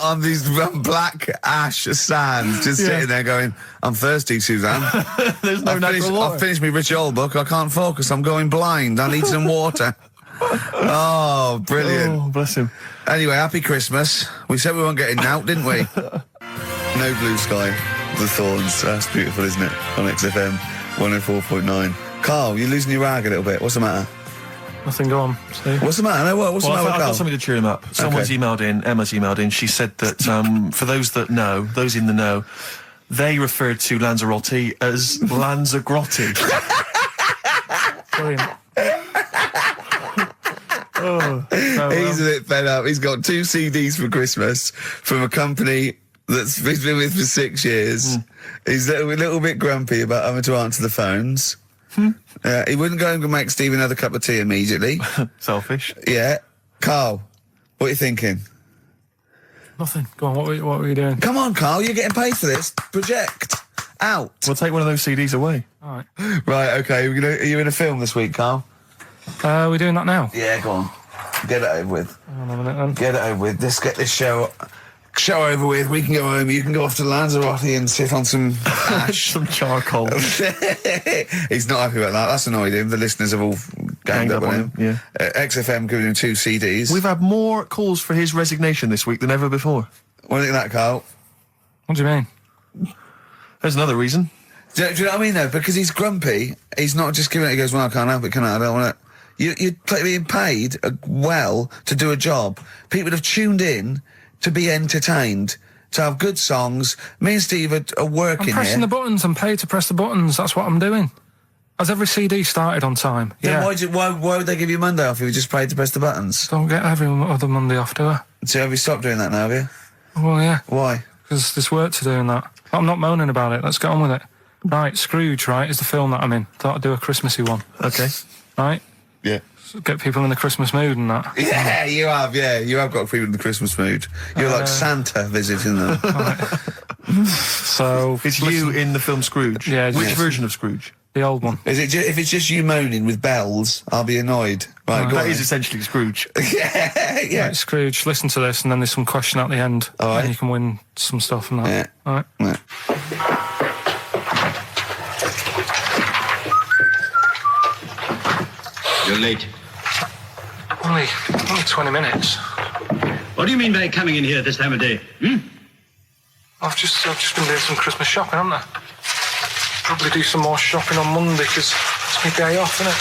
on these black ash sands, just sitting there going, I'm thirsty, Suzanne. There's no natural water. I've finished my Rich Old book. I can't focus. I'm going blind. I need some water. Oh, brilliant. Oh, bless him. Anyway, happy Christmas. We said we weren't getting out, didn't we? No Blue Sky, The Thorns. That's beautiful, isn't it? On XFM 104.9. Karl, you're losing your rag a little bit. What's the matter? Nothing, go on. See? What's the matter? No, what's the matter with I've got Karl? something to cheer him up. Someone's emailed in, Emma's emailed in, she said that for those that know, those in the know, they referred to Lanzarote as Lanzagrotte. Brilliant. He's a bit fed up. He's got 2 CDs for Christmas from a company that's he's been with for 6 years. He's a little bit grumpy about having to answer the phones. He wouldn't go and make Steve another cup of tea immediately. Selfish. Yeah. Karl, what are you thinking? Nothing. Go on, what were you doing? Come on, Karl, you're getting paid for this. Project. Out. We'll take one of those CDs away. All right. Right, okay. Are you in a film this week, Karl? We're doing that now. Yeah, go on. Get it over with. Hang on a minute then. Get it over with. Let's get this show over with. We can go home. You can go off to Lanzarote and sit on some ash. Some charcoal. He's not happy about that. That's annoyed him. The listeners have all ganged up on him. Yeah. XFM giving him 2 CDs. We've had more calls for his resignation this week than ever before. What do you think of that, Karl? What do you mean? There's another reason. Do you know what I mean, though? Because he's grumpy. He's not just giving it. He goes, well, I can't help it, can I? I don't want it. You're being paid well to do a job. People have tuned in to be entertained, to have good songs. Me and Steve are working I'm pressing here. the buttons. I'm paid to press the buttons. That's what I'm doing. Has every CD started on time? Then Yeah. why would they give you Monday off if you just paid to press the buttons? Don't get every other Monday off, do I? So have you stopped doing that now, have you? Well, yeah. Why? Because there's work to do in that. I'm not moaning about it. Let's get on with it. Right, Scrooge, right, is the film that I'm in. Thought I'd do a Christmassy one. Okay. Right? Yeah. Get people in the Christmas mood and that. Yeah, you have. Yeah, you have got people in the Christmas mood. You're like Santa visiting them. So... It's you in the film Scrooge. Yeah, Which yes. version of Scrooge? The old one. Is it? If it's just you moaning with bells, I'll be annoyed. Right, go That on. is essentially Scrooge. yeah. Right, Scrooge, listen to this, and then there's some question at the end. All right. And you can win some stuff and that. Yeah. All right. Yeah. You're late. Only 20 minutes. What do you mean by coming in here this time of day? Hmm? I've just been doing some Christmas shopping, haven't I? Probably do some more shopping on Monday, because it's my day off, isn't it?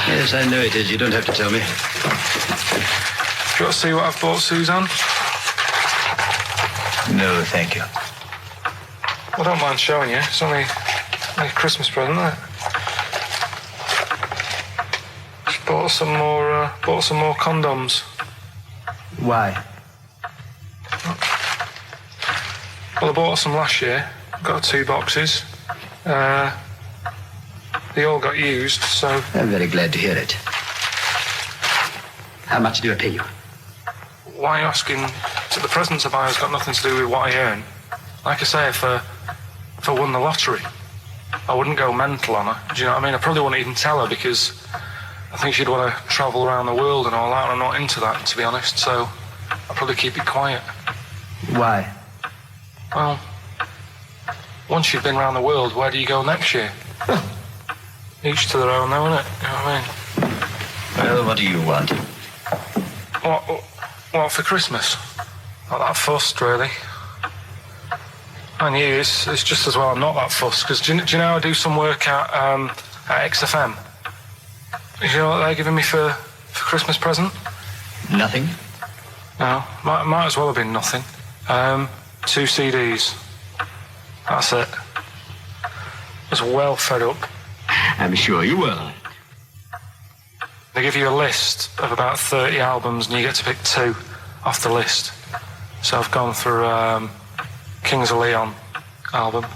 Yes, I know it is. You don't have to tell me. Do you want to see what I've bought, Suzanne? No, thank you. I don't mind showing you. It's only a Christmas present, isn't it? Just bought some more condoms. Why? Well, I bought some last year. Got 2 boxes. They all got used, so... I'm very glad to hear it. How much do I pay you? Why are you asking? So the presents I buy has got nothing to do with what I earn. Like I say, if I won the lottery, I wouldn't go mental on her. Do you know what I mean? I probably wouldn't even tell her, because I think she'd want to travel around the world and all that, and I'm not into that, to be honest, so I'll probably keep it quiet. Why? Well, once you've been around the world, where do you go next year? Each to their own, though, innit? You know what I mean? Well, what do you want? What for Christmas? Not that fussed, really. And you, it's just as well I'm not that fussed, because do you know I do some work at XFM? Do you know what they're giving me for Christmas present? Nothing. No, might as well have been nothing. 2 CDs. That's it. I was well fed up. I'm sure you will. They give you a list of about 30 albums and you get to pick 2 off the list. So I've gone through Kings of Leon album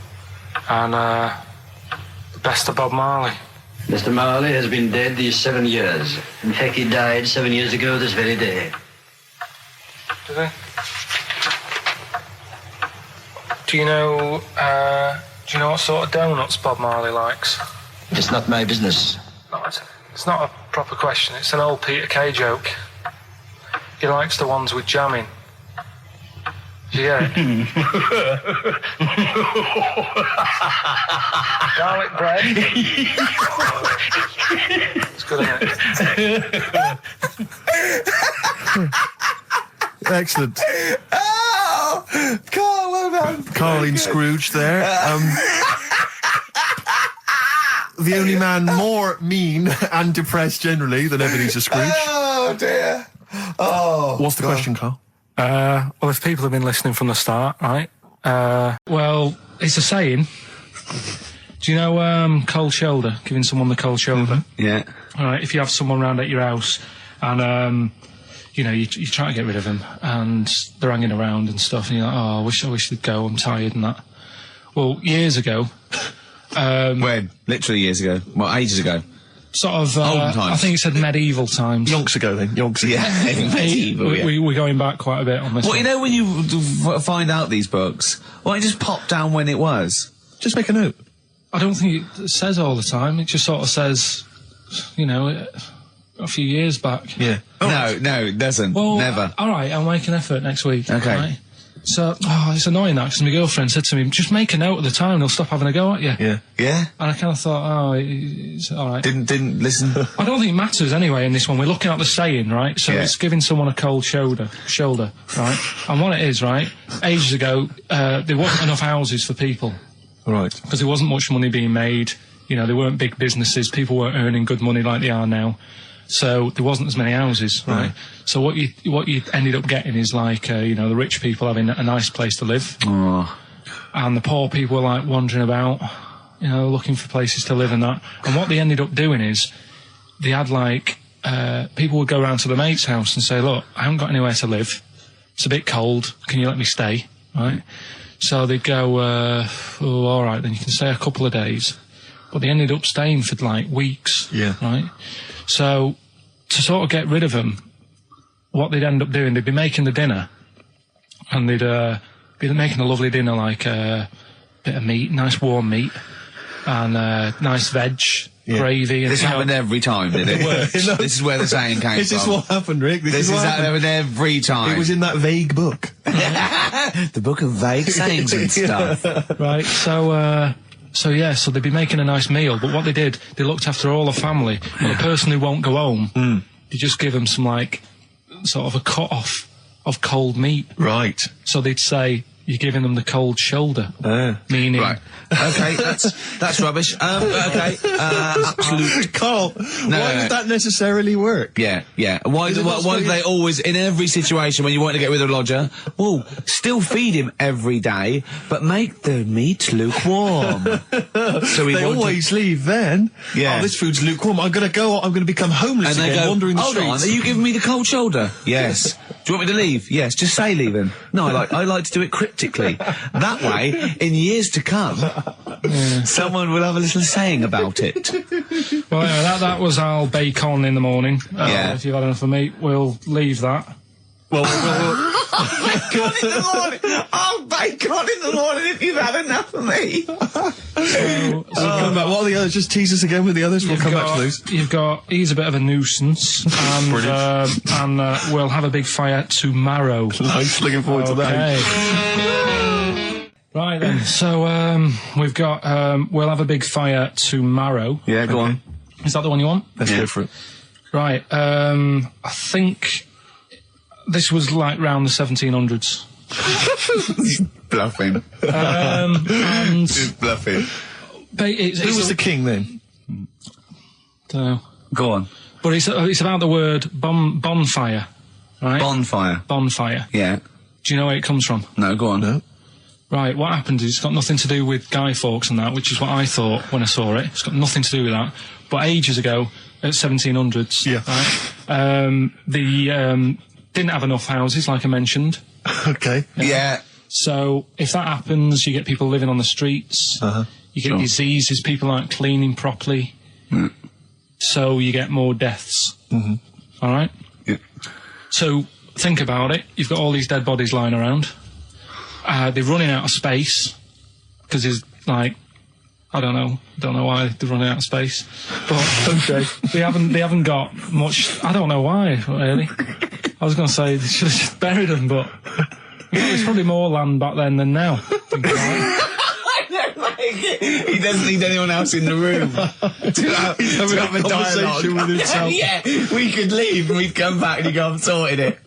and the best of Bob Marley. Mr. Marley has been dead these 7 years. In fact, he died 7 years ago this very day. Did he? Do you know what sort of donuts Bob Marley likes? It's not my business. No, it's not a proper question. It's an old Peter Kay joke. He likes the ones with jam in. Do you get it? Garlic bread. It's good, isn't it? Excellent. Oh! Carl, well done. Karl in Scrooge there. The only man more mean and depressed generally than Ebenezer Scrooge. Oh, dear. Oh. What's the question, Karl? Well, if people have been listening from the start, right? Well, it's a saying. Do you know cold shoulder? Giving someone the cold shoulder? Yeah. All right, if you have someone round at your house and, you try to get rid of them and they're hanging around and stuff and you're like, oh, I wish they'd go, I'm tired and that. Well, years ago... when? Literally years ago. Well, ages ago. Sort of, Olden times. I think it said medieval times. Yonks ago, then. Yonks ago. Yeah, medieval, yeah. We're going back quite a bit on this Well, one. you know when you find out these books, why don't you just pop down when it was? Just make a note. I don't think it says all the time. It just sort of says, a few years back. Yeah. No, it doesn't. Well, never. All right, I'll make an effort next week. Okay. Right? So, it's annoying that, because my girlfriend said to me, just make a note at the time, they'll stop having a go at you. Yeah. Yeah? And I kind of thought, it's all right. Didn't listen. I don't think it matters anyway in this one. We're looking at the saying, right? So Yeah. it's giving someone a cold shoulder, right? And what it is, right? Ages ago, there wasn't enough houses for people. Right. Because there wasn't much money being made. There weren't big businesses. People weren't earning good money like they are now. So there wasn't as many houses, right? So what you ended up getting is like, the rich people having a nice place to live. Oh. And the poor people were like wandering about, looking for places to live and that. And what they ended up doing is they had like, people would go around to the mate's house and say, look, I haven't got anywhere to live. It's a bit cold. Can you let me stay? Right? So they'd go, all right, then you can stay a couple of days. But they ended up staying for like weeks. Yeah. Right? So to sort of get rid of them, what they'd end up doing, they'd be making the dinner and they'd be making a lovely dinner, like a bit of meat, nice warm meat and nice veg, gravy. And This happened every time, did it? This is where the saying came This from. is what happened, Rick. This is what happened happened. every time. It was in that vague book. The book of vague sayings and stuff. Right, so they'd be making a nice meal, but what they did, they looked after all the family. But the person who won't go home, they just give them some, like, sort of a cut-off of cold meat. Right. So they'd say, you're giving them the cold shoulder. Meaning... Right. Okay, that's rubbish. Okay. Absolute. Karl, why would that necessarily work? Yeah. Why do they always, in every situation when you want to get rid of a lodger, well, still feed him every day, but make the meat lukewarm. So They always leave then. Yeah. Oh, this food's lukewarm. I'm going to become homeless and they again, go, wandering the hold streets. on, are you giving me the cold shoulder? Yes. Do you want me to leave? Yes. Just say leaving. No, I like to do it cryptically. That way, in years to come, someone will have a little saying about it. Well, anyway, that was our bacon in the morning. Yeah. If you've had enough of meat, we'll leave that. Well, Bacon in the morning! Oh, bacon in the morning if you've had enough of me! come back. What are the others? Just tease us again with the others. We'll come back to those. You've got, he's a bit of a nuisance, and we'll have a big fire tomorrow. Nice. Looking forward to that. Okay. Right then, so we've got, we'll have a big fire tomorrow. Yeah, go on. Is that the one you want? Let's go for it. Right, I think this was like round the 1700s. Bluffing. And Just bluffing. Who was the king then? Don't know. Go on. But it's about the word bonfire, right? Bonfire. Bonfire. Yeah. Do you know where it comes from? No, go on. No. Right, what happened is it's got nothing to do with Guy Fawkes and that, which is what I thought when I saw it. It's got nothing to do with that. But ages ago, at 1700s, right, they didn't have enough houses, like I mentioned. Okay. Yeah. So if that happens, you get people living on the streets. You get diseases, people aren't cleaning properly. So you get more deaths. All right? Yeah. So think about it. You've got all these dead bodies lying around. They're running out of space because there's like, I don't know why they're running out of space, but they haven't got much. I don't know why really. I was going to say they should have just buried them, but there's probably more land back then than now. He doesn't need anyone else in the room to have a conversation with himself. Yeah, we could leave and we'd come back and he'd go, I've sorted it.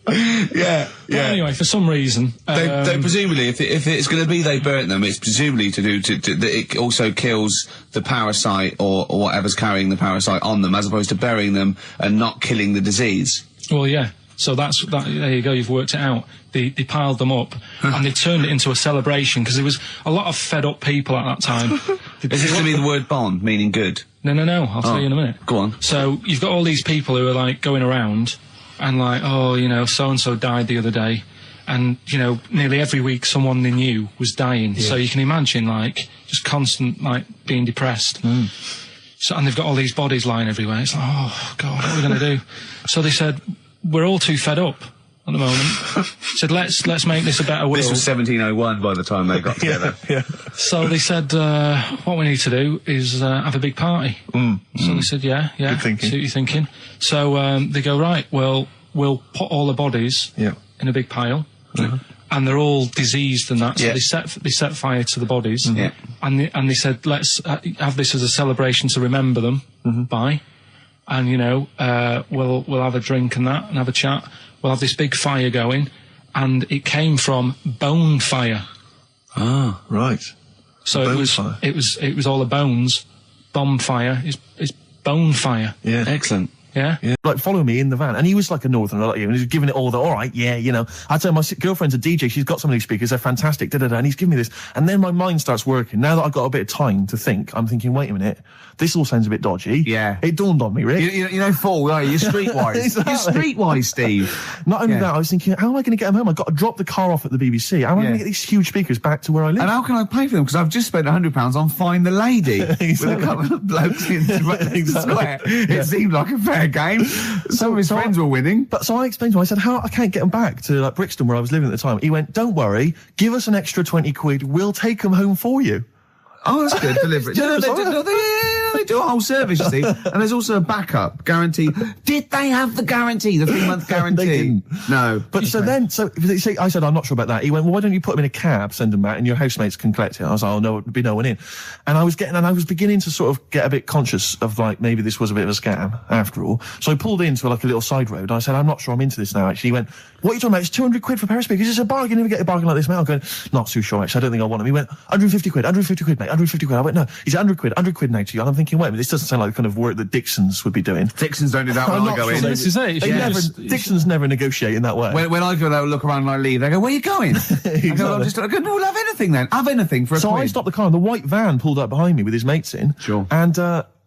Yeah. But anyway, for some reason... They presumably, if it's going to be they burnt them, it's presumably to do that it also kills the parasite or whatever's carrying the parasite on them, as opposed to burying them and not killing the disease. Well, yeah. So there you go, you've worked it out. They piled them up and they turned it into a celebration because there was a lot of fed up people at that time. Is this going to be the word bon, meaning good? No, I'll tell you in a minute. Go on. So you've got all these people who are like going around and like, oh, you know, so-and-so died the other day. And, you know, nearly every week someone they knew was dying. Yeah. So you can imagine like just constant like being depressed. So, and they've got all these bodies lying everywhere. It's like, oh, God, what are we going to do? So they said, we're all too fed up at the moment. Said, let's make this a better world. This was 1701 by the time they got together. Yeah. So they said, what we need to do is have a big party. So they said, yeah. Good thinking. See what you're thinking. So they go, right, well, we'll put all the bodies in a big pile. And they're all diseased and that, so they set fire to the bodies. And they said, let's have this as a celebration to remember them by. And, you know, we'll have a drink and that and have a chat. We'll have this big fire going. And it came from bone fire. Ah, right. So it was all the bones. Bonfire is bone fire. Yeah. Excellent. Yeah? Like, follow me in the van. And he was like a northerner like you, and he was giving it all the, all right, yeah, you know. I tell my girlfriend's a DJ, she's got some of these speakers, they're fantastic, and he's giving me this. And then my mind starts working. Now that I've got a bit of time to think, I'm thinking, wait a minute, this all sounds a bit dodgy. Yeah. It dawned on me, Rick. You know, Paul, are you? You're streetwise. Exactly. You're streetwise, Steve. Not only that, I was thinking, how am I going to get them home? I've got to drop the car off at the BBC. How am I going to get these huge speakers back to where I live? And how can I pay for them? Because I've just spent £100 on Find the Lady with a couple of blokes in the square. It seemed like a fair game. Some of his friends were winning. But so I explained to him, I said, I can't get them back to like Brixton where I was living at the time. He went, don't worry, give us an extra 20 quid, we'll take them home for you. Oh, that's good. Deliberate. They do a whole service, you see. And there's also a backup guarantee. Did they have the guarantee, the 3-month guarantee? They didn't. No. But so I said, I'm not sure about that. He went, well, why don't you put them in a cab, send them back, and your housemates can collect it? I was like, oh, no, there'd be no one in. And I was beginning to sort of get a bit conscious of like, maybe this was a bit of a scam after all. So I pulled into like a little side road. I said, I'm not sure I'm into this now, actually. He went, what are you talking about? It's 200 quid for a pair of speakers. It's a bargain. You never get a bargain like this, mate. I'm going, not too sure, actually. I don't think I want them. He went, 150 quid, mate. 150 quid. I went, no. He said, 100 quid now to you. And I'm thinking, wait a minute, this doesn't sound like the kind of work that Dixons would be doing. Dixons don't do that when I go in. This is it. Dixons never negotiate in that way. When I go there, look around and I leave, they go, where are you going? Exactly. I go, no, we'll have anything then. Have anything for a So quid. I stopped the car and the white van pulled up behind me with his mates in. Sure.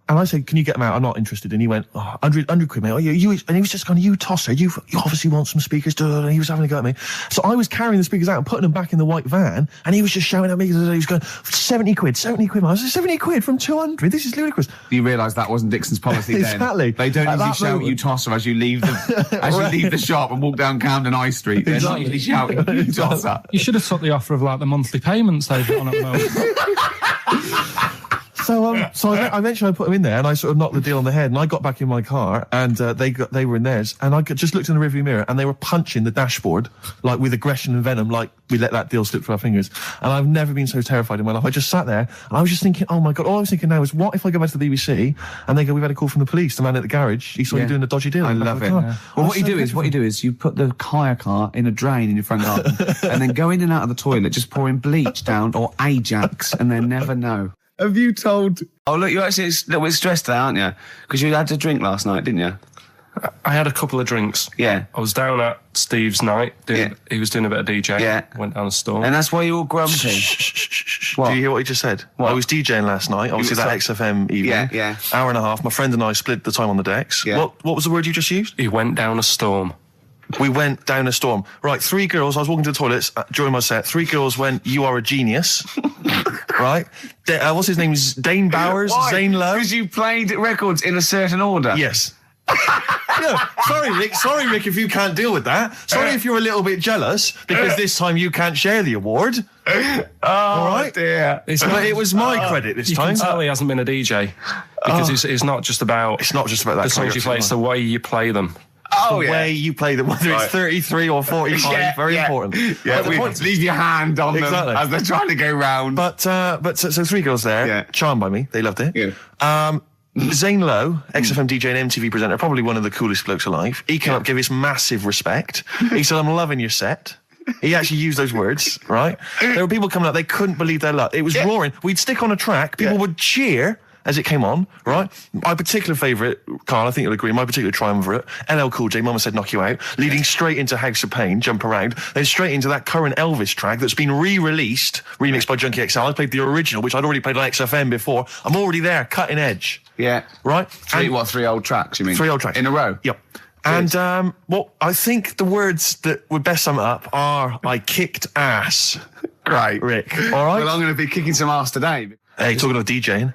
And I said, can you get them out? I'm not interested. And he went, 100 quid, mate. Oh, and he was just going, you tosser. You obviously want some speakers. And he was having a go at me. So I was carrying the speakers out and putting them back in the white van. And he was just shouting at me. He was going, 70 quid, mate. I was like, 70 quid from 200. This is ludicrous. You realise that wasn't Dixon's policy then. Exactly. They don't usually shout, you tosser, as you leave the shop and walk down Camden High Street. They're not usually shouting, you tosser. You should have took the offer of like the monthly payments they've got on at the moment. So I mentioned I put them in there, and I sort of knocked the deal on the head, and I got back in my car, and they were in theirs, and I just looked in the rearview mirror, and they were punching the dashboard, like with aggression and venom, like we let that deal slip through our fingers. And I've never been so terrified in my life. I just sat there, and I was just thinking, oh my God, all I was thinking now is, what if I go back to the BBC, and they go, we've had a call from the police, the man at the garage, he saw you doing a dodgy deal. I love it. Well, what you do is you put the hire car in a drain in your front garden, and then go in and out of the toilet, just pouring bleach down, or Ajax, and then never know. Have you told... Oh, look, you're actually a little bit stressed today, aren't you? Because you had a drink last night, didn't you? I had a couple of drinks. Yeah. I was down at Steve's night. He was doing a bit of DJ. Yeah. Went down a storm. And that's why you're all grumpy. What? Do you hear what he just said? What? I was DJing last night, obviously that XFM evening. Yeah. Hour and a half. My friend and I split the time on the decks. Yeah. What was the word you just used? He went down a storm. We went down a storm. Right, 3 girls, I was walking to the toilets during my set. 3 girls went, you are a genius. Right? What's his name? Dane Bowers? Why? Zane Lowe? Because you played records in a certain order. Yes. No, sorry, Rick, if you can't deal with that. Sorry if you're a little bit jealous, because this time you can't share the award. All right? Dear. But it was my credit this time. You can tell he hasn't been a DJ. Because it's not just about... It's not just about that. The songs you play, it's the way you play them. Oh, the way you play them, whether it's 33 or 45, very important. Yeah, leave your hand on them as they're trying to go round. But so 3 girls there, charmed by me, they loved it. Yeah. Zane Lowe, XFM DJ and MTV presenter, probably one of the coolest blokes alive. He came up, gave us massive respect. He said, I'm loving your set. He actually used those words, right? There were people coming up, they couldn't believe their luck. It was roaring. We'd stick on a track, people would cheer as it came on, right? My particular favourite, Karl, I think you'll agree, my particular triumvirate, LL Cool J, Mama Said Knock You Out, leading straight into House of Pain, Jump Around, then straight into that current Elvis track that's been re-released, remixed by Junkie XL. I played the original, which I'd already played on XFM before. I'm already there, cutting edge. Yeah. Right? 3 old tracks, you mean? 3 old tracks. In a row? Yep. And I think the words that would best sum it up are, I kicked ass. Great. Rick. All right? Well, I'm going to be kicking some ass today. Hey, talking about DJing.